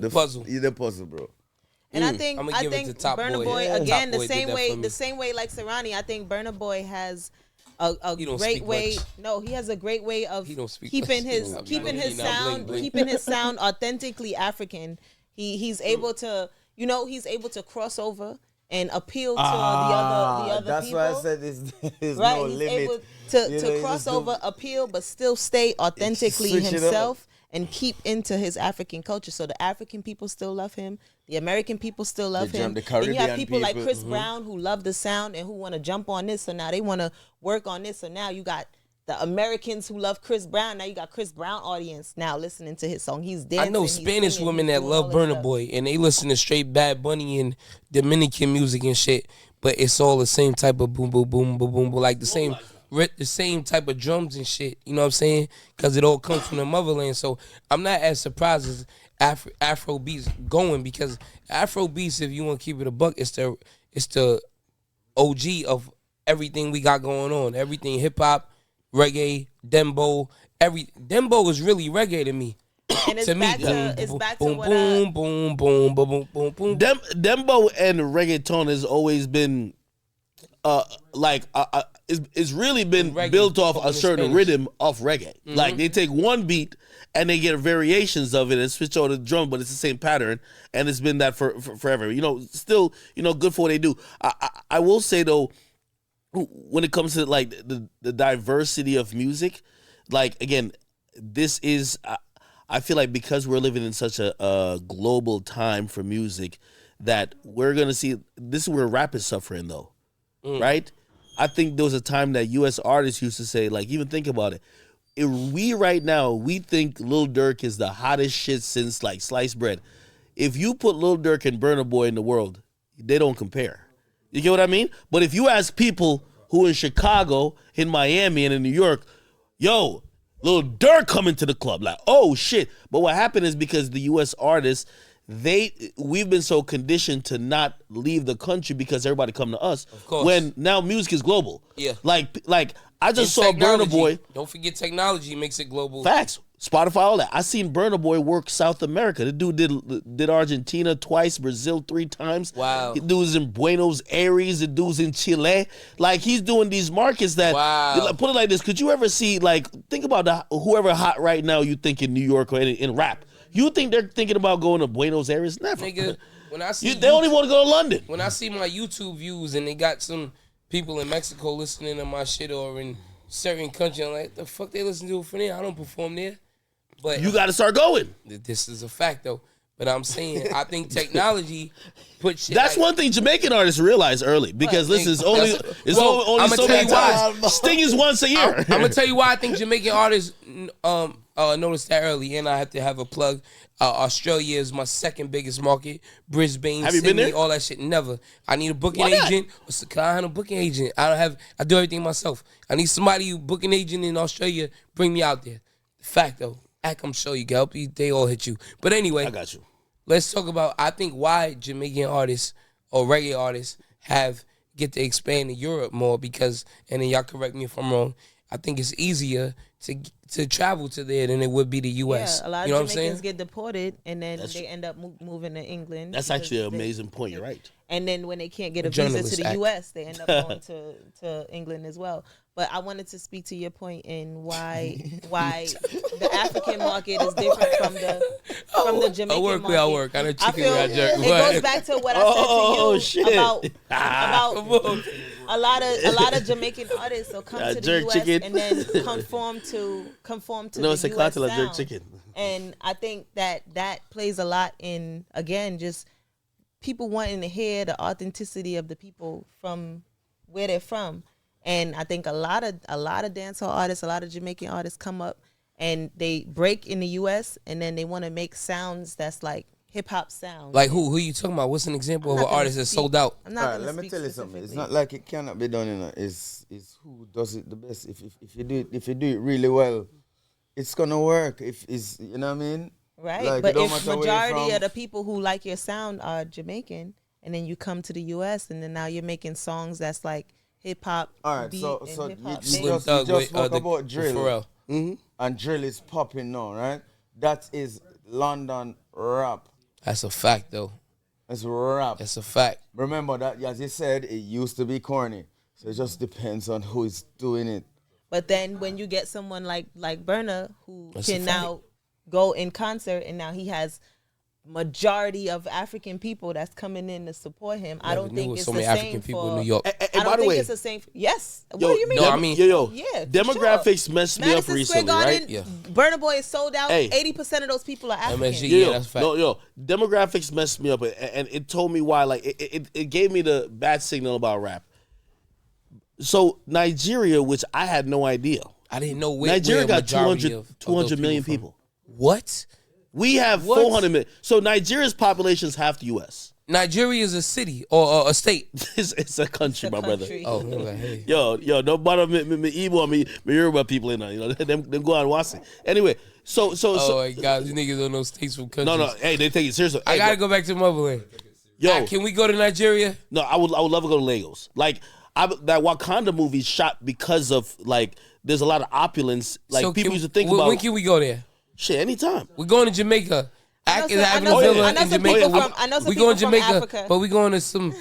puzzle. The puzzle, bro. And I think Burna Boy again the same way like Serani. I think Burna Boy has a great way. Much. No, he has a great way of keeping his sound authentically African. He's able to cross over and appeal to the other that's people. That's why I said there's right? no he's limit. Able to cross over, appeal, but still stay authentically himself and keep into his African culture. So the African people still love him. The American people still love him. The Caribbean then you have people like Chris Brown who love the sound and who want to jump on this. So now they want to work on this. So now you got the Americans who love Chris Brown. Now you got Chris Brown audience now listening to his song. He's dancing. I know Spanish women that love Burna Boy and they listen to straight Bad Bunny and Dominican music and shit. But it's all the same type of boom, boom, boom, boom, boom, like the same type of drums and shit. You know what I'm saying? Because it all comes from the motherland. So I'm not as surprised as Afrobeats going, because Afrobeats, if you want to keep it a buck, it's the OG of everything we got going on. Everything hip hop, reggae, dembo. Dembo is really reggae to me. And it's back to what boom, boom, boom, boom, boom, boom, boom. Dembo and reggaeton has always been it's really been reggae, built off a certain rhythm of reggae. Mm-hmm. Like they take one beat and they get variations of it and switch over to the drum, but it's the same pattern, and it's been that for forever. Still, good for what they do. I will say though, when it comes to like the diversity of music, like again, this is I feel like because we're living in such a global time for music, that we're gonna see this is where rap is suffering though. Right? I think there was a time that U.S. artists used to say, like, even think about it. If we think Lil Durk is the hottest shit since, like, sliced bread. If you put Lil Durk and Burna Boy in the world, they don't compare. You get what I mean? But if you ask people who in Chicago, in Miami, and in New York, yo, Lil Durk coming to the club, like, oh, shit. But what happened is because the U.S. artists, we've been so conditioned to not leave the country because everybody come to us. Of course. When now music is global. Yeah. Like I just saw Burna Boy. Don't forget technology makes it global. Facts. Spotify, all that. I seen Burna Boy work South America. The dude did Argentina twice, Brazil 3 times. Wow. The dude's in Buenos Aires. The dude's in Chile. Like, he's doing these markets that, put it like this. Could you ever see, like, think about whoever hot right now you think in New York or in rap. You think they're thinking about going to Buenos Aires? Never. Nigga, when I see they only want to go to London. When I see my YouTube views and they got some people in Mexico listening to my shit or in certain country, I'm like, the fuck they listen to it for there? I don't perform there. But you got to start going. This is a fact, though. But I'm saying, I think technology put shit. That's one thing Jamaican artists realize early because listen, it's only so many times. Sting is once a year. I'm gonna tell you why I think Jamaican artists noticed that early, and I have to have a plug. Australia is my second biggest market. Brisbane, have you Sydney, been there? all that shit. Never. I need a booking agent. I have a booking agent. I do everything myself. I need somebody who booking agent in Australia. Bring me out there. Fact though. I'm sure you can help you. They all hit you. But anyway, I got you. Let's talk about, I think, why Jamaican artists or reggae artists get to expand in Europe more because, and then y'all correct me if I'm wrong, I think it's easier to travel to there than it would be the U.S. Yeah, a lot you know of Jamaicans get deported and then they end up moving to England. That's actually an amazing point. You're right. And then when they can't get a visa to the U.S., they end up going to England as well. But I wanted to speak to your point in why the African market is different from the Jamaican market. I work. I know chicken got jerk. It goes back to what I said to you about a lot of Jamaican artists will come to the U.S. chicken. And then conform to the U.S. sound. Chicken. And I think that plays a lot in, again, just people wanting to hear the authenticity of the people from where they're from. And I think a lot of dancehall artists, a lot of Jamaican artists come up and they break in the U.S. and then they want to make sounds that's like hip hop sounds. Like who you talking about? What's an example of an artist that sold out? I'm not let me tell you something. It's not like it cannot be done. It's who does it the best. If you do it really well, it's gonna work. If it's, you know what I mean. Right, like, but if majority of the people who like your sound are Jamaican, and then you come to the U.S. and then now you're making songs that's like hip hop. All right, beat so and you hip-hop just spoke about drill, and drill is popping now, right? That is London rap. That's a fact, though. It's rap. That's a fact. Remember that, as you said, it used to be corny, so it just depends on who is doing it. But then when you get someone like Burna who can now go in concert and now he has majority of African people that's coming in to support him. I don't think it's so the many same African people for in New York. I don't think it's the same. Yes. What do you mean? No, I mean, yeah. Demographics messed me up recently, right? Yeah. Burna Boy is sold out. 80% of those people are African. Yeah, that's fact. Demographics messed me up, and it told me why. Like it gave me the bad signal about rap. So Nigeria, which I had no idea. I didn't know where Nigeria got majority 200 million people. What? We have 400 million. So Nigeria's population is half the U.S. Nigeria is a city or a state. It's a country, my brother. Oh, like, hey. Yo, don't bother me Igbo me Yoruba people in there. You know, them go on watch it. Anyway, so. Oh my God, these niggas don't know states from countries. No, hey, they take it seriously. I gotta go back to motherland. Yo, can we go to Nigeria? No, I would love to go to Lagos. Like that Wakanda movie shot because of like there's a lot of opulence. Like so people used to think about. When can we go there? Shit, anytime. We're going to Jamaica. I know some people from Africa. But we going to some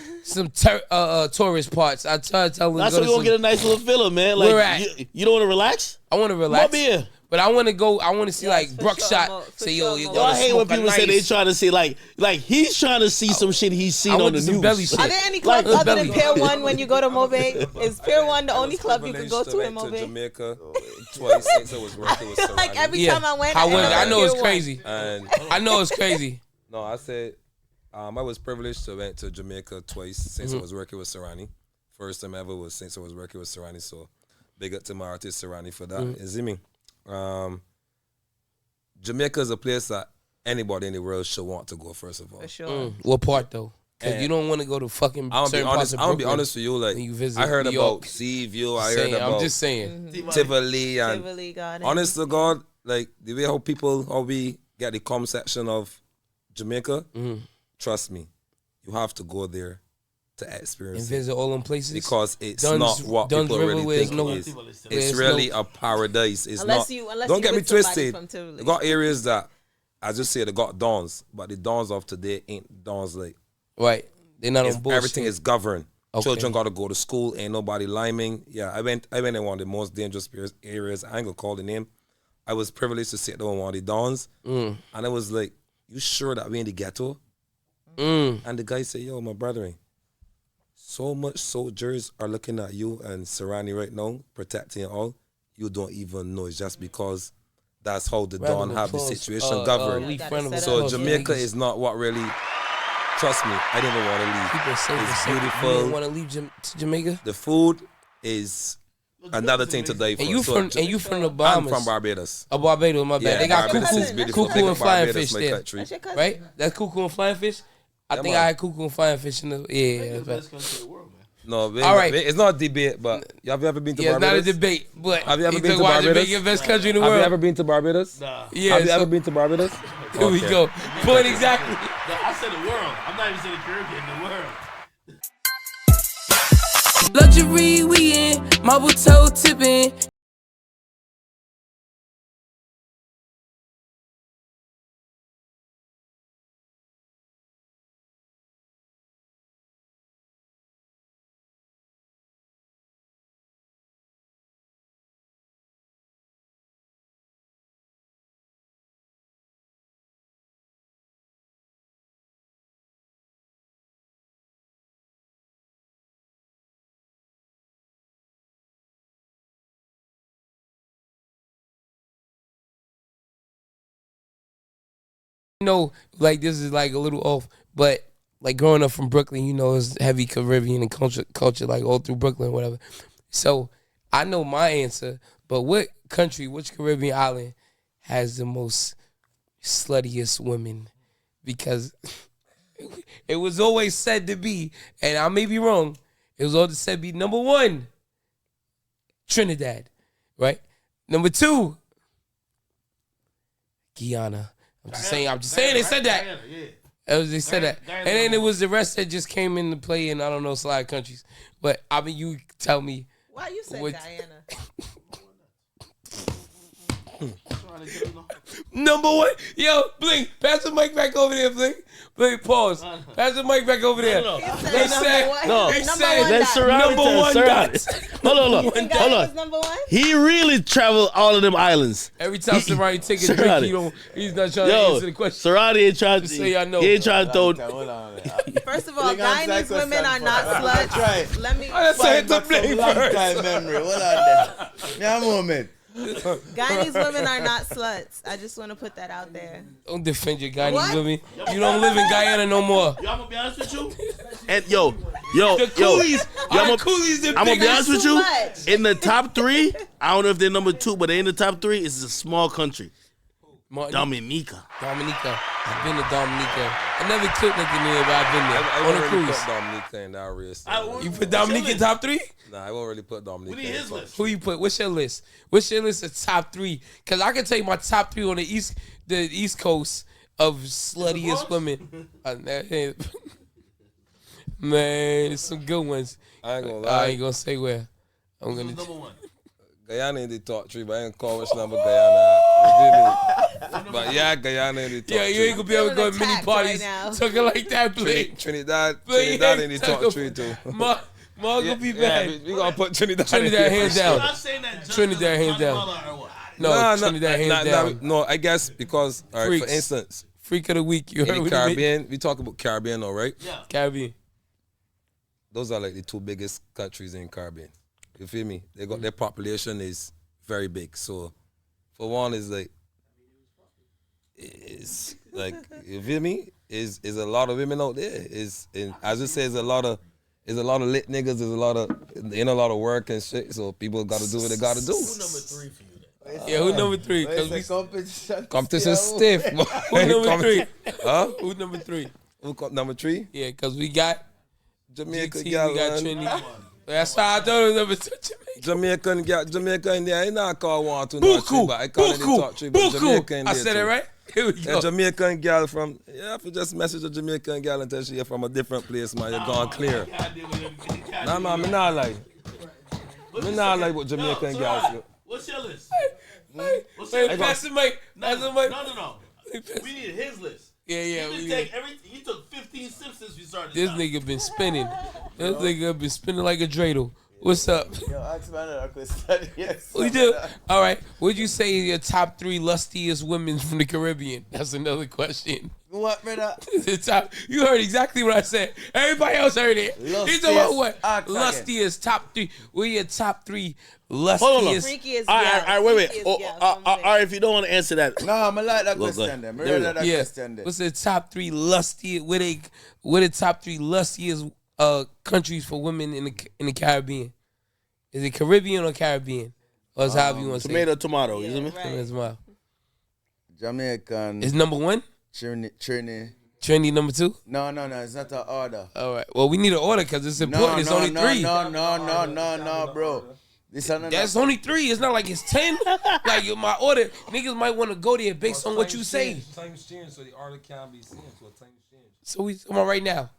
tourist parts. I try to tell them. That's why we gonna get a nice little filler, man. Like, where at? You don't want to relax? I want to relax. Come here. But I want to go. I want to see like Brookshot. Say yo, you I hate when people say they trying to see like he's trying to see some shit he's seen on the news. Belly shit. Are there any clubs other than Pier 1 when you go to Mobe? Is Pier 1 the only club you can go to in Mobe? Jamaica twice since I was working with Serani. Like every time I went, I know it's crazy. And I know it's crazy. No, I said I was privileged to went to Jamaica twice since I was working with Serani. First time ever was since I was working with Serani. So big up to my artist Serani for that. You see me? Jamaica is a place that anybody in the world should want to go. First of all, for sure. What part though? Because you don't want to go to fucking. I'll be honest with you. Like I heard about Sea View. I heard about. I'm just saying. Tivoli and Tivoli Garden. Honest to God, like the way how we get the conception of Jamaica, trust me, you have to go there to experience and visit all them places because it's not what people really think it is. It's really a paradise. It's unless not. You, don't get me twisted. They They got areas that, I just say, they got dawns, but the dawns of today ain't dawns like. Right. They're not on bullshit. Everything is governed. Okay. Children got to go to school. Ain't nobody liming. Yeah, I went in one of the most dangerous areas. I ain't gonna call the name. I was privileged to sit there on one of the dawns, and I was like, "You sure that we in the ghetto?" And the guy said, "Yo, my brethren, so much soldiers are looking at you and Serani right now, protecting you all. You don't even know. It's just because that's how the dawn have the situation governed. So Jamaica is not what really." Trust me, I didn't want to leave. People say it's beautiful. You didn't want to leave to Jamaica? The food is another thing to die for. And you from the Bahamas? I'm from Barbados. Oh, Barbados, my bad. Yeah, they got cuckoo and flying fish there, country. right? That's cuckoo and flying fish. I think I had cuckoo and flying fish in the the best country in the world, man. No, all right. It's not a debate, but have you ever been to Barbados? Yeah, it's not a debate, but have you ever been to Barbados? Jamaica, best country in the world. Have you ever been to Barbados? Nah. Yeah, have you ever been to Barbados? Here we go. Point exactly. No, I said the world. I'm not even saying the Caribbean, the world. Luxury we in, marble toe tipping. Like this is like a little off, but like growing up from Brooklyn, it's heavy Caribbean and culture like all through Brooklyn, whatever. So I know my answer, but which Caribbean island has the most sluttiest women? Because it was always said to be, and I may be wrong, it was always said to be number 1, Trinidad, right? Number 2, Guyana. I'm just saying they said that. They said that. And then it was the rest that just came into play in, I don't know, slide countries. But, I mean, you tell me. Why you said Guyana? Number 1. Yo, Blink, pass the mic back over there, Blink. Blink, pause. Pass the mic back over there. They said that's number 1. Hold on. Number 1? He really traveled all of them islands. Every time Serani take a drink, he's not trying to answer the question. Serani ain't trying to say I know. He ain't trying to throw. First of all, Guyanese women are not sluts. Let me. I said to Blink first. Time memory. Hold on there. Yeah, a moment. Guyanese women are not sluts. I just want to put that out there. Don't defend your Guyanese women. You don't live in Guyana no more. I'm gonna be honest with you. And the coolies. I'm gonna be honest with you. Much. In the top 3, I don't know if they're number 2, but they in the top 3. It's a small country. Dominica. I've been to Dominica. I never killed nothing there, but I've been there on a cruise. Put Dominica in that race. You put Dominica in top 3? Nah, I won't really put Dominica. What is his list? Who you put? What's your list? What's your list of top 3? Because I can tell you my top 3 on the East Coast of sluttiest women. Man, it's some good ones. I ain't gonna lie. I ain't gonna say where. I'm gonna. Number 1. Guyana in the top 3, but I ain't call which number Guyana. You feel me? But yeah, Guyana in the top 3. Yeah, you ain't gonna be able to go to many parties talking like that, Blake. Trinidad in the top 3 too. Mark gonna be bad. We gonna put Trinidad hands down. Trinidad hands down. No, Trinidad hands down. No, I guess because, all right, for instance, Freak of the Week. You heard in the Caribbean, we talk about Caribbean, all right? Yeah. Caribbean. Those are like the 2 biggest countries in Caribbean. You feel me? They got their population is very big. So, for one, is like, you feel me? Is a lot of women out there. I just say, there's a lot of lit niggas. There's a lot of work and shit. So people got to do what they got to do. Who number 3 for you then? Yeah, who number 3? Competition stiff. Who number 3? Huh? Who number 3? Who got number 3? Yeah, because we got Jamaica, GT, we got Trinity. That's why I thought it was number 2 Jamaican. Jamaican, yeah, I not call one to no tree, but I call it the top tree, but Jamaican. I said it right? Here we go. A Jamaican girl from, if you just message a Jamaican girl and tell she from a different place, man, you're gone clear. Nah, man, me not like. Me not like what Jamaican girls do. What's your list? Hey, pass the mic. No. We need his list. Yeah. He took 15 sips since we started. This nigga been spinning. This nigga been spinning like a dreidel. What's up? Yo, ask me another question. Yes. We do. All right. Would you say your top 3 lustiest women from the Caribbean? That's another question. What, brother? The top. You heard exactly what I said. Everybody else heard it. He's talking about what? Lustiest top 3. What are your top 3 lustiest? Hold on. Freakiest all right, wait. All right, if you don't want to answer that. No, I like that question then. Question then. What's the top 3 lustiest? What the top 3 lustiest countries for women in the Caribbean? Is it Caribbean or Caribbean? Or is however you want to say it? Tomato. You know what right. Tomato. Jamaican. Is number 1? Trini. Number 2? No, it's not an order. All right. Well, we need an order because it's important. It's only 3. No, bro. That's only 3. It's not like it's 10. Like my order, niggas might want to go there based on what you say. Times change, so the order can't be seen. So times change. So we come on right now.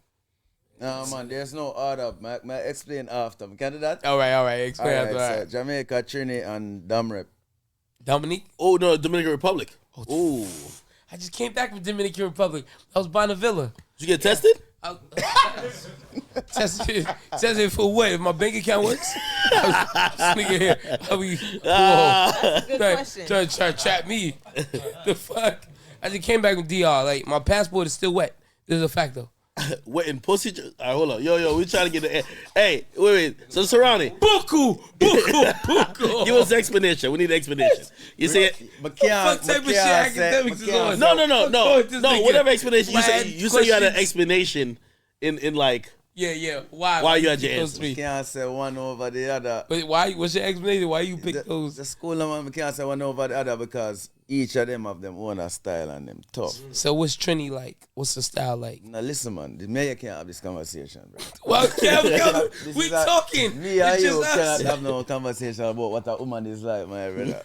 No, man, there's no order. May I explain after? Can I do that? All right. Explain after. All right. So Jamaica, Trini, and Damrep. Dominique? Oh, no, Dominican Republic. Oh. I just came back from Dominican Republic. I was buying a villa. Did you get tested? Tested for what? If my bank account works? This nigga here. That's a good question. Trying to trap me. The fuck? I just came back from DR. Like, my passport is still wet. This is a fact, though. Wet in pussy? All right, hold on. Yo, we trying to get the... Hey, wait. So, Serani. Buku. Give us explanation. We need explanation. You see it? What type of shit academics is on? No. Whatever explanation. You say you had an explanation in like... Yeah. Why you had your answers? We can't say one over the other. But why? What's your explanation? Why you pick those? The school, man, we can't say one over the other because each of them have them own style and them tough. So what's Trini like? What's the style like? Now listen, man, the mayor can't have this conversation, bro. Well, we talking. Me and you cannot have no conversation about what a woman is like, my brother.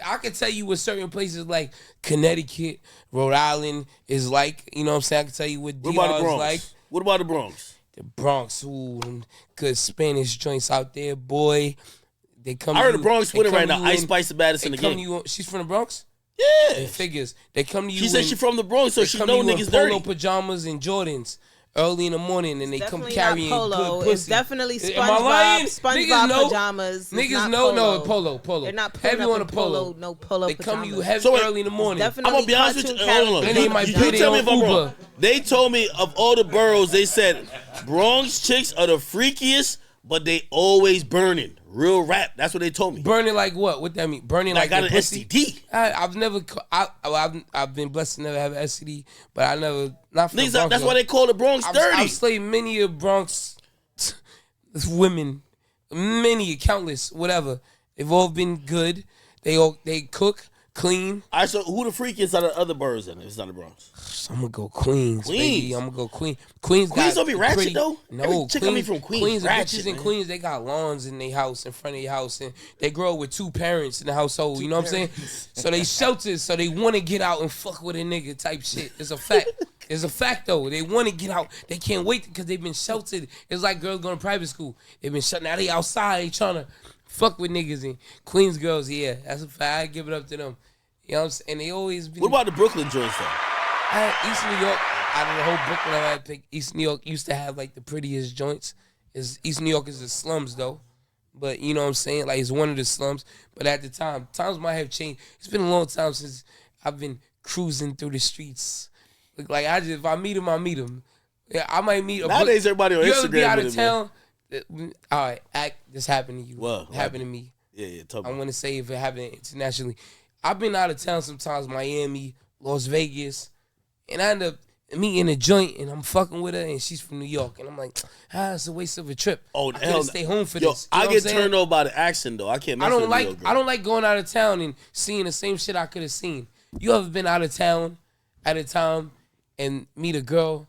I can tell you what certain places like Connecticut, Rhode Island is like. You know what I'm saying? I can tell you what DR is like. What about the Bronx? The Bronx, them good Spanish joints out there, boy. They come. I heard the Bronx winning right now. Ice Spice the baddest in the game. She's from the Bronx? Yeah. It figures. They come to you. She said she's from the Bronx, so she know niggas polo dirty. Pajamas and Jordans early in the morning, and they come carrying polo. good pussy. It's definitely SpongeBob pajamas. Niggas know polo. They're not heavy on a polo. No polo They pajamas. come to you heavy early in the morning. I'm gonna be honest with you. Hold on. And they might You pay tell their me if own I'm wrong. Uber. They told me of all the boroughs, they said Bronx chicks are the freakiest, but they always burning. Real rap. That's what they told me. Burning like what? What that mean? Burning like I got an pussy? STD. I've been blessed to never have an STD, but I never not from the Bronx. That's why they call the Bronx dirty. I've slayed many of Bronx women, countless, whatever. They've all been good. They cook, clean. All right, so who the freakiest out of the other boroughs then? If it's not the Bronx. I'm gonna go Queens, baby. I'm gonna go Queens. Queens don't be ratchet though. No, every chick coming from Queens ratchet, bitches in Queens, they got lawns in their house, in front of your house, and they grow up with 2 parents in the household. You know what I'm saying? So they sheltered, so they want to get out and fuck with a nigga type shit. It's a fact. It's a fact though. They want to get out. They can't wait because they've been sheltered. It's like girls going to private school. They've been shut. Now they outside. They trying to fuck with niggas. And Queens girls, yeah, that's a fact. I give it up to them. You know what I'm saying? And they always been. What about the Brooklyn joints though? East New York, out of the whole Brooklyn, I pick East New York used to have like the prettiest joints. East New York is the slums though, but you know what I'm saying? Like it's one of the slums. But at the time, times might have changed. It's been a long time since I've been cruising through the streets. Like if I meet him, I meet him. Yeah, I might meet. Nowadays, everybody on Instagram. You ever be out of town? All right, this happened to you. What? Happened to me. Yeah. I want to say if it happened internationally. I've been out of town sometimes, Miami, Las Vegas. And I end up meeting a joint, and I'm fucking with her, and she's from New York. And I'm like, it's a waste of a trip. Oh, I couldn't stay home for this. I get turned over by the accent, though. I can't mess with New York girl. I don't like going out of town and seeing the same shit I could have seen. You ever been out of town at a time and meet a girl,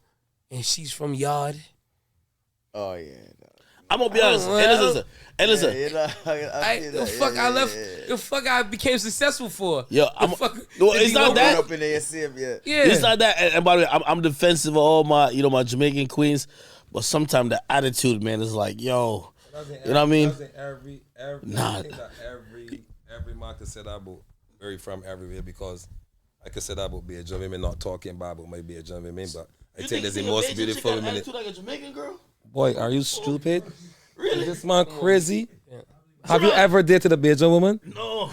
and she's from Yard? Oh, yeah. I'm gonna be honest. And listen. The fuck I became successful for. Yo, it's not that. Up in ASM, yeah. It's not that. And by the way, I'm defensive of all my, my Jamaican queens, but sometimes the attitude, man, is like, yo, you know what I mean? I think that every man can say that about where from everywhere, because I can say that about be a gentleman, not talking bad, but might be a gentleman, but I think there's the most beautiful women. Attitude like a Jamaican girl? Boy, are you stupid? Really? Is this man crazy? Have you ever dated a Bajan woman? No.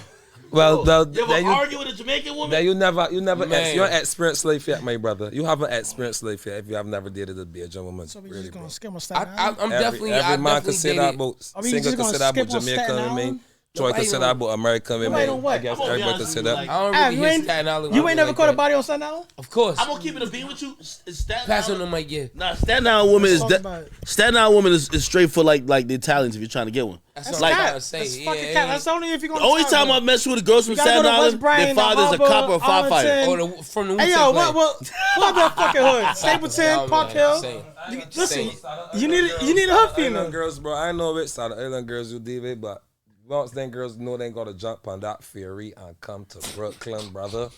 Well, you ever argue with a Jamaican woman? Then you never you haven't experienced life yet, my brother. You haven't experienced life yet if you have never dated a Bajan woman. So we really, just gonna bro. skip on Staten I'm Island? definitely. Every I man definitely can say that about. Singer can say that about Jamaican women. Troy can say that about American women. I guess everybody can say that. I don't really hit Staten Island. You ain't never caught a body on Staten Island? Of course. I'm gonna keep it a bean with you. Staten Pass on Island. the mic, yeah. Nah, Staten Island woman is Staten Island woman is straight for like the Italians if you're trying to get one. That's like, what I was saying. That's fucking cat. That's only if you're gonna. The only time I mess with girls from Staten Island, their father's a cop or a firefighter. From the Hey yo, what that fucking hood? Stapleton, Park Hill. Listen, you need a hood female. Island girls, bro. I know it. South Island girls you deal with, but once them girls know they gotta jump on that ferry and come to Brooklyn, brother,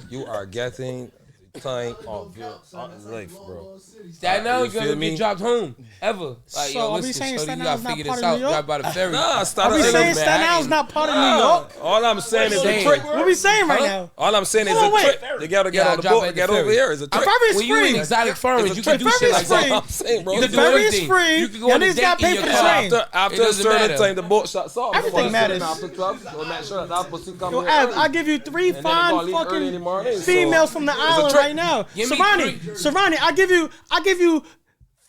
you are getting the time of your life, bro. Staten Island gonna get dropped home ever. Like, So yo, are we listen, saying so Staten you gotta Island's not figure part this of out. New York? Got by the ferry. Nah, Are Staten we saying Island, Staten Island's not part of New York? all I'm saying is a trip. What are we saying right now? All I'm saying is Hold on, a wait. trip. They gotta get Yeah, on the drop boat at and the get ferry. over here. It's a A trip. ferry's When you in free. exotic foreigners, you can do ferry's shit like free. that. I'm saying, bro. You can The do ferry is everything. free. You can go Y'all on a niggas date gotta in pay your for the car. train. After It a doesn't certain matter. time, the boat shuts off. Everything matters. After 12, so make sure that pussy come Yo, here Av, early. I'll give you 3 then it gonna fine leave early in the fucking morning, so females from the it's a island trip. right now. Give me Serani, I'll give you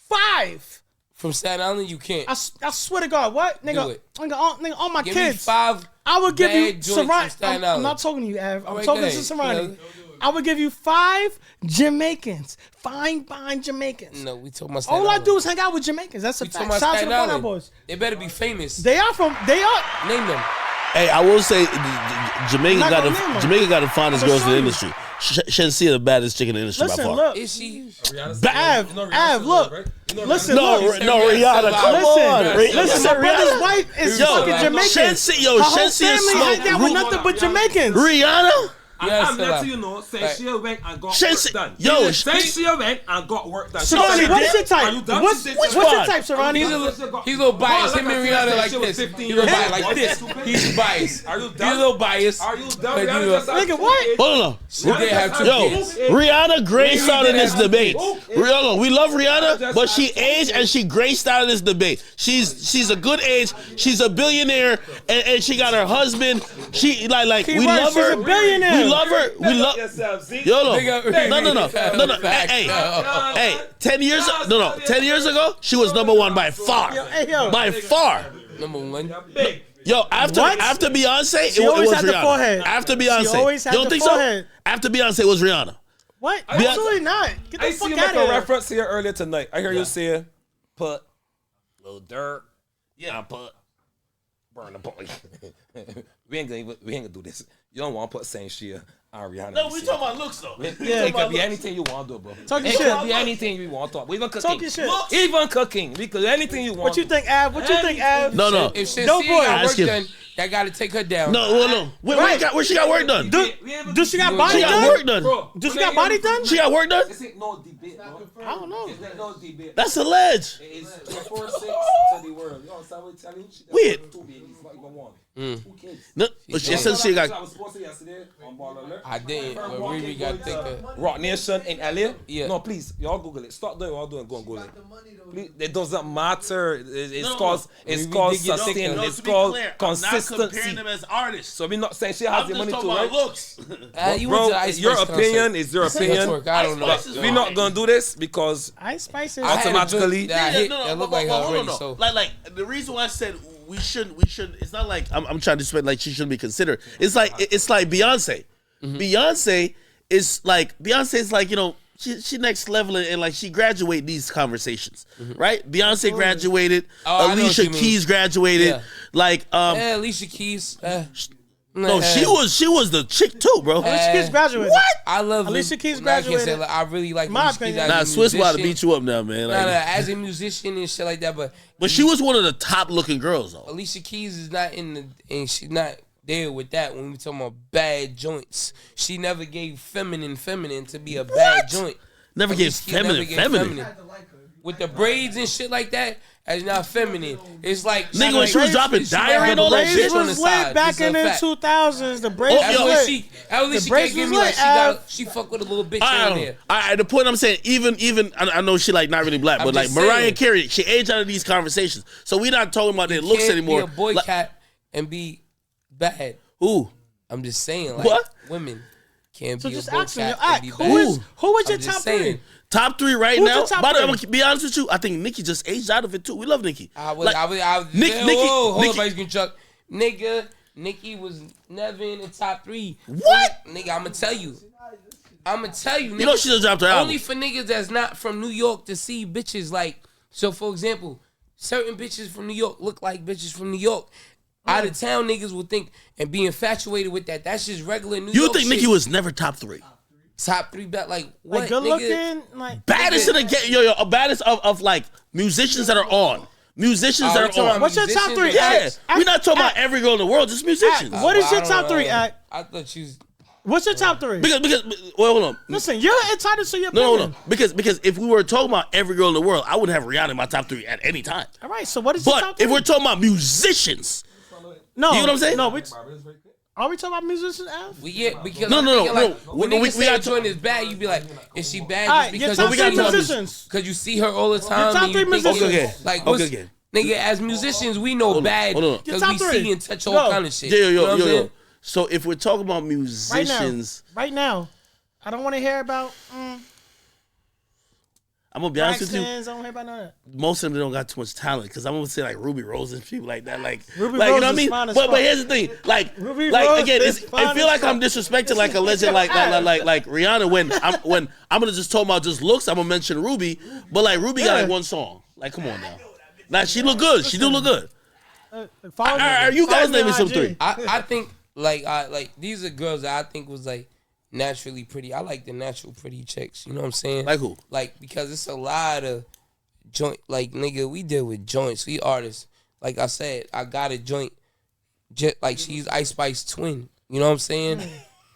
5. From Staten Island, you can't. I swear to God, what? Nigga, it. nigga, all my Give me kids. 5. I would give you bad joints from Serani. Staten I'm Island. not talking to you, Av. I'm Alright, talking go to ahead. Serani. I would give you 5 Jamaicans. Fine Jamaicans. No, we talking about Staten All I Island. do is hang out with Jamaicans. That's a We talking fact. about Shout out to Staten the Fun Out Island. Boys. They better be famous. They are. Name them. Hey, I will say Jamaica Not got gonna name 'em. the finest I'm girls in the gonna industry. Shensia the baddest chick in the industry Listen, by far. look. Is she? Av, look. Listen, No, look. Rihanna, come on. Listen, my brother's wife is fucking Jamaican. Shensia Family hang out with nothing but Jamaicans. Rihanna? Yes, I'm letting you know, since she went and got Shensi- work done. yo, Since she went and got work done. Serani, what's your type? Are you done? What's your type, Serani? He's a little biased. Him and Rihanna like this. He's a little biased like this. He's biased. Are you He's done? a little biased. Are you But done? you Rihanna know- just had Nigga, two what? kids. Hold on. She did have 2 Yo, kids. Rihanna graced out of this debate. Okay. Rihanna, we love Rihanna, but she aged and she graced out of this debate. She's a good age. She's a billionaire, and she got her husband. She like we Keyword, love she's her. a billionaire. We love her. We love. Yourself, see? Yo, no, Big up- no. Hey, 10 years ago, she was number 1 by far. Hey, yo. By far. Number 1. Big. Yo, after What? Beyonce, She it always was had the Rihanna. forehead. After Beyonce, She always had you don't the think forehead. so? After Beyonce, it was Rihanna. What? Absolutely not. Get the I see fuck you out make of a here. reference here earlier tonight. I hear you say, put little dirt. Yeah, put burn the boy. we ain't gonna do this. You don't want to put Saint Shia on Rihanna. No, we talking about looks though. It could be anything you want to do, bro. Talk your It shit. could be anything you want to do. Even cooking. Talk your shit. Even cooking. We could anything you want. What you think, Av? What you think, Av? No. If she No got boy. work Ask him. done, that got to take her down. No. Where she got work done? Do she got body She got done? work done. Do she got body done? She got work done? This ain't no debate, bro. I don't know. It's no debate. That's alleged. It's 4-6 to the world. You know what I'm telling you? Weird. 2 babies, not even 1. 2 kids. No, she said she got. I was supposed to yesterday on Ball Alert. I didn't, but Riri got to take her. Rock Nation in LA? Yeah. No, please, y'all Google it. Stop doing what y'all doing. Go and Google it. Please, it doesn't matter. It's called sustain. It's called consistency. them as artists. So we're not saying she has the money to about right? looks. You Bro, went to Ice your Spice opinion concert. is your opinion. Network, I don't know. Ice Spice is We're not gonna do this because Ice Spice is. I had a joint automatically- that I hit No, that looked like her hold on, already. no. So Like the reason why I said we shouldn't. It's not like I'm trying to spend like she shouldn't be considered. It's like Beyonce. Beyonce is like she next level and like she graduate these conversations, right? Beyonce graduated. Oh, I know what Alicia you mean. Keys graduated. Yeah. Like yeah, Alicia Keys. No, she was the chick too, bro. Alicia Keys graduated. What? I love Alicia Keys Like I graduated. said, I really like My Alicia Keys opinion. as a Swiss about to musician. beat you up now, man. Like, As a musician and shit like that, but she was one of the top looking girls though. Alicia Keys is not and she's not there with that when we talking about bad joints. She never gave feminine to be a bad joint. Never gave feminine. With the braids and shit like that, that's not feminine. It's like Nigga, when she was dropping diary and all that shit. Braids was lit back in the 2000s. The braids That's was when lit. at least she braids can't give was me like lit, she fuck with a little bitch All in right, there. all right, the point I'm saying, even I know she like not really black, but like just Mariah saying. Carey, she aged out of these conversations. So we not talking about their looks Can't anymore. be a boy Like, cat and be bad. who? I'm just saying, like What? women can't So be just a boy ask me, cat all and be right, bad. who was your I'm just top saying. three? Top three right Who's now. your top By the way, I'm three? gonna be honest with you. I think Nicki just aged out of it too. We love Nicki. Nicki, Nicki, hold Nicki- on, Ice Cream Truck. Nigga, Nicki was never in the top 3. What? Nigga, I'ma tell you. Nigga. You know she just dropped her album. Only for niggas that's not from New York to see bitches like, so for example, certain bitches from New York look like bitches from New York. Out of town niggas will think and be infatuated with that. That's just regular New York You think shit. Nicki was never top 3? Top 3 bet like what? Like good nigga? looking, like Baddest in the game, yo, baddest of like musicians that are on. Musicians we that talking are on. about What's your top musicians three? or Yeah, acts? we're not talking about every girl in the world, just musicians. What is your I top don't 3? know. I thought you was What's your top 3? Because well, hold on. Listen, you're entitled to your No, opinion. because if we were talking about every girl in the world, I wouldn't have Rihanna in my top 3 at any time. All right, so what is your top But 3? if we're talking about musicians, no, you know what I'm saying? No, are we talking about musicians, F? because No, I'm no, thinking, no, like, no. When We niggas say a gotta joint is bad, you be like, is she bad All just right, your because top we three gotta talk- musicians. because you see her all the time? top and you three think musicians. you- Okay. Like, Okay, what's, okay. nigga, as musicians, we know bad hold on. because Your we top three. see and touch all Go. kind of shit. yo. You know what I'm saying? So if we're talking about musicians, Right now, I don't want to hear about I'm gonna be honest with you. Braxton's. I don't hear about none of that. Most of them don't got too much talent because I'm gonna say like Ruby Rose and people like that. Like, Ruby like Rose you know what I is mean? fine as But fuck. here's the thing, like Ruby like Rose again, is I fine feel like as I'm disrespecting like a legend like Rihanna when I'm gonna just talk about just looks. I'm gonna mention Ruby, but like Ruby got like one song. Like, come on now. Now she look good. She do look good. Are you guys naming some 3? I think like these are girls that I think was like naturally pretty. I like the natural pretty chicks. You know what I'm saying? Like who? Like because it's a lot of joint. Like nigga, we deal with joints. We artists. Like I said, I got a joint. Like she's Ice Spice twin. You know what I'm saying?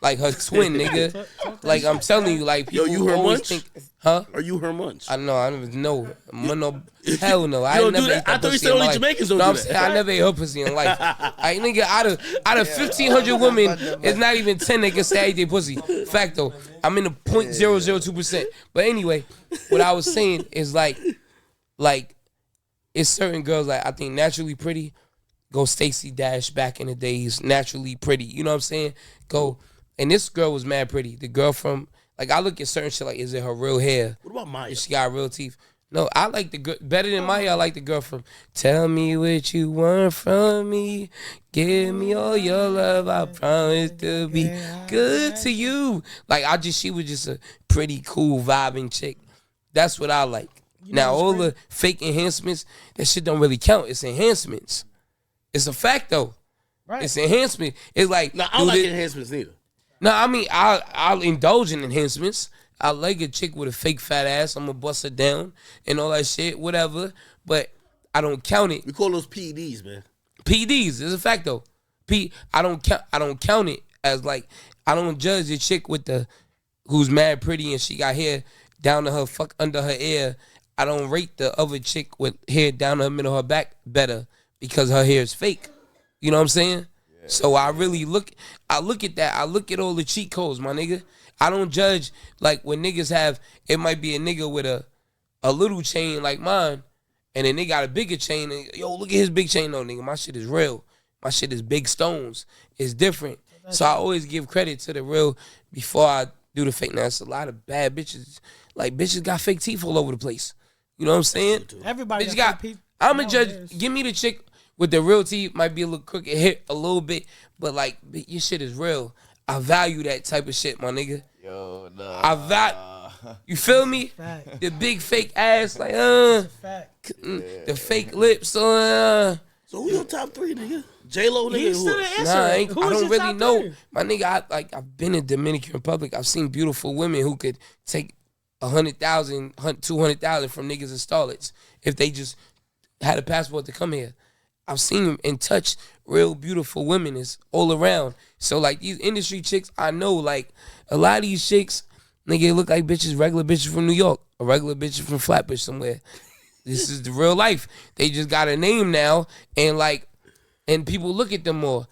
Like her twin, nigga. Like I'm telling you, like people you her always munch? think, huh? Are you her munch? I know. I don't even know. No, hell no. I don't never do ate that. that I thought you pussy said in only life. Jamaicans don't No, do I'm that. saying I never ate her pussy in life. I nigga out of 1,500 women, it's not even 10 that can say I ate their pussy. Facto. I'm in the 0.002%. But anyway, what I was saying is like it's certain girls like I think naturally pretty. Go Stacey Dash back in the days, naturally pretty. You know what I'm saying? Go. And this girl was mad pretty. The girl from, like, I look at certain shit like, is it her real hair? What about Maya? If she got real teeth? No, I like the girl, better than Maya, I like the girl from, tell me what you want from me. Give me all your love, I promise to be good to you. Like, she was just a pretty cool vibing chick. That's what I like. Now, all the fake enhancements, that shit don't really count. It's enhancements. It's a fact, though. Right. It's enhancement. It's like, No, I don't like enhancements neither. no, I mean, I'll indulge in enhancements. I like a chick with a fake fat ass. I'm gonna bust her down and all that shit, whatever. But I don't count it. We call those PEDs, man. PDs is a fact though. I don't count it as like I don't judge a chick with who's mad pretty and she got hair down to her under her ear. I don't rate the other chick with hair down to her middle of her back better because her hair is fake. You know what I'm saying? So I really look at that. I look at all the cheat codes, my nigga. I don't judge like when niggas have, it might be a nigga with a little chain like mine, and then they got a bigger chain. And, yo, look at his big chain. No, nigga, my shit is real. My shit is big stones. It's different. So I always give credit to the real before I do the fake. Now, it's a lot of bad bitches. Like, bitches got fake teeth all over the place. You know what I'm saying? Everybody Bitch got fake teeth. I'm a judge. Give me the chick with the real teeth. Might be a little crooked, hit a little bit, but like your shit is real. I value that type of shit, my nigga. Yo, nah. I value. You feel me? Fact. The big fake ass, like Fact. the fake lips, So who your top 3, nigga? J-Lo, nigga? He's still the answer. Nah, I Who is don't your really top know. three? My nigga, I've been in Dominican Republic. I've seen beautiful women who could take 100,000, 200,000 from niggas and starlets if they just had a passport to come here. I've seen them and touched real beautiful women is all around. So like these industry chicks, I know like a lot of these chicks, nigga, look like bitches, regular bitches from New York, or regular bitches from Flatbush somewhere. This is the real life. They just got a name now, and people look at them more.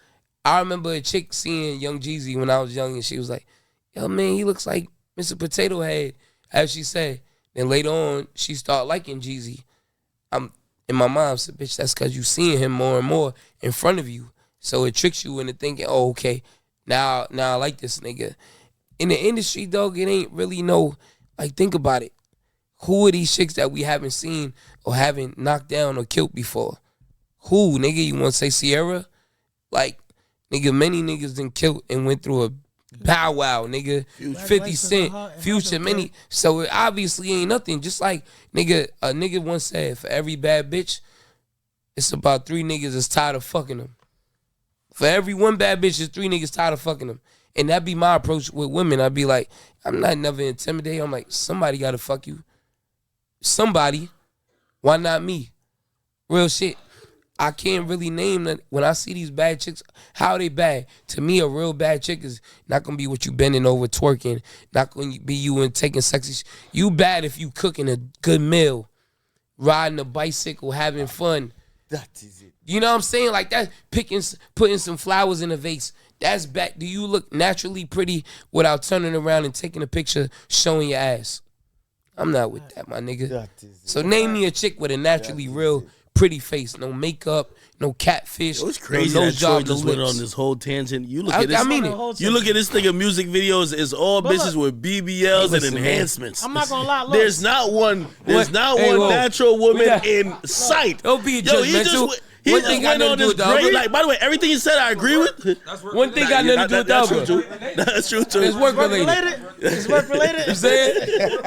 I remember a chick seeing Young Jeezy when I was young, and she was like, "Yo, man, he looks like Mr. Potato Head," as she said. Then later on, she started liking Jeezy. In my mind, said, "Bitch, that's because you seeing him more and more in front of you. So it tricks you into thinking, oh, okay, now I like this nigga." In the industry, dog, it ain't really no, like, think about it. Who are these chicks that we haven't seen or haven't knocked down or killed before? Who, nigga? You want to say Sierra? Like, nigga, many niggas done killed and went through a Bow Wow, nigga. 50 Cent, Future, many. So it obviously ain't nothing. Just like, nigga, a nigga once said, for every bad bitch, it's about 3 niggas that's tired of fucking them. For every one bad bitch, there's 3 niggas tired of fucking them. And that be my approach with women. I'd be like, I'm not never intimidated. I'm like, somebody got to fuck you. Somebody. Why not me? Real shit. I can't really name that. When I see these bad chicks, how are they bad? To me, a real bad chick is not going to be what you bending over, twerking. Not going to be you and taking sexy. You bad if you cooking a good meal, riding a bicycle, having fun. That is it. You know what I'm saying? Like that, putting some flowers in a vase. That's bad. Do you look naturally pretty without turning around and taking a picture showing your ass? I'm not with that, my nigga. That is it. So name me a chick with a naturally real pretty face, no makeup, no catfish. It was crazy no that Troy job just went on this whole tangent. You look at this. I mean it. You look at this nigga music videos. It's all bitches with BBLs and enhancements. I'm not gonna lie. Look, There's not one. There's not one natural woman in sight. Don't be Yo, judgmental. He just went on this great. Like, by the way, everything he said, I agree with. One thing got nothing to do with the other. That's true too. It's work related. it's work related. You saying?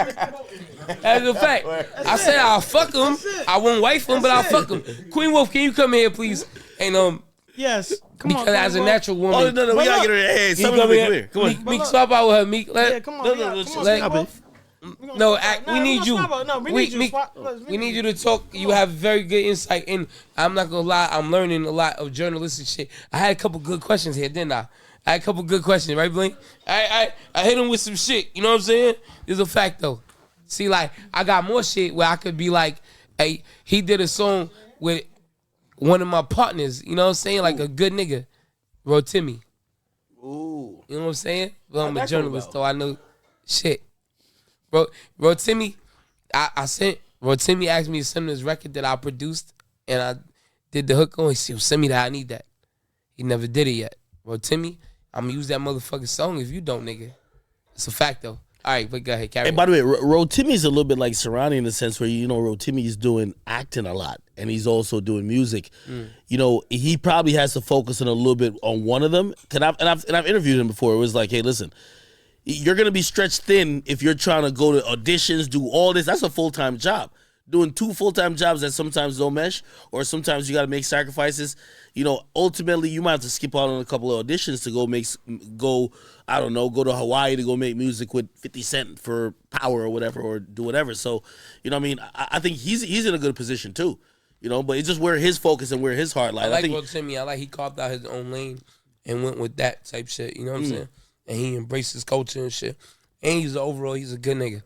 As a fact, I said I'll fuck him. I won't wife him, but I'll fuck him. Queen Wolf, can you come here, please? And Yes. Come because on, as a natural woman, Oh no, we gotta get her. Hey, you come here. Come on, Meek, swap out with her. Meek, Yeah, come on. we need you. We need you to talk. You have very good insight, and I'm not gonna lie. I'm learning a lot of journalistic shit. I had a couple good questions here, didn't I? I had a couple good questions, right, Blink? I hit him with some shit. You know what I'm saying? There's a fact though. See, like I got more shit where I could be like, hey, he did a song with one of my partners. You know what I'm saying? Like a good nigga, Rotimi. Ooh. You know what I'm saying? Well, I'm a journalist, though. I know shit. Rotimi, I sent, Rotimi asked me to send him this record that I produced, and I did the hook on. He said, send me that, I need that. He never did it yet. Rotimi, I'm going to use that motherfucking song if you don't, nigga. It's a fact, though. All right, but go ahead, carry on. By the way, Rotimi's a little bit like Serani in the sense where, you know, Rotimi's doing acting a lot, and he's also doing music. You know, he probably has to focus on a little bit on one of them. And I've interviewed him before. It was like, hey, listen, you're going to be stretched thin if you're trying to go to auditions, do all this. That's a full-time job. Doing 2 full-time jobs that sometimes don't mesh, or sometimes you got to make sacrifices. You know, ultimately, you might have to skip out on a couple of auditions to go to Hawaii to go make music with 50 Cent for Power or whatever, or do whatever. So, you know what I mean? I think he's in a good position too, you know, but it's just where his focus and where his heart lies. I like Rotimi. I like he carved out his own lane and went with that type shit, you know what I'm saying? And he embraced his culture and shit. And he's a good nigga.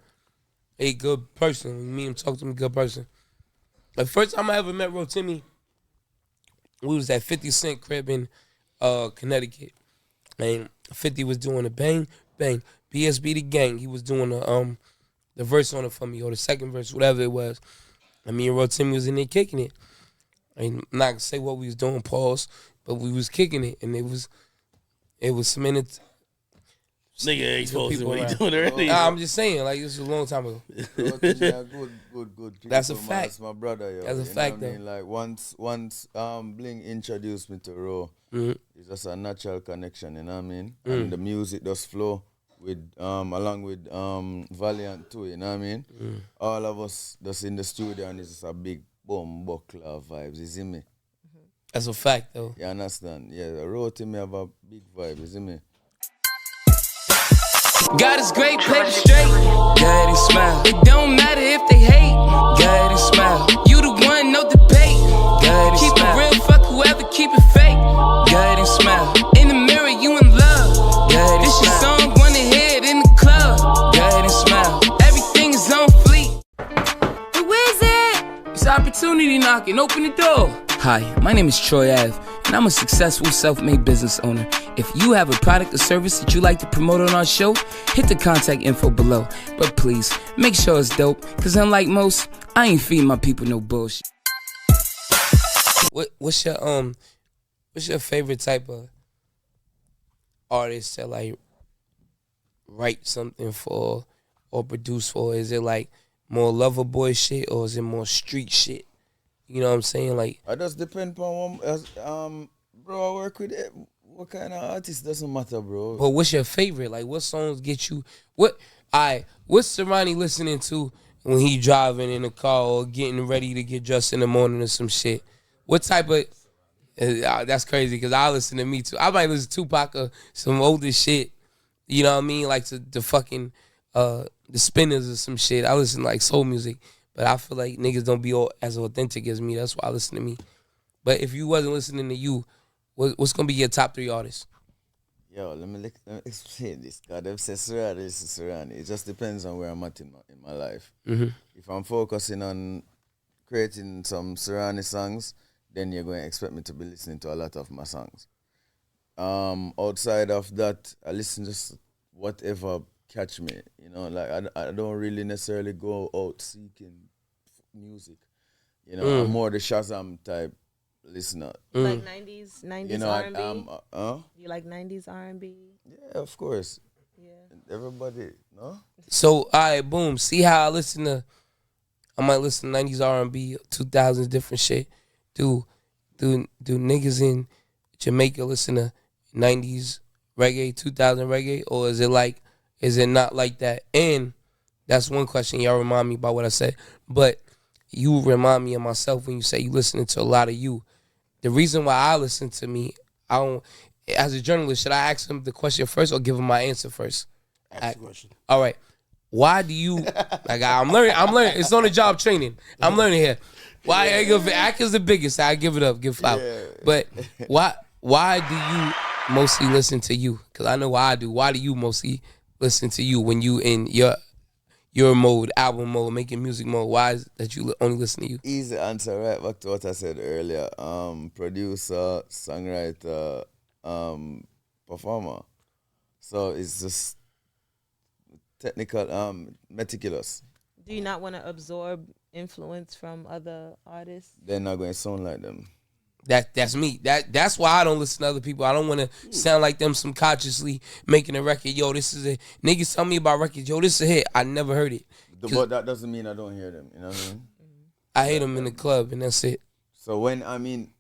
A good person. When you meet him, talk to him, good person. The first time I ever met Rotimi, we was at 50 Cent crib in Connecticut. And 50 was doing a bang, bang, BSB the gang. He was doing the verse on it for me, or the second verse, whatever it was. And me and Rotimi was in there kicking it. I'm not gonna say what we was doing, pause, but we was kicking it, and it was some minutes. Nigga exposing what he doing already. I'm just saying, like, this was a long time ago. Good. That's a fact. That's my brother, yo. That's a fact, though. I mean? Like once Bling introduced me to Ro, it's just a natural connection, you know what I mean? And the music does flow with along with Valiant too, you know what I mean? All of us just in the studio, and it's just a big boom buckler vibes, you see me? That's a fact, though. You understand? Yeah, the road to me have a big vibe, you see me? God is great, paper straight. Go ahead and smile. It don't matter if they hate. Go ahead and smile. You the one, no debate. Go ahead and keep smile. It real, fuck whoever, keep it fake. Go ahead and smile. In the mirror, you in love. Go ahead and this smile. Your song, wanna hear it in the club. Go ahead and smile. Everything is on fleek. Who is it? It's opportunity knocking. Open the door. Hi, my name is Troy Ave, and I'm a successful self-made business owner. If you have a product or service that you like to promote on our show, hit the contact info below. But please, make sure it's dope, because unlike most, I ain't feeding my people no bullshit. What's your favorite type of artist that like write something for or produce for? Is it like more lover boy shit or is it more street shit? You know what I'm saying? Like, it just depend on bro, I work with it. What kind of artist doesn't matter, bro. But what's your favorite? Like, what songs get you? What's Serani listening to when he driving in the car or getting ready to get dressed in the morning or some shit? What type of? That's crazy because I listen to me too. I might listen to Tupac or some older shit. You know what I mean? Like the fucking the Spinners or some shit. I listen to like soul music. But I feel like niggas don't be as authentic as me. That's why I listen to me. But if you wasn't listening to you, what's gonna be your top 3 artists? Yo, let me explain this. God, them say Serani, this is Serani. It just depends on where I'm at in my life. Mm-hmm. If I'm focusing on creating some Serani songs, then you're going to expect me to be listening to a lot of my songs. Outside of that, I listen just whatever catch me. You know, like I don't really necessarily go out seeking music. You know, I'm more the Shazam type listener. You like 90s you know, R&B? You like 90s R&B? Yeah, of course. Yeah. Everybody, no? So, all right, boom. See how I might listen to 90s R&B, 2000s, different shit. Do niggas in Jamaica listen to 90s reggae, 2000 reggae? Or is it not like that? And that's one question. Y'all remind me about what I said. But you remind me of myself when you say you listening to a lot of you. The reason why I listen to me, I don't. As a journalist, should I ask him the question first or give him my answer first? Ask the question. All right. Why do you like? I'm learning. It's on the job training. I'm learning here. Why I give Ack is the biggest. I give it up. Give flowers. Yeah. But why do you mostly listen to you? Because I know why I do. Why do you mostly listen to you when you in your mode, album mode, making music mode? Why is that you only listen to you? Easy answer, right back to what I said earlier. Producer, songwriter, performer. So it's just technical, meticulous. Do you not want to absorb influence from other artists? They're not going to sound like them. That's me. That's why I don't listen to other people. I don't want to sound like them subconsciously making a record. Yo, this is a niggas tell me about records. Yo, this is a hit. I never heard it. But that doesn't mean I don't hear them. You know what I mean? I hear them in the club, and that's it. So when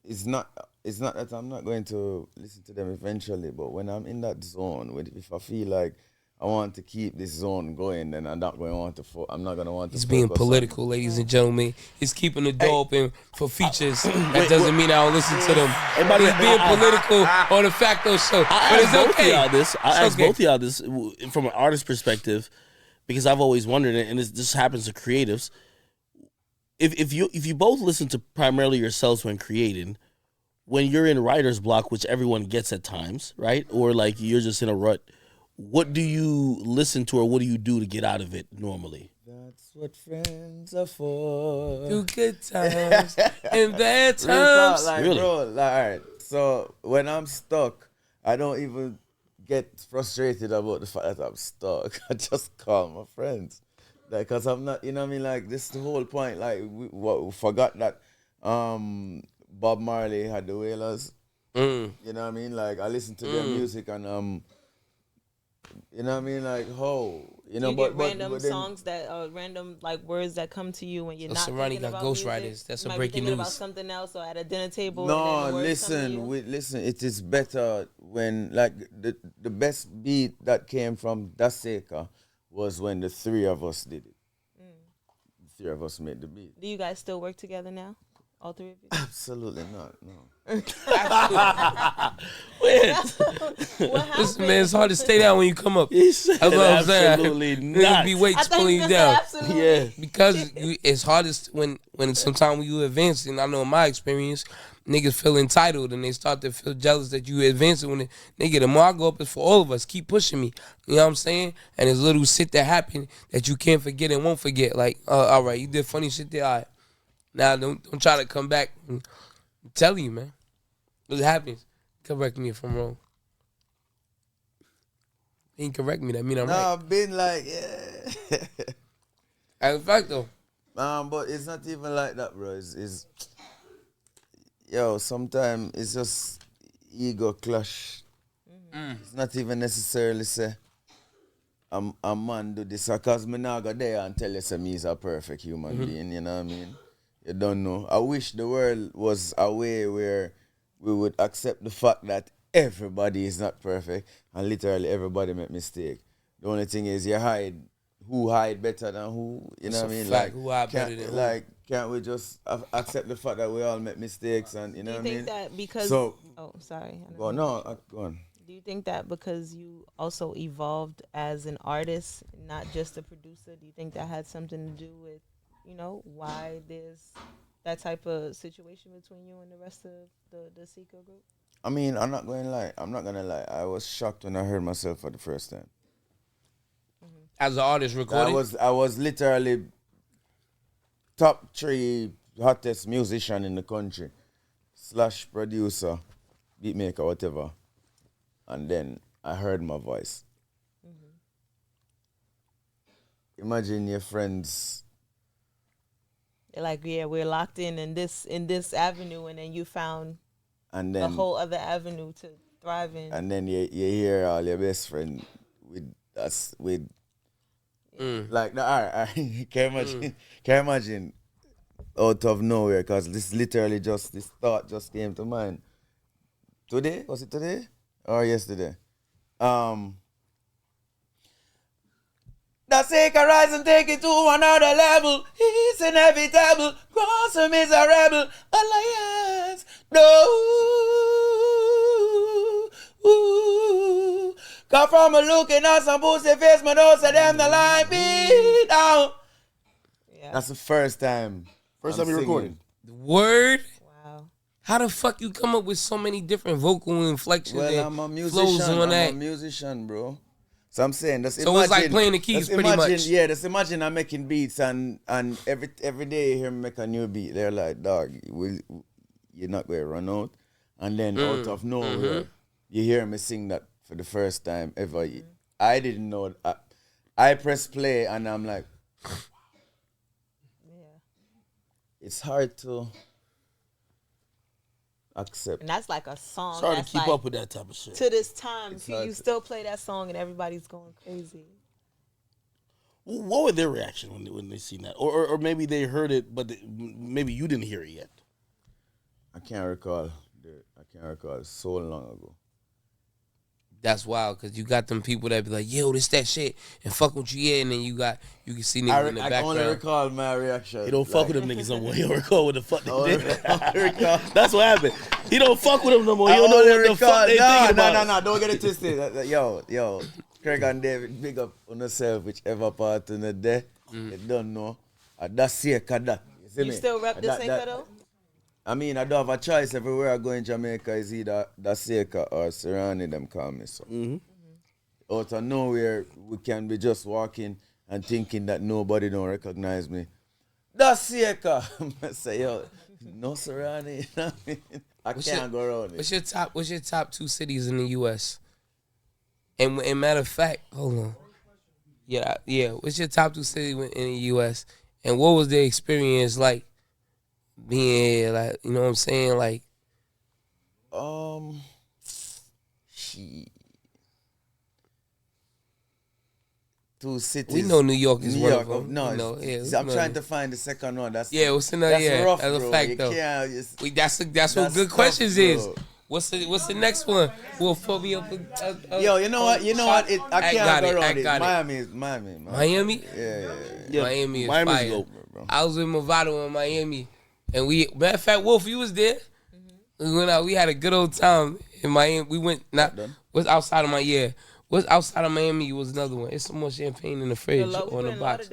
it's not that I'm not going to listen to them eventually, but when I'm in that zone, if I feel like I want to keep this zone going, then I'm not going to want to. I'm not going to want to. He's being political, ladies and gentlemen. He's keeping the door open for features. That doesn't mean I don't listen to them. He's being political on the Facto show. But it's okay. I asked both of y'all this from an artist perspective because I've always wondered, and this happens to creatives. If you both listen to primarily yourselves when creating, when you're in writer's block, which everyone gets at times, right? Or like you're just in a rut. What do you listen to or what do you do to get out of it normally? That's what friends are for. Through good times and bad times. Really? Bro, all right. So when I'm stuck, I don't even get frustrated about the fact that I'm stuck. I just call my friends. Like, cause I'm not, you know what I mean? Like, this is the whole point. Like, we forgot that Bob Marley had the Wailers. You know what I mean? Like, I listen to their music and you know what I mean? Like, you know, you get random songs that random like words that come to you when you're not thinking about ghostwriters. That's a breaking news. About something else or at a dinner table. No, listen. It is better when like the best beat that came from Daseka was when the three of us did it. The three of us made the beat. Do you guys still work together now? All three of you? Absolutely not. No. Listen, man, it's hard to stay down when you come up. That's what I'm saying. Absolutely not. Be weights pulling you down. Yeah, because it's hardest when sometimes when you advance, and I know in my experience, niggas feel entitled and they start to feel jealous that you advancing. When nigga, the more I go up, it's for all of us. Keep pushing me. You know what I'm saying? And there's little shit that happen that you can't forget and won't forget. Like, all right, you did funny shit there. All right. Now don't try to come back. I'm telling you, man. What happens? Correct me if I'm wrong. He ain't correct me. That mean I'm right. No, I've been like, yeah. In fact, though. But it's not even like that, bro. It's yo, sometimes it's just ego clash. It's not even necessarily say a man do this, because me not go there and tell you say me is a perfect human being, you know what I mean? You don't know. I wish the world was a way where we would accept the fact that everybody is not perfect and literally everybody make mistake. The only thing is you hide who hide better than who, you know what I mean? Like who hide better than who. Like, can't we just accept the fact that we all make mistakes and you know what I mean? Do you think that because sorry. Go on. Do you think that because you also evolved as an artist, not just a producer, do you think that had something to do with, you know, why there's that type of situation between you and the rest of the Seeker group? I mean, I'm not gonna lie. I was shocked when I heard myself for the first time. As an artist recording? I was literally top 3 hottest musician in the country, / producer, beatmaker, whatever. And then I heard my voice. Imagine your friends. They're like, yeah, we're locked in this avenue, and then you found a whole other avenue to thrive in. And then you hear all your best friend with us with like no, all right. Can you imagine out of nowhere, because this literally this thought just came to mind. Today? Was it today? Or yesterday? That take a rise and take it to another level. It's inevitable. Cross a miserable alliance. No. Cause from a looking at some pussy face, my nose say them the line beat down. Yeah. That's the first time. First time you recorded. The word? Wow. How the fuck you come up with so many different vocal inflections and I'm a musician. flows on that? I'm a musician, bro. So I'm saying, it's like playing the keys pretty much. Yeah, just imagine I'm making beats and every day you hear me make a new beat. They're like, dog, you're not going to run out. And then out of nowhere, you hear me sing that for the first time ever. I didn't know. I press play and I'm like, it's hard to accept. And that's like a song. It's hard to keep up with that type of shit. To this time, you still play that song and everybody's going crazy. What was their reaction when they seen that? Or maybe they heard it, but maybe you didn't hear it yet. I can't recall. It's so long ago. That's wild, because you got them people that be like, yo, this that shit, and fuck what you hear, and then you can see niggas in the background. I only recall my reaction. He don't fuck with them niggas no more. He don't recall what the fuck they did. That's what happened. He don't fuck with them no more. He don't know what the fuck they thinking about. No, don't get it twisted. Yo, Craig and David, big up on yourself, whichever part in the day. You don't know. That's Seika that. You still rep the Seika though? I mean, I don't have a choice. Everywhere I go in Jamaica is either the Seika or Serani, them call me so. Out of nowhere, we can be just walking and thinking that nobody don't recognize me. That's Seika. I say, yo, no Serani. You know what I mean? I can't go around it. What's your top 2 cities in the U.S.? And matter of fact, hold on. Yeah. What's your top 2 cities in the U.S.? And what was the experience like? Being like, you know what I'm saying, like, she 2 cities. We know New York is one of them. No, I'm trying to find the second one. That's what's in there? Yeah, rough, that's a fact though. That's what good questions is. What's the next one? We'll fill me up. Yo, you know what? I can't go around it. Miami. Miami? Yeah. Miami is Miami's fire. dope, bro. I was with Mavado in Miami. And matter of fact, Wolf, you was there. We went out. We had a good old time in Miami. We went what's outside of What's outside of Miami was another one. It's some more champagne in the fridge or in the box.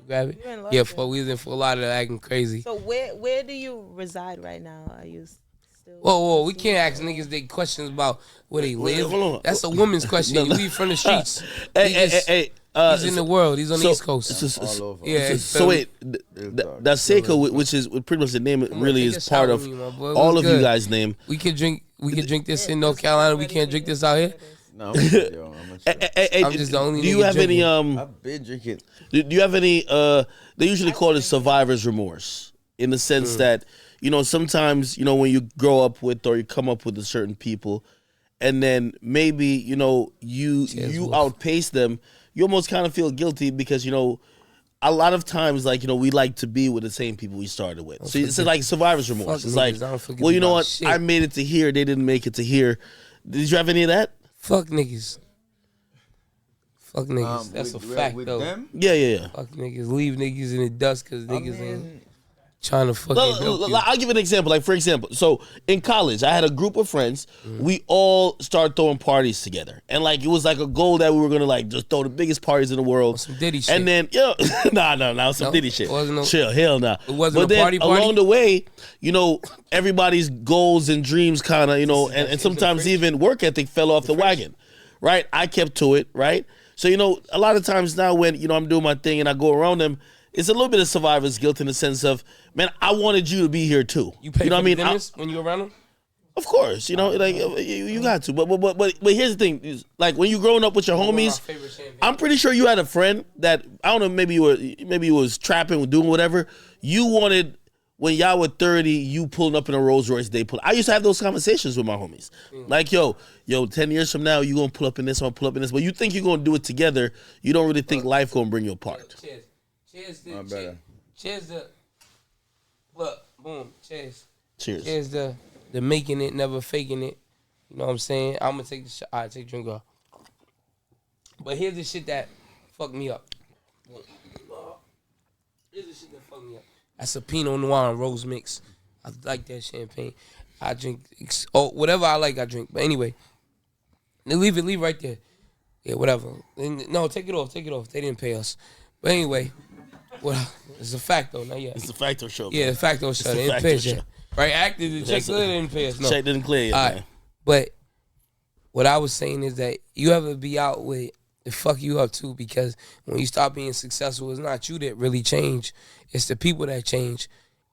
Grab it. Yeah, we was in Fort Lauderdale acting crazy. So where do you reside right now? Are you still? Whoa, we can't ask niggas they questions about where they live. That's a woman's question. You leave from the streets. Hey. He's in the world. He's on the East Coast. All over. Yeah. So wait, that Seiko, which is pretty much the name, really is part of all of you guys' name. We can drink this in North Carolina. We can't drink this out here. No, I'm just the only. Do you have any? I've been drinking. Do you have any? They usually call it survivor's remorse, in the sense that sometimes when you grow up with or you come up with a certain people, and then maybe you outpace them. You almost kind of feel guilty because a lot of times we like to be with the same people we started with. So it's like survivor's remorse. It's like, well, you know what? Shit. I made it to here. They didn't make it to here. Did you have any of that? Fuck niggas. That's a fact, though. Them? Yeah. Fuck niggas. Leave niggas in the dust because niggas ain't trying to fucking help you. I'll give an example. Like, for example, so in college, I had a group of friends. We all started throwing parties together. And, it was like a goal that we were going to, just throw the biggest parties in the world. Some Diddy shit. And then, some Diddy shit. Chill, hell nah. It wasn't a party? Along the way, everybody's goals and dreams kind of, and sometimes even work ethic fell off the wagon, right? I kept to it, right? So, a lot of times now when, I'm doing my thing and I go around them, it's a little bit of survivor's guilt in the sense of, man, I wanted you to be here too. You pay for the dinners when you around them? Of course, you got to. But here's the thing: is, when you growing up with your homies, I'm pretty sure you had a friend that I don't know, maybe you was trapping or doing whatever. You wanted when y'all were 30, you pulling up in a Rolls Royce. They pull. I used to have those conversations with my homies. Like, yo, 10 years from now, you gonna pull up in this, I'm gonna pull up in this. But you think you're gonna do it together. You don't really think life gonna bring you apart. Cheers to look, boom, cheers. Cheers. Cheers to the making it, never faking it. You know what I'm saying? I'm gonna take the shot. All right, take a drink off. But here's the shit that fucked me up. Here's the shit that fucked me up. That's a Pinot Noir and rose mix. I like that champagne. I drink whatever I like. I drink. But anyway, leave right there. Yeah, whatever. No, take it off. They didn't pay us. But anyway. Well, it's a Facto, not yet. It's a Facto show. Yeah, the Facto show. They didn't pay us yet. Right? Acted the check clear, they didn't pay us. No. Check didn't clear yet. All right. But what I was saying is that you ever be out with the fuck you up too, because when you start being successful, it's not you that really change. It's the people that change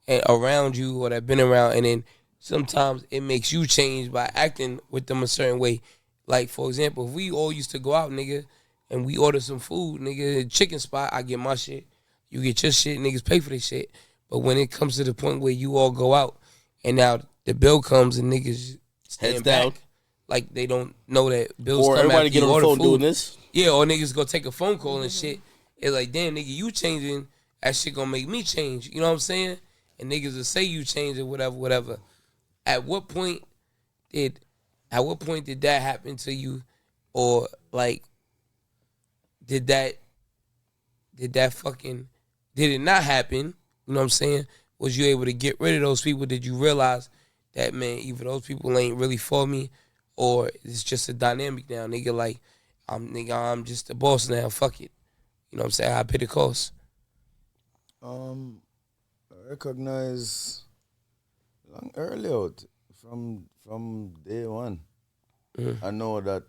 and around you or that been around, and then sometimes it makes you change by acting with them a certain way. Like, for example, if we all used to go out, nigga, and we order some food, nigga, chicken spot, I get my shit. You get your shit, niggas pay for this shit. But when it comes to the point where you all go out and now the bill comes and niggas stand back, like they don't know that bills or come everybody after get you on order the phone food. doing this. Yeah, or niggas go take a phone call and shit. It's like, damn, nigga, you changing, that shit gonna make me change. You know what I'm saying? And niggas will say you changing, whatever. At what point did that happen to you? Or like did it not happen? You know what I'm saying? Was you able to get rid of those people? Did you realize that, man, either those people ain't really for me or it's just a dynamic now? Nigga, like, I'm just the boss now. Fuck it. You know what I'm saying? I pay the cost. I recognize early out from day one. I know that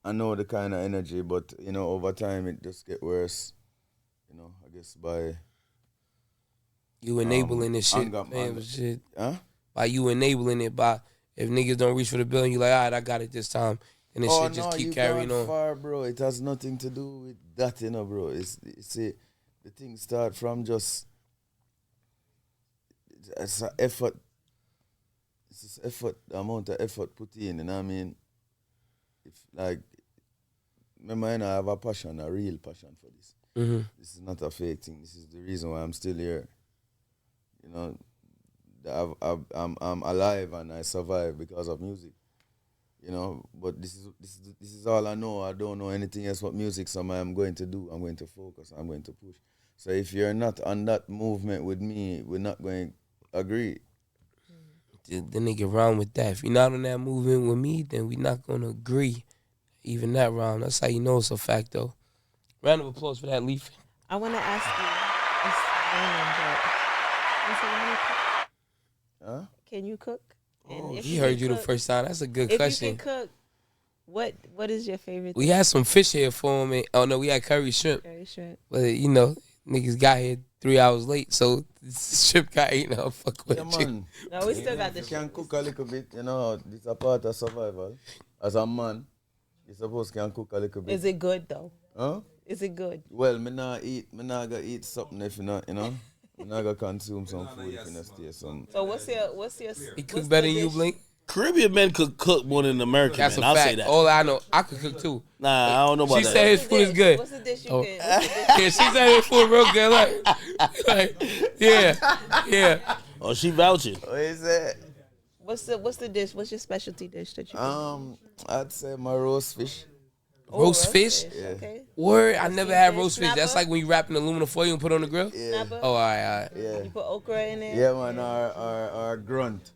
I know the kind of energy, but over time it just get worse. I guess by you enabling this shit, shit. Huh? By you enabling it, by if niggas don't reach for the bill, and you like, all right, I got it this time, and this shit just keep carrying on. Far, bro. It has nothing to do with that, bro. It's the thing start from just it's an effort. It's effort, the amount of effort put in, you know what I mean? If remember, I have a passion, a real passion for this. Mm-hmm. This is not a fake thing. This is the reason why I'm still here. I'm alive and I survive because of music. But this is all I know. I don't know anything else but music. So I'm going to do. I'm going to focus. I'm going to push. So if you're not on that movement with me, we're not going to agree. The nigga round with that. If you're not on that movement with me, then we're not going to agree. Even that round. That's how you know it's a fact, though. Round of applause for that, Leaf. I want to ask you, Huh? Can you cook? Oh, he heard you the first time. That's a good question. If you can cook, what is your favorite We thing? had some fish here for him. Oh, no, we had curry shrimp. Curry shrimp. But, you know, niggas got here 3 hours late, so the shrimp got eaten up. Fuck with Yeah, you. man. No, we still got the You can shrimp. cook a little bit, you know, it's a part of survival. As a man, you're supposed to can cook a little bit. Is it good though? Huh? Is it good? Well, me not gonna eat something if you not, you know. Me not gonna consume some food if you not stay some. So what's your? He cook better than you, Blink? Caribbean men could cook more than American That's men. a I'll fact. say that. All I know, I could cook too. Nah, I don't know about She that. said his food is good. What's the dish you Oh. can? What's the dish? Yeah, she said his food real good. Like, yeah. Oh, she vouching. What is it? What's the dish? What's your specialty dish that you? I'd say my roast fish. Roast fish? Okay. Word, I never had roast fish. Snapper? That's like when you wrap in aluminum foil and put it on the grill? Yeah. Snapper? Oh, all right. Yeah. You put okra in there. Yeah, man, our grunt.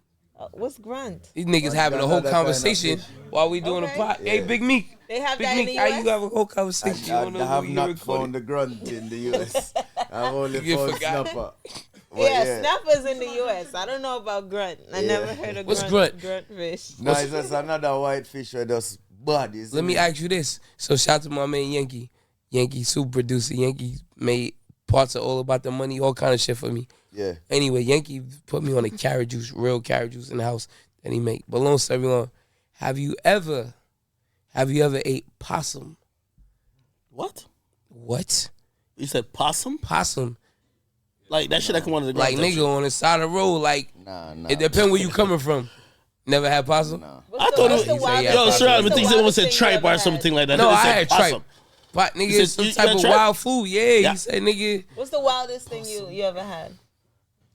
What's grunt? These niggas Well, having a that whole kind of conversation fish. while we doing Okay. a pot. Hey, Big Meek. They have Big that in Meek, the how US. you have a whole conversation? You I don't know have who you not recording. found the grunt in the US. I've only You found forgot it? snapper. But Yeah, snappers in the US. I don't know about grunt. I never heard of What's grunt fish. No, it's just another white fish where just bodies. Let me ask you this. So shout out to my man Yankee. Yankee super producer. Yankee made parts of All About the Money, all kind of shit for me. Yeah. Anyway, Yankee put me on a carrot juice, real carrot juice in the house that he make. But long story long, have you ever ate possum? What? What? You said possum? Possum. Like that shit that come on the Like ground. nigga on the side of the road. Like Nah. it depends where you coming from. Never had possum? I thought it was. Yo, sure, I think someone said tripe or something like that. No, They I said had possum. tripe. But nigga, You said some you type got of tripe? wild food. Yeah, Yeah. he said nigga. What's the wildest thing you ever had?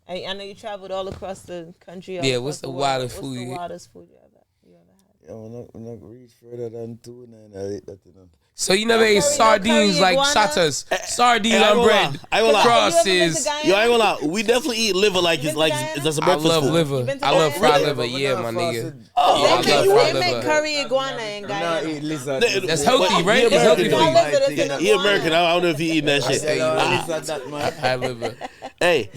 I know you traveled all across the country. Yeah, what's the wildest food What's you the ate? wildest food you ever had? Yeah, we're not reach further than tuna and I ate that, you know. So you never ate curry sardines like iguana? shatas, sardines Hey, I ain't on gonna bread, lie. I ain't gonna lie. crosses. Yo, I ain't gonna lie. We definitely eat liver like it's been to like Guyana? it's a I breakfast love food. liver. been to I love Guyana? fried Really? liver. But Yeah, we're my not nigga. fasted. Oh, Yeah, I okay. love You fried They make liver. curry iguana in Nah, Guyana. eat lizard. That's healthy, right? It's He healthy American, for you. Dollars that it's in He American. I don't know if he eating that shit. Hey, you know, lizard that, man. fried liver. Hey,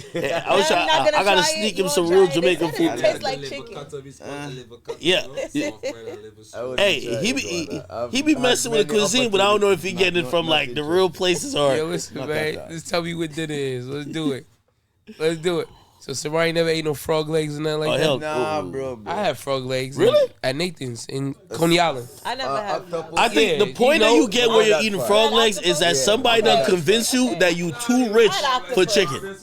I was trying. I gotta try sneak it. him You some wanna real try it? Jamaican They said food. it tastes like chicken. Yeah. Hey, he be messing with the cuisine, but I don't know if he getting it from like the real places or. Yo, listen, man. Just tell me what dinner is. Let's do it. Let's do it. So Serani never ate no frog legs and nothing like Oh, that? hell. Nah, bro. I had frog legs. Really? At Nathan's in Coney Island. I never had. Octopus. I think Yeah, the point you that know, you get where you're that eating part. frog legs is that somebody done Okay. convince you that you too rich for chicken.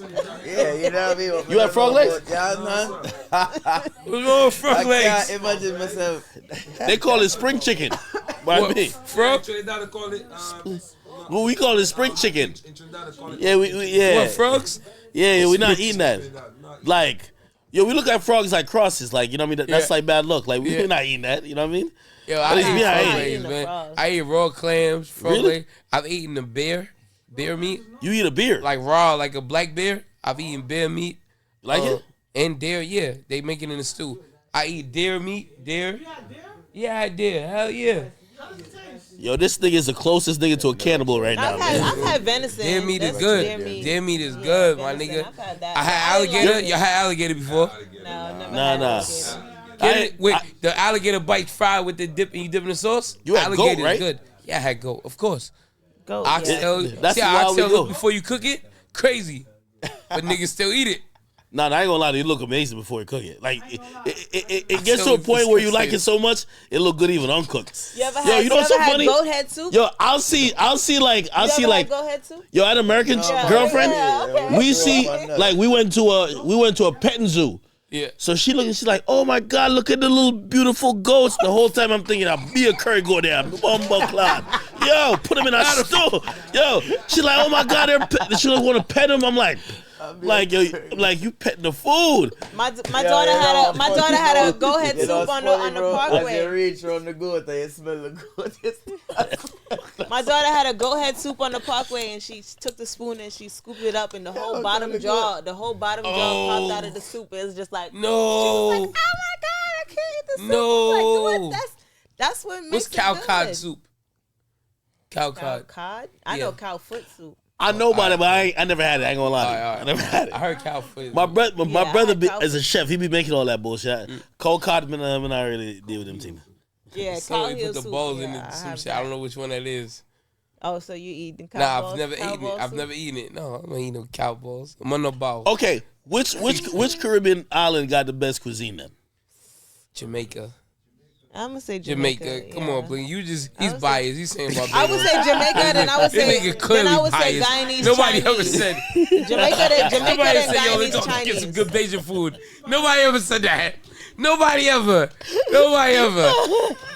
Yeah, you know what I mean? You had frog legs? Yeah, man. What's wrong with frog I legs? can't imagine myself. They call it spring chicken. But I mean, Frog? well, we call it spring chicken. Yeah, yeah. What, frogs? Yeah, we're not eating that. Like, yo, we look at frogs like crosses. Like, you know what I mean? That's Yeah. like bad luck. Like, Yeah. we're not eating that. You know what I mean? Yo, At I least eat me, I frog ain't legs, eating the man. frogs. I eat raw clams, frog Really? legs. I've eaten the bear meat, You eat a beer. like raw, like a black bear. I've eaten bear meat. Like it? And deer, yeah. They make it in the stew. I eat deer meat, deer. Yeah, I did. Hell yeah. Yo, this nigga is the closest nigga to a cannibal right now, man. I've had venison. Deer meat is That's good. Deer Deer meat. meat is good, my venison, nigga. I've had that. I had I didn't alligator. like it. Y'all had alligator before? No, never Nah, had nah. alligator. Get I- it with the alligator bite fried with the dip and you dip in the sauce. You had goat, Alligator is right? good. Yeah, I had goat, of course. Go. Oxtail. That's See the how wild we oxtail go. look before you cook it? Crazy. But niggas still eat it. Nah, I ain't gonna lie to you. It look amazing before you cook it. Like, it gets to still a point where you like disgusting. it so much, it look good even uncooked. You ever Yo, had, you know what's so ever had funny? goat head soup? Yo, I'll see like, you ever had goat head soup? yo, I had an American girlfriend. Yeah, okay. We see, like, we went to a petting zoo. Yeah. So she's like, oh my God, look at the little beautiful goats. The whole time I'm thinking, I'll be a curry go there. Bumbo cloud. Yo, put them in a store. Yo, she's like, oh my God, she don't want to pet them. I'm like, yo, you petting the food. My daughter had a goat head You know soup what's on the funny, bro? As you Parkway. reach around the goat and you smell the goat, My daughter had a goat head soup on the Parkway, and she took the spoon and she scooped it up, and the whole bottom jaw popped out of the soup. It was just like, No. She was like, oh my God, I can't eat the soup. No. I'm like, that's what makes What's it cow good. cod soup? Cow Cow cod. cod? I know cow foot soup. I know about it, but I never had it. I ain't gonna lie to you. All right. I never had it. I heard cow foot. My brother cow is a chef. He be making all that bullshit. Cold cod, man, I really deal with them team. Yeah, cow Somebody heel put the soup. balls Yeah, in I the soup have shit. I don't know which one that is. Oh, so you eat the cow Nah, balls? I've never cow eaten ball it. I've soup? never eaten it. No, I'm not eating no cow balls. I'm on no bowl. Okay, which Caribbean island got the best cuisine then? Jamaica. I'm gonna say Jamaica. Come on, Bling. He's biased. He's saying Barbados. I would say Jamaica, then I would say This nigga clearly say biased. Guyanese Nobody Chinese. ever said. Jamaica, then Nobody said, yo, let's Guyanese go get Chinese. some good Bayesian food. Nobody ever said that. Nobody ever.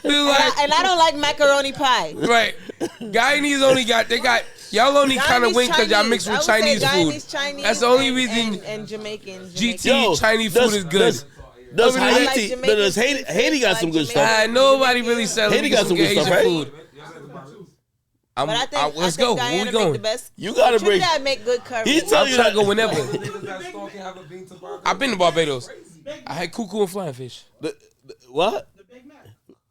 Like, And I don't like macaroni pie. right. Guyanese only got, y'all only kind of Guyanese wink because y'all Chinese. mix I with would say Chinese food. Guyanese Chinese That's the only and- reason And Jamaican. GT Yo, Chinese food is good. Does I like Haiti? Jamaican Does food. Haiti got I some like good Jamaican. stuff? Nobody really said Haiti got some good Asian stuff, right? food. But I think Let's go. Guyana Where we make going? the best. You gotta bring. Trinidad make good curry. He tell I'm you trying that. to go whenever. I've been to Barbados. I had cuckoo and flying fish. What?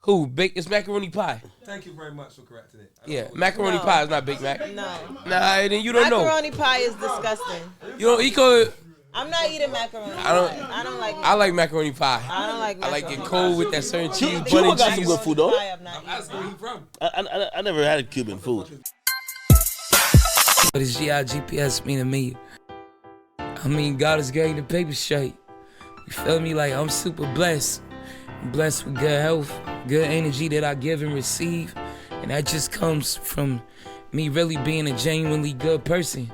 Who? It's macaroni pie. Thank you very much for correcting it. Yeah, macaroni pie is not Big Mac. No. Nah, then you don't know. Macaroni pie is disgusting. You don't eat it. I'm not eating macaroni. I don't- pie. I don't like. I like macaroni pie. I don't like. I like macaroni it cold with that certain cheese, Cuba butter and got some cheese. good food though. pie. I'm not eating. That's where he from. I never had Cuban food. What does GPS mean to me? I mean, God is getting the paper straight. You feel me? Like, I'm super blessed. I'm blessed with good health, good energy that I give and receive. And that just comes from me really being a genuinely good person.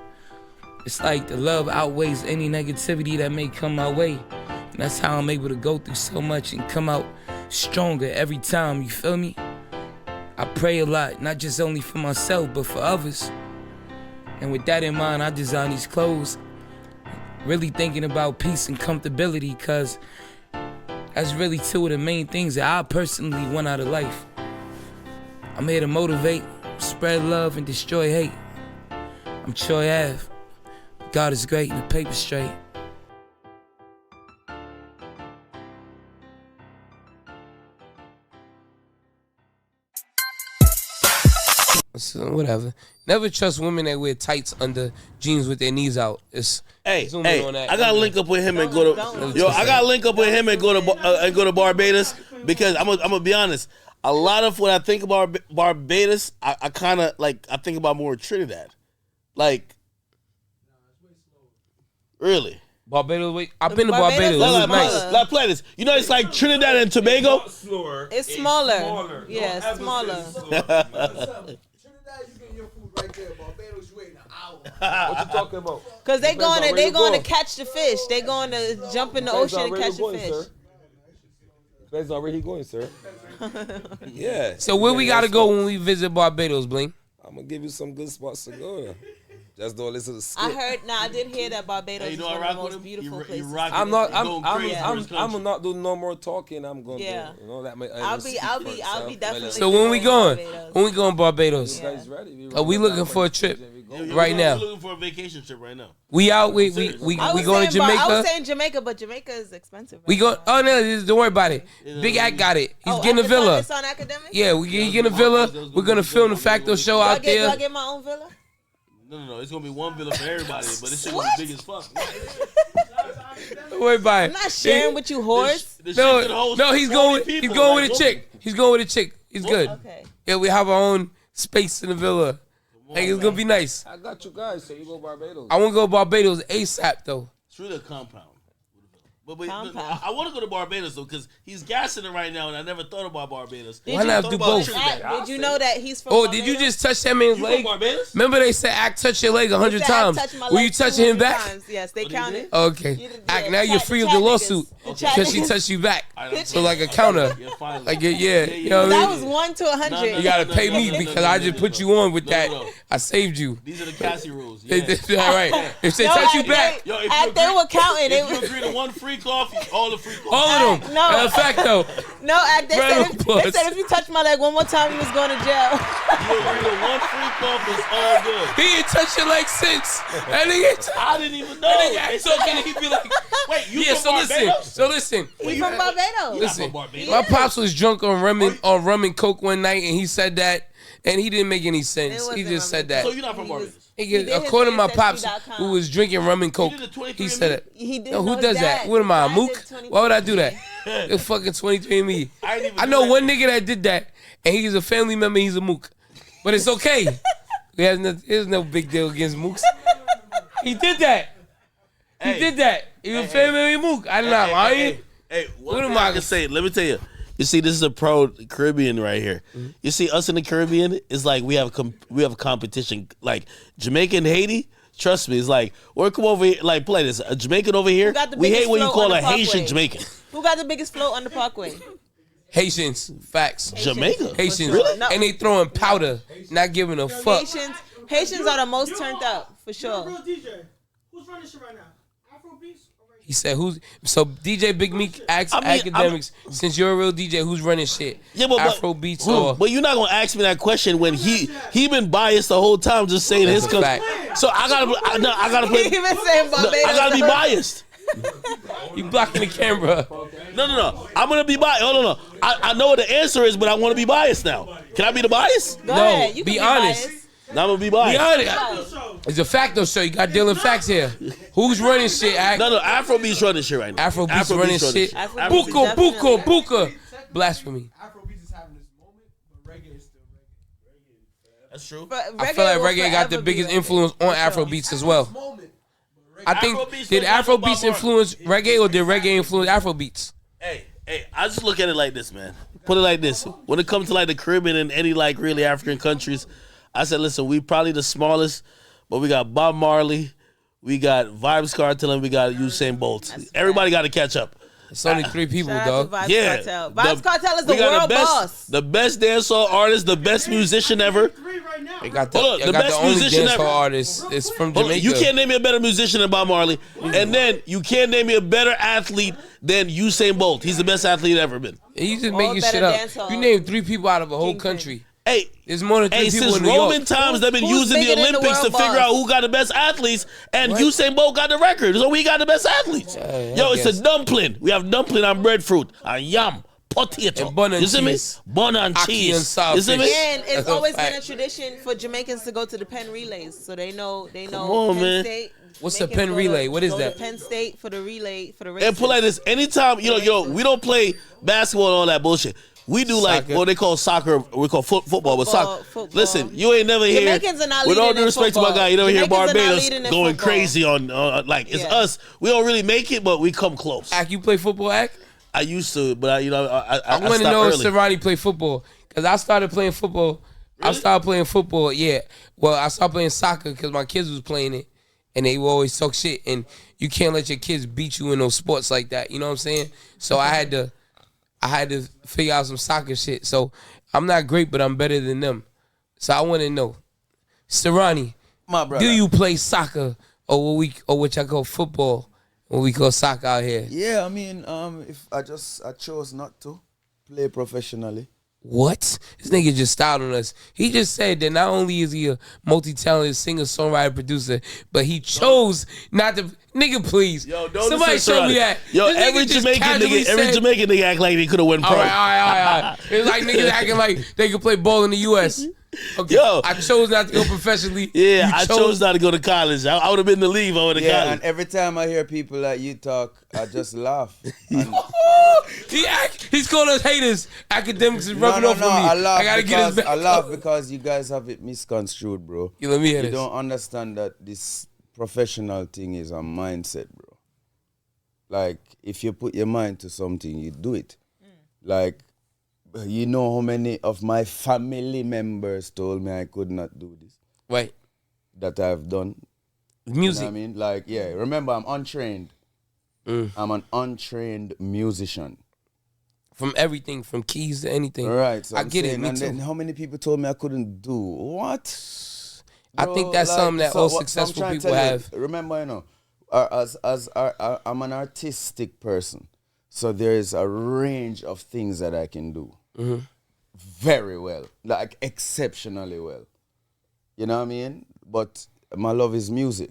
It's like the love outweighs any negativity that may come my way. And that's how I'm able to go through so much and come out stronger every time, you feel me? I pray a lot, not just only for myself, but for others. And with that in mind, I design these clothes, really thinking about peace and comfortability, because that's really two of the main things that I personally want out of life. I'm here to motivate, spread love, and destroy hate. I'm Troy Ave. God is great and the paper straight. So, whatever. Never trust women that wear tights under jeans with their knees out. Hey, Zoom in on that. I gotta link up with him and go to. I gotta link up with him and go to Barbados, because I'm gonna be honest. A lot of what I think about Barbados, I kind of like. I think about more Trinidad, like. Really? Barbados, wait. I've been to Barbados. It was nice. Let's play this. You know, it's like Trinidad and Tobago. It's smaller. Yeah, it's smaller. What you talking about? Cause they going to going. catch the fish. They going to jump in the ocean and catch the fish. That's already going, sir. Yeah. So where we gotta go when we visit Barbados, Bling? I'm gonna give you some good spots to go to. Just don't listen to the skit. I heard. Nah, I did hear that Barbados Hey, you is know one I of the rock with most him? beautiful You places. rock I'm with not. him. I'm. Going I'm. crazy for his I'm country. not doing no more talking. I'm going. Yeah. To, you know that. I'll be definitely. So when we going? Barbados. When we going Barbados? Yeah. Guys ready? Are we looking for a trip Yeah, right we're now? looking for a vacation trip right now. We out. We I was going to saying, I Jamaica. was saying Jamaica, but Jamaica is expensive. We go. Oh no, don't worry about it. Big Act got it. He's getting a villa. It's on Akademiks? Yeah, he getting a villa. We're gonna film the Facto show out Do I there. get my own villa? No. It's gonna be one villa for everybody, but this shit What? is big as fuck. Don't worry about I'm it. not sharing with you, whores. This shit could hold No, he's 40 going. people, He's going like, with a chick. He's going with a chick. He's good. Okay. Yeah, we have our own space in the villa. Hey, it's gonna be nice. I got you guys. So you go Barbados. I want to go to Barbados ASAP though. Through the compound. But Compound. I want to go to Barbados though, because he's gassing it right now, and I never thought about Barbados. Why not Thought do about both? Trinidad. Did you know that he's from Oh, Barbados? did you just touch that man's You leg? from Barbados? Remember they said Act touch your leg 100 They said I times. touched my Were leg you touching him 200 back? times. Yes, they Oh, counted. did Okay. You did- Act yeah, now you're chat- free of chat the niggas. lawsuit The chat because she niggas. touched you back. Alright, So like a counter. Yeah, finally. Like yeah, you know what I That mean? was 1 to 100. You gotta pay me No, because I just put you on with No, that. no. I saved you. These are the Cassie rules. All Yeah. right. If they No, touch you Act, back, Yo, if Act, you they agree- were counting. If you agree to one free coffees. All the free coffees. All of them. No. Facto. No, Act. They said if you touch my leg one more time, you was going to jail. You agree with one free coffee is all good. He ain't touched your leg since. I didn't even know. It's okay. He'd be like, wait, you yeah. from Barbados? So listen. He from Barbados. Listen. Barbados. My pops was drunk on rum and coke one night, and he said that, and he didn't make any sense. He just said that. So you're not from Barbados? According to my pops, who was drinking rum and coke, he said it. No, who does that? What am I, a mook? Why would I do that? It's fucking 23andMe. I know one nigga that did that, and he's a family member. He's a mook, but it's okay. There's no big deal against mooks. He did that. He did that. He was a family member mook. I'm not lying. Hey, what am I gonna say? Let me tell you. You see, this is a pro Caribbean right here. Mm-hmm. You see, us in the Caribbean, it's like we have a competition. Like Jamaica and Haiti, trust me, it's like we're come over here. Like play this, a Jamaican over here. We hate what you call a Haitian Jamaican. Who got the biggest float on the Parkway? Haitians, facts. Jamaica, Haitians, really? No. And they throwing powder, not giving a fuck. Haitians are the most turned up for sure. Real DJ. Who's running shit right now? Afrobeats? He said, "Who's so DJ Big Meek asked Akademiks, since you're a real DJ, who's running shit? Yeah, but Afrobeats or?" But you're not gonna ask me that question when he been biased the whole time, just saying his. So I gotta play. He been saying Barbados. I gotta be biased. You blocking the camera. No. I'm gonna be biased. No. I know what the answer is, but I want to be biased now. Can I be the bias? Go ahead. You can be honest. Biased. Now I'm gonna be biased. Be honest. It's a Facto show. You got dealing facts here. Who's running shit? No. Afrobeats running shit right now. Afrobeats running shit. Buka. Blasphemy. Afrobeats is having this moment, but reggae is still reggae. That's true. I feel like reggae got the biggest influence on Afrobeats as well. I think, did Afrobeats influence reggae or did reggae influence Afrobeats? Hey, I just look at it like this, man. Put it like this. When it comes to like the Caribbean and any like really African countries, I said, listen, we probably the smallest, but we got Bob Marley, we got Vibes Cartel, and we got Usain Bolt. Everybody got to catch up. It's only 3 people, dog. Vibes Cartel. Vibes Cartel is the world boss. The best dancehall artist, the best musician ever. They got the best only dancehall artist. It's from Jamaica. You can't name me a better musician than Bob Marley. And then you can't name me a better athlete than Usain Bolt. He's the best athlete ever been. You just making shit up. You named 3 people out of a whole country. Hey, there's more than 3 people since in New York. Roman times, they've been using the Olympics to figure out who got the best athletes, and Usain Bolt got the record, so we got the best athletes. Yo, it's a dumpling. We have dumpling on breadfruit, and yam, potato. And bun and you see cheese. Me? Bun and cheese. You see me? And it's always been a tradition for Jamaicans to go to the Penn relays, so they know Come on, Penn man. State. What's the Penn relay? What is that? To Penn State for the relay for the race. And put like this, anytime, we don't play basketball and all that bullshit. We do like what they call soccer. We call football, but soccer. Listen, you ain't never hear. Jamaicans are not with all due respect to my guy, you don't hear Barbados going crazy on like it's us. We don't really make it, but we come close. Ack, you play football, Ack? I used to, but I want to know if Serani play football because I started playing football. Really? I started playing football. Yeah, well, I started playing soccer because my kids was playing it, and they would always talk shit. And you can't let your kids beat you in those sports like that. You know what I'm saying? So I had to figure out some soccer shit. So I'm not great, but I'm better than them. So I want to know, Serani, do you play soccer or what I call football, what we call soccer out here? Yeah, I mean, if I chose not to play professionally. What? This nigga just styled on us. He just said that not only is he a multi-talented singer, songwriter, producer, but he chose not to. Nigga, please. Yo, don't somebody show me that. Yo, every Jamaican nigga act like they could have won pro. All right. It's like niggas acting like they could play ball in the U.S. Okay. Yo, I chose not to go professionally. Yeah, I chose not to go to college. I would have been in the league if I would have college. And every time I hear people like you talk, I just laugh. He's calling us haters. Akademiks is rubbing off on me. I gotta get his back. I laugh because you guys have it misconstrued, bro. You let me hear this. You don't understand that this professional thing is a mindset, bro. Like, if you put your mind to something, you do it. Like, you know how many of my family members told me I could not do this? Right. That I've done. Music. You know what I mean? Like, yeah, remember, I'm untrained. I'm an untrained musician. From everything, from keys to anything. Right. So I get it, me and too. then how many people told me I couldn't do? What? I think that's something that all successful people have. Remember, I'm an artistic person, so there is a range of things that I can do very well, like exceptionally well. You know what I mean? But my love is music.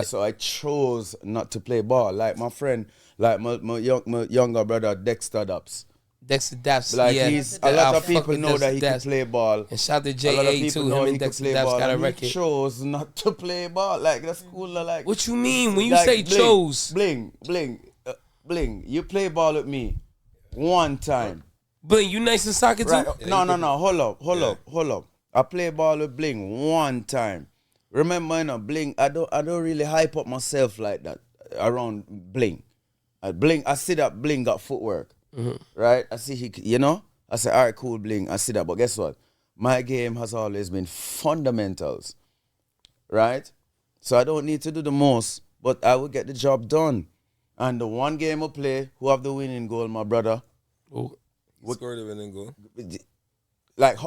So I chose not to play ball. Like my friend, like my younger brother Dexter Daps. Dexter Daps, like yeah. A lot of people know that he can play ball. And shout to J.A. too. Him and Dexter Daps got a record. He chose not to play ball. Like that's cool. Like what you mean when you like, say chose? Bling. You play ball with me one time. Bling, you nice in soccer too? Right. No. Hold up. I play ball with Bling one time. Remember, you know, Bling. I don't really hype up myself like that around Bling. I see that Bling got footwork. Right? I see I say, all right, cool, Bling. I see that. But guess what? My game has always been fundamentals. Right? So I don't need to do the most, but I will get the job done. And the one game I play, who have the winning goal, my brother? Who scored the winning goal? Like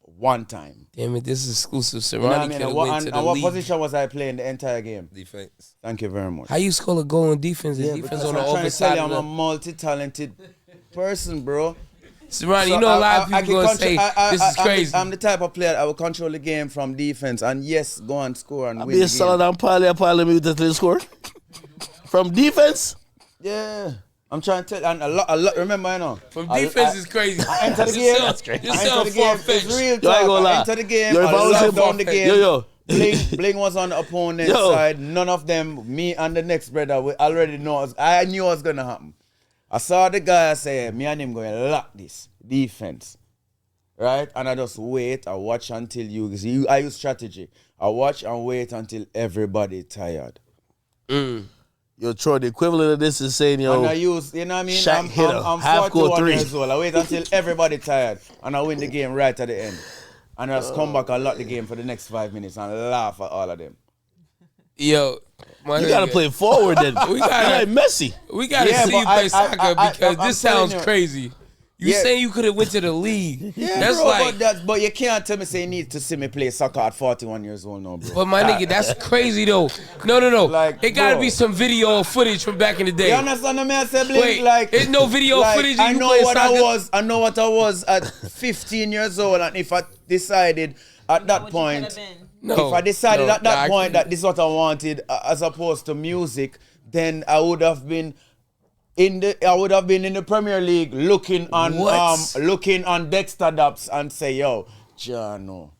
one time. Damn it, this is exclusive. Serani You know what I mean? And what position was I playing the entire game? Defense. Thank you very much. How you score a goal in defense? Yeah, Defense on the other side. I'm a multi-talented person, bro. Serani, you know a lot of people gonna say this is crazy. I'm the type of player I will control the game from defense and yes, go and score and win. Be a solid and probably me with the score from defense. Yeah. I'm trying to tell, and a lot. Remember, you know, from defense is crazy. I enter the game. That's crazy. I enter the game. It's real Yo, I ain't gonna talk. lie. I enter the game. Yo, if I was I in love down the game. Yo. Bling was on the opponent's side. None of them, me and the next brother, we already know. I knew what was gonna happen. I saw the guy. I say, me and him going to lock this defense, right? And I just wait. I watch until I use strategy. I watch and wait until everybody tired. Yo, Troy, the equivalent of this is saying, yo, and I use, you know what I mean? Shaq hit I'm half 41 3. years old. I wait until everybody tired and I win the game right at the end. And I just come back and lock the game for the next 5 minutes and laugh at all of them. Yo, you gotta play forward then. We gotta like Messi. We gotta see you play soccer because this sounds crazy. You saying you could have went to the league? Yeah, that's bro, like, but you can't tell me say you need to see me play soccer at 41 years old now, bro. But my nigga, that's crazy though. No. Like, it gotta bro. be some video footage from back in the day. You understand what I say, Wait, like, there's no video footage. I know what I was at 15 years old, and if I decided at that point, if I decided at that point that this is what I wanted, as opposed to music, then I would have been in the Premier League looking on Dexter Daps and say, yo, Jano.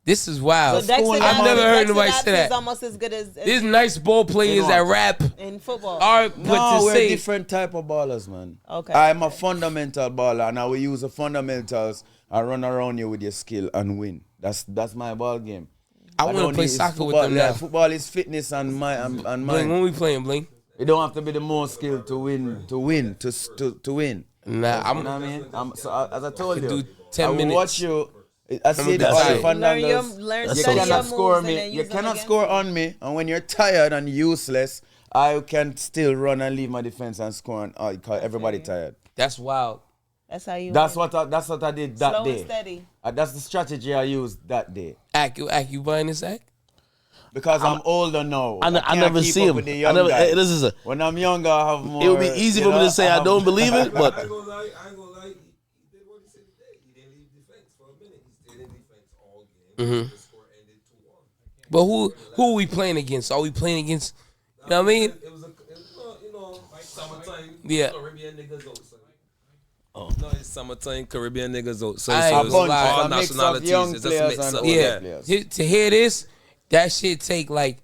This is wild. So I've never heard nobody say that. Is almost as good as these nice ball players that rap in football. We're different type of ballers, man. Okay. I'm a fundamental baller, and I will use the fundamentals and run around you with your skill and win. That's my ball game. I want to play soccer with them now. Football is fitness and mine. Bling, when we playing, Bling? You don't have to be the most skilled to win. To win. Nah, you know what I mean? As I told you, do 10 minutes. I will watch you. I see the fundamentals. You cannot score me. You cannot score on me. And when you're tired and useless, I can still run and leave my defense and score. And call everybody tired. That's wild. That's how you. That's what I did that Slow day. And steady. That's the strategy I used that day. You buying this act? Because I'm older now. I never see him. When I'm younger, I have more. It would be easy for me to say I don't believe it, but I ain't gonna lie. He did what he said today. He didn't leave defense for a minute. He stayed in defense all game. The score ended 2-1. But who are we playing against? Are we playing against? You know what I mean? It was like summertime. Yeah. Caribbean niggas outside. No, it's summertime Caribbean niggas outside. So I ain't it's gonna lie. all A mix of nationalities. young It's just a mix players up. and Yeah. players. To hear this, that shit take like.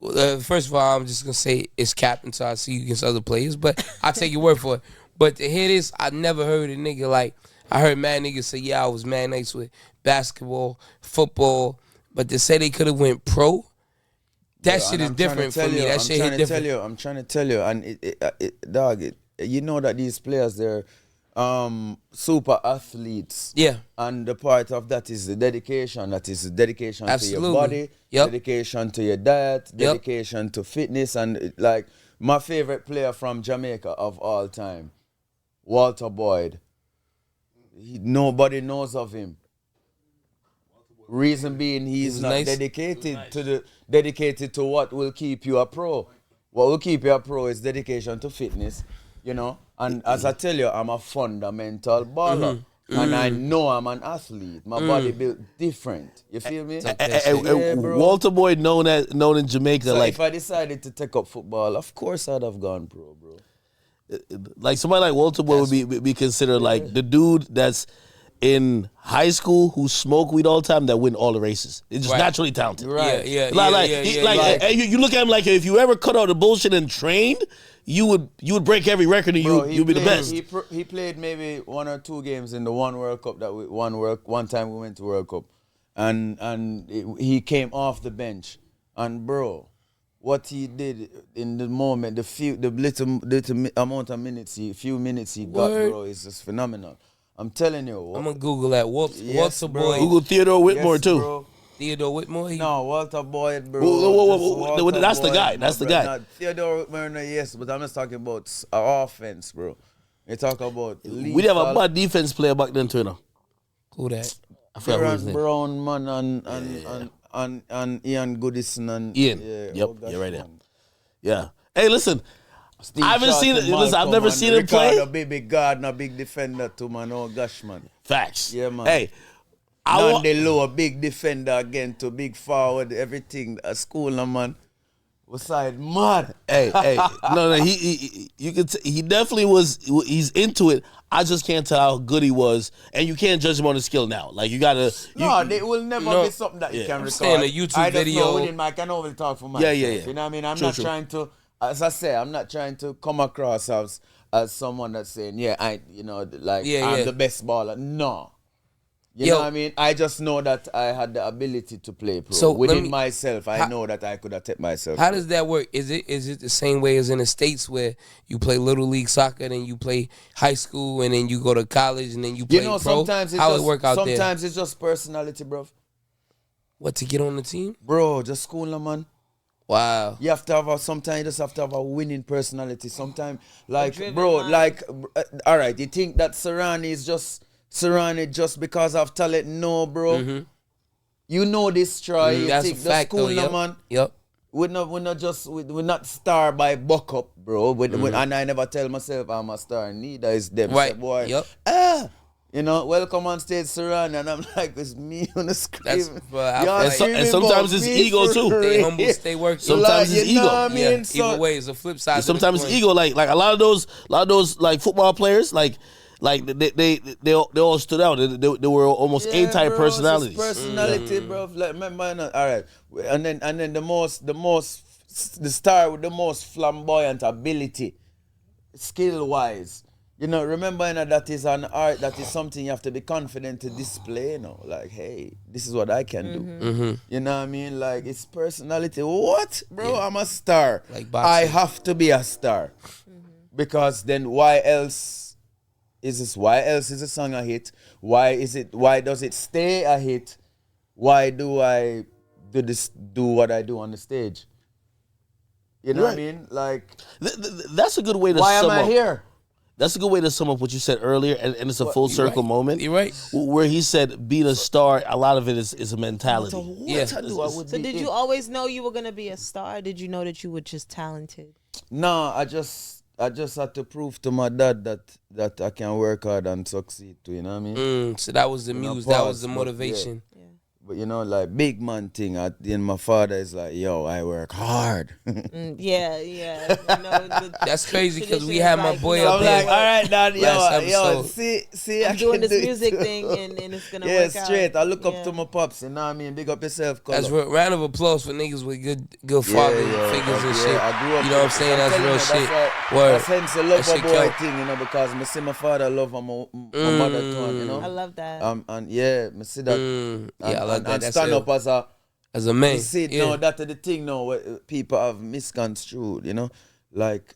First of all, I'm just gonna say it's capped until I see you against other players, but I take your word for it. But to hear this, I never heard a nigga like I heard mad niggas say, "Yeah, I was mad nice with basketball, football," but to say they could have went pro, that shit is different for me. That shit hit different. I'm trying to tell you, and dog, you know that these players they're super athletes. Yeah. And the part of that is the dedication. That is the dedication Absolutely. to your body, dedication to your diet, dedication to fitness. And like my favorite player from Jamaica of all time, Walter Boyd. Nobody knows of him. Reason being, he's not nice. dedicated to what will keep you a pro. What will keep you a pro is dedication to fitness, you know. And as I tell you, I'm a fundamental baller. And I know I'm an athlete. My body built different. You feel me? Walter Boy known in Jamaica. So like if I decided to take up football, of course I'd have gone pro, bro. Like somebody like Walter Boy would be considered like the dude that's in high school who smoke weed all the time that win all the races. It's just naturally talented. Right. Yeah. And you look at him like if you ever cut out the bullshit and trained, you would break every record and you'd be the best. He played maybe 1 or 2 games in the one World Cup that one time we went to World Cup, and he came off the bench, and bro, what he did in the moment, the little amount of minutes, few minutes he got, bro, is just phenomenal. I'm telling you. I'm gonna Google that. Walter Boyd. Google Theodore Whitmore too. Bro. Theodore Whitmore? No, Walter Boyd, bro. Whoa. That's the guy. That's the guy. Not Theodore Whitmore, yes, but I'm just talking about our offense, bro. You talk about we have a bad defense player back then too, you know. Who that? I forgot his name. Brown, man, and Ian Goodison and Ian. Yeah, yep, you're right there. Yeah. Hey, listen. Steve I haven't seen it. Listen, I've never seen him play. Ricardo, baby Gardner, big defender too, man. Oh gosh, man. Facts. Yeah, man. Hey, Lower, big defender again to big forward, everything. A school, no, man. Was side mad. Hey. No. He definitely was. He's into it. I just can't tell how good he was, and you can't judge him on the skill now. Like you gotta. It will never be something that you can record. Saying a YouTube video. I can only talk for myself. Yeah. You know what I mean? I'm not trying to. As I say, I'm not trying to come across as someone that's saying, I'm the best baller. No. You know what I mean? I just know that I had the ability to play pro. So within myself, I know that I could have taken myself. How does that work? Is it the same way as in the States where you play Little League soccer, then you play high school, and then you go to college, and then you play pro? Sometimes How it work out there? Sometimes it's just personality, bro. What, to get on the team? Bro, just school, man. Wow. You have to have sometimes you just have to have a winning personality. Sometimes, all right, you think that Serani is just Serani just because of talent? No, bro. Mm-hmm. You know this, Troy. You that's think a fact, school, though. man. Yep. We're not star by buck up, bro. And I never tell myself I'm a star. Neither is them. Right. Say, boy, yep. You know, welcome on stage, Serani, and I'm like, it's me on the screen. And sometimes it's ego too. Stay humble, stay working. Sometimes it's ego. I mean? Either way, it's a flip side. Sometimes it's ego. Like a lot of those like football players, like they all stood out. They were almost A-type personalities. Personality, bro. Like, remember, all right, and then the star with the most flamboyant ability, skill wise. You know, remember, that is an art, that is something you have to be confident to display, Like, hey, this is what I can do. Mm-hmm. You know what I mean? Like, it's personality. What? Bro, I'm a star. Like boxing. I have to be a star. Because then why else is a song a hit? Why does it stay a hit? Why do I do what I do on the stage? You know what I mean? Like, that's a good way to why sum am I up. here? That's a good way to sum up what you said earlier, and it's a full circle moment. You're right. Where he said being a star, a lot of it is a mentality. So did you always know you were going to be a star? Did you know that you were just talented? No, I just had to prove to my dad that I can work hard and succeed too, you know what I mean? So that was the muse, that was the motivation. But you know, like big man thing, then my father is like, yo, I work hard. Yeah. I know, that's crazy because we had my boy so up there. I'm like, all right, Dad, yo, see, I'm doing this music thing and it's going to work out. Yeah, straight. I look up to my pops, you know what I mean? Big up yourself, That's a round of applause for niggas with good father figures and shit. I grew up, you know what I'm saying? That's real shit. That's hence the love of boy thing, you know, because I see my father love my mother too, you know? I love that. And I see that. I love that. And stand up as a man. You see, no, that's the thing now where people have misconstrued, you know? Like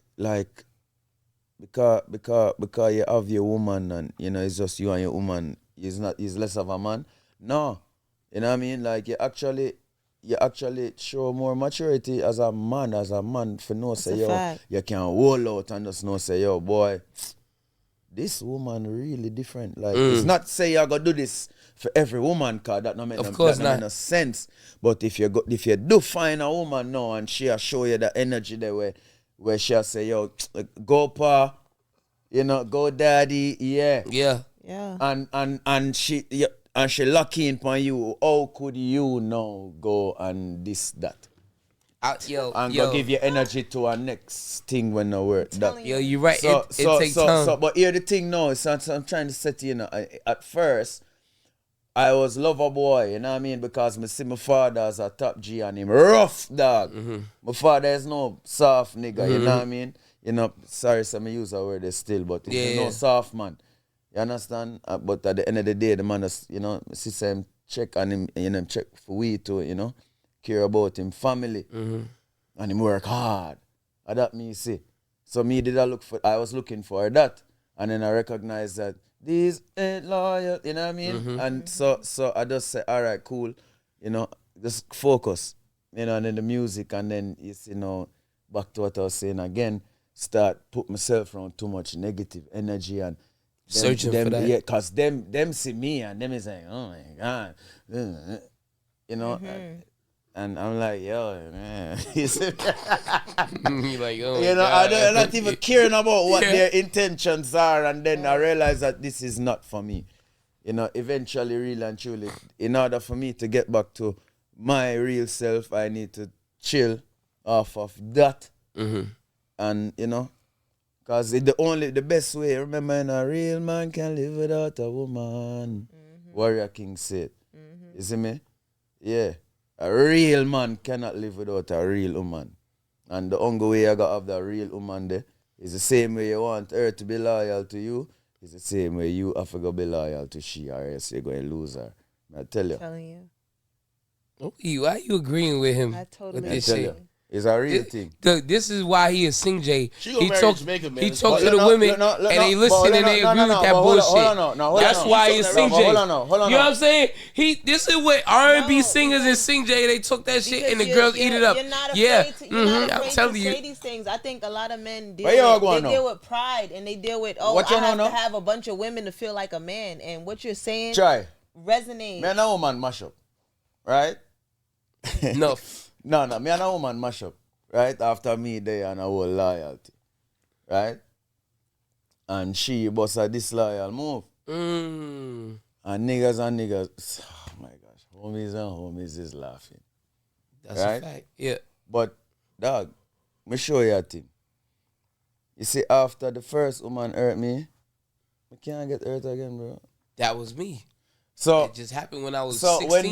because you have your woman and you know it's just you and your woman, he's less of a man. No. You know what I mean? Like you actually show more maturity as a man for no say yo, you can hold out and just no say yo boy, this woman really different. Like it's not say you're gonna do this for every woman, cause that no make Of course not. no sense. But if you do find a woman now and she'll show you the energy there where she'll say, yo, go pa, go daddy, yeah. Yeah. And she lock in on you. How could you now go and this, that? Go give you energy to our next thing when no work. You're right. It takes time. But here the thing now is I'm trying to set at first I was lover boy, you know what I mean? Because I see my father as a top G and him rough dog. Mm-hmm. My father is no soft nigga, you know what I mean? Sorry, some use that word still, but he's no soft man. You understand? But at the end of the day, the man is, see him check on him, check for we too, care about him family. Mm-hmm. And him work hard. And that me see. So I was looking for that. And then I recognized that these ain't loyal, you know what I mean? Mm-hmm. And so I just say, all right, cool, just focus, and then the music, and then it's, back to what I was saying again, start put myself around too much negative energy and searching for that. Yeah, because them see me and them is like, oh my God, Mm-hmm. and I'm like, yo, man. You're like, oh my God. I'm not even caring about what Yeah. their intentions are, and then I realize that this is not for me. Eventually, really and truly, in order for me to get back to my real self, I need to chill off of that. Mm-hmm. And, because the best way, remember, a real man can live without a woman. Mm-hmm. Warrior King said. Mm-hmm. You see me? Yeah. A real man cannot live without a real woman. And the only way I got to have that real woman there is the same way you want her to be loyal to you. It's the same way you have to go be loyal to she, or else you're going to lose her. I tell you. Telling you. Why are you agreeing with him? I totally with this agree. shit? It's a real thing. This is why he is Sing J. He talks to the women and they listen and they agree with that bullshit. That's why he is Sing J. Hold on. You know what I'm saying? This is what R&B singers and Sing J, they took that shit and the girls eat it up. You're not afraid I'm telling to you. say these things. I think a lot of men deal with pride and they deal with, I have to have a bunch of women to feel like a man. And what you're saying resonates. Me and a woman mash up, right? No. No, me and a woman mash up, right? After me there and a whole loyalty, right? And she bust a disloyal move. And niggas, oh my gosh, homies and homies is laughing. That's a fact, yeah. But, dog, me show you a thing. You see, after the first woman hurt me, I can't get hurt again, bro. That was me. So it just happened when I was 16. When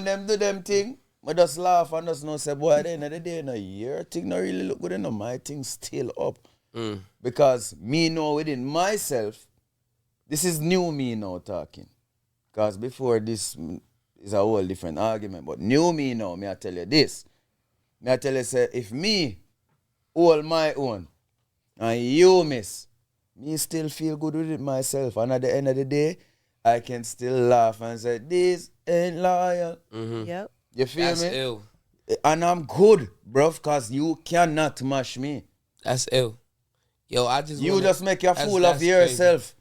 them do them thing, I just laugh and just know say, boy, at the end of the day, your thing not really look good enough. My thing still up. Because me know within myself, this is new me now talking. Because before this is a whole different argument. But new me now, me I tell you this. Me I tell you, say, if me hold my own and you miss, me still feel good with it myself. And at the end of the day, I can still laugh and say, this ain't loyal. Mm-hmm. Yep. You feel That's me? Ill. And I'm good, bro, because you cannot mash me. That's ill. Yo, I just just make a fool of yourself.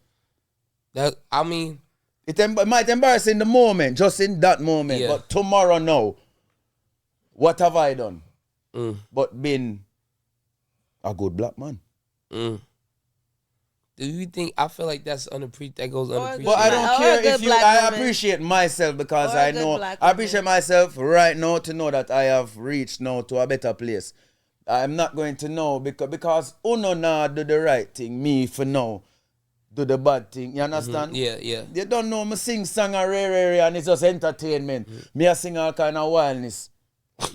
Crazy. I mean, it might embarrass in the moment, just in that moment. Yeah. But tomorrow, no. What have I done? But been a good black man. Do you think, I feel like that goes unappreciated. But I don't care if you, I appreciate myself because I know, I appreciate myself right now to know that I have reached now to a better place. I'm not going to know because Uno now do the right thing, me for now do the bad thing. You understand? Mm-hmm. Yeah. You don't know me sing song and rare and it's just entertainment. Me I sing all kind of wildness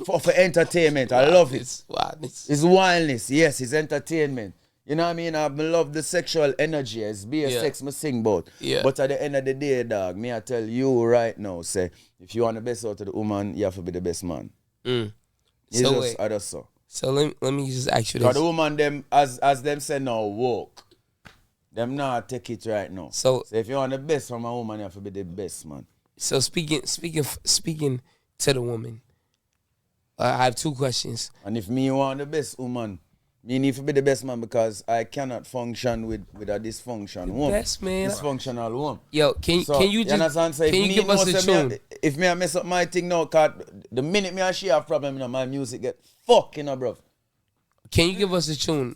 for entertainment. I love it. It's wildness. It's wildness. Yes, it's entertainment. You know what I mean? I love the sexual energy. It's sex me sing about. Yeah. But at the end of the day, dog, me I tell you right now, say, if you want the best out of the woman, you have to be the best man. So let me just ask you this. Because the woman, them, as them say now, woke. Them not take it right now. So if you want the best from a woman, you have to be the best man. So speaking to the woman, I have two questions. And if me want the best woman, Me need to be the best man because I cannot function with a dysfunction home. Best man. Dysfunctional home. Yo, can you just understand? So can you give us a tune? If me I mess up my thing now, cause the minute me and she have problem, my music get fucking up, bro. Can you give us a tune?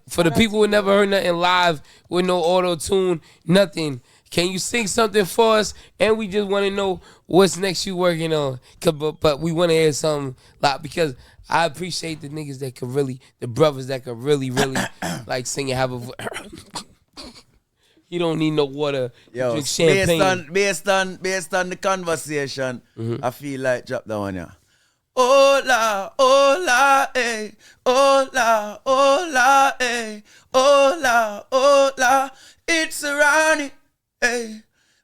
For the people who never heard nothing live with no auto tune, nothing. Can you sing something for us? And we just want to know what's next you working on. But we want to hear something like because I appreciate the niggas that could really, the brothers that could really like sing and have a. You don't need no water. Yo, drink champagne. Based on the conversation, I feel like drop that one, yeah. Hola, hola, eh. Hola, hola, eh. Hola, hola. It's Serani, eh.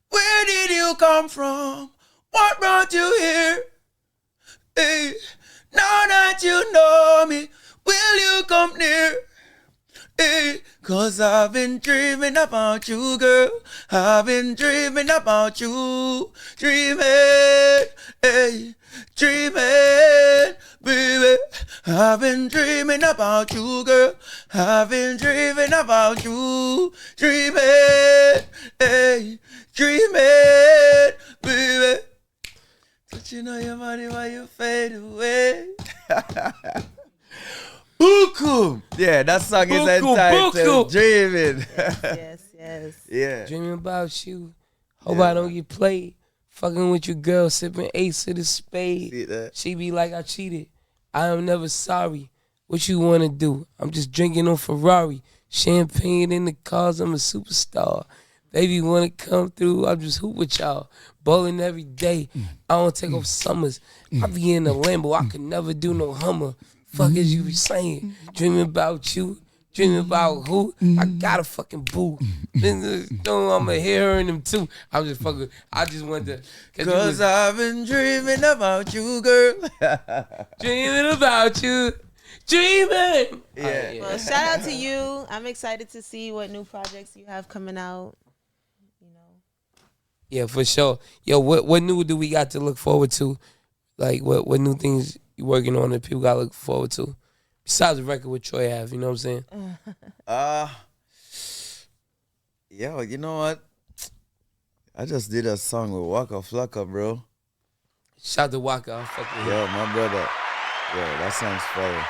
Where did you come from? What brought you here? Eh. Now that you know me, will you come near? Eh. Cause I've been dreaming about you, girl. I've been dreaming about you. Dreaming, eh. Dreaming, baby. I've been dreaming about you, girl. I've been dreaming about you. Dreaming, hey, dreaming, baby. Touching on your body while you fade away. Bukum. Yeah, that song is entitled Dreaming. Yes. Yeah. Dreaming about you. Hope I don't get played. Fucking with your girl, sipping ace of the spade. She be like, I cheated. I am never sorry. What you wanna do? I'm just drinking on Ferrari. Champagne in the cars, I'm a superstar. Baby wanna come through, I'm just hoop with y'all. Bowling every day. I don't take off summers. I be in a Lambo, I could never do no Hummer. Fuck as you be saying. Dreaming about you. Dreaming about who? I got a fucking boo. I'ma hear her in them too. I'm just fucking. I just want to. Cause I've been dreaming about you, girl. Dreaming about you. Dreaming. Yeah. Well, shout out to you. I'm excited to see what new projects you have coming out. You know. Yeah, for sure. Yo, what new do we got to look forward to? Like, what new things you working on that people got to look forward to? Besides the record with Troy have, you know what I'm saying? Yo, you know what? I just did a song with Waka Flocka, bro. Shout out to Waka. I fuck with him. Yo, my brother. Yo, that song's fire.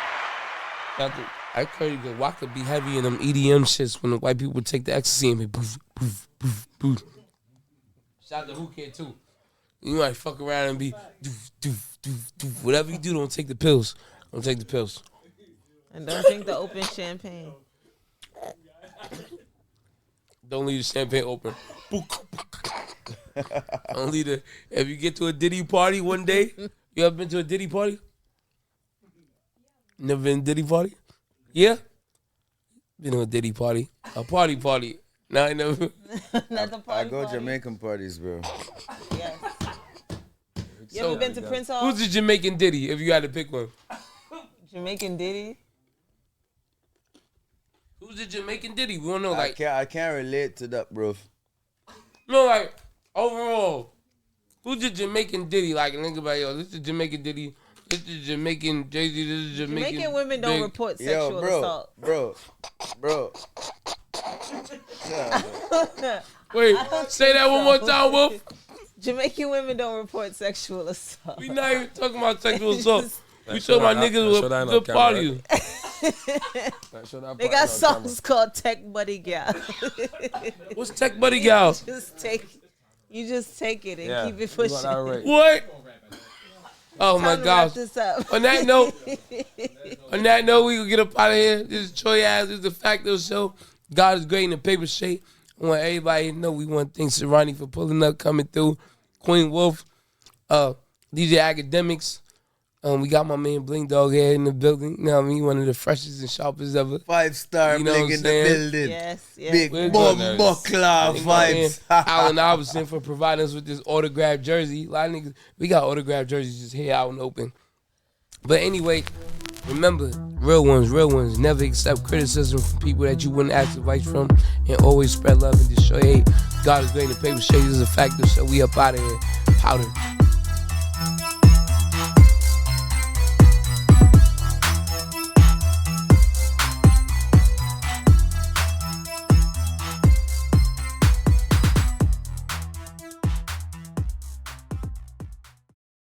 I heard you Waka be heavy in them EDM shits when the white people take the ecstasy and be boof, boof, boof, boof. Shout out to Who Care too. You might fuck around and be doof, doof, doof, doof. Whatever you do, don't take the pills. Don't take the pills. And don't drink the open champagne. Don't leave the champagne open. Don't leave the. If you get to a Diddy party one day, you ever been to a Diddy party? Never been to a Diddy party? Yeah? Been to a Diddy party. A party. No, I never. Not the party. I go Jamaican parties, bro. Yes. You ever been to Prince Hall? Who's the Jamaican Diddy, if you had to pick one? Jamaican Diddy? Who's the Jamaican Diddy? We don't know, like... I can't relate to that, bro. No, like, overall, who's the Jamaican Diddy? Like, think about, yo, this is the Jamaican Diddy, this is Jamaican Jay-Z, this is Jamaican women don't report sexual assault. Bro. Wait, say that one more time, Wolf. Jamaican women don't report sexual assault. We not even talking about sexual assault. We talking about niggas with good parties. They got songs called Tech Buddy Gal. What's Tech Buddy Gal? You just take it and keep it pushing. What? Oh my gosh. On that note, we gonna get up out of here. This is Troy Ass. This is the Facto show. God is great in the paper shape. I want everybody to know we want to thank Serani for pulling up, coming through. Queen Wolf, DJ Akademiks. We got my man Bling Dog here in the building. You know what I mean? One of the freshest and sharpest ever. 5-star you know Bling in the building. Yes. Big buckler vibes. Allen Iverson for providing us with this autographed jersey. A lot of niggas, we got autographed jerseys just here out and open. But anyway, remember, real ones never accept criticism from people that you wouldn't ask advice from, and always spread love and destroy hate. God is great in the paper shade. This is a Facto, so we up out of here. Powder.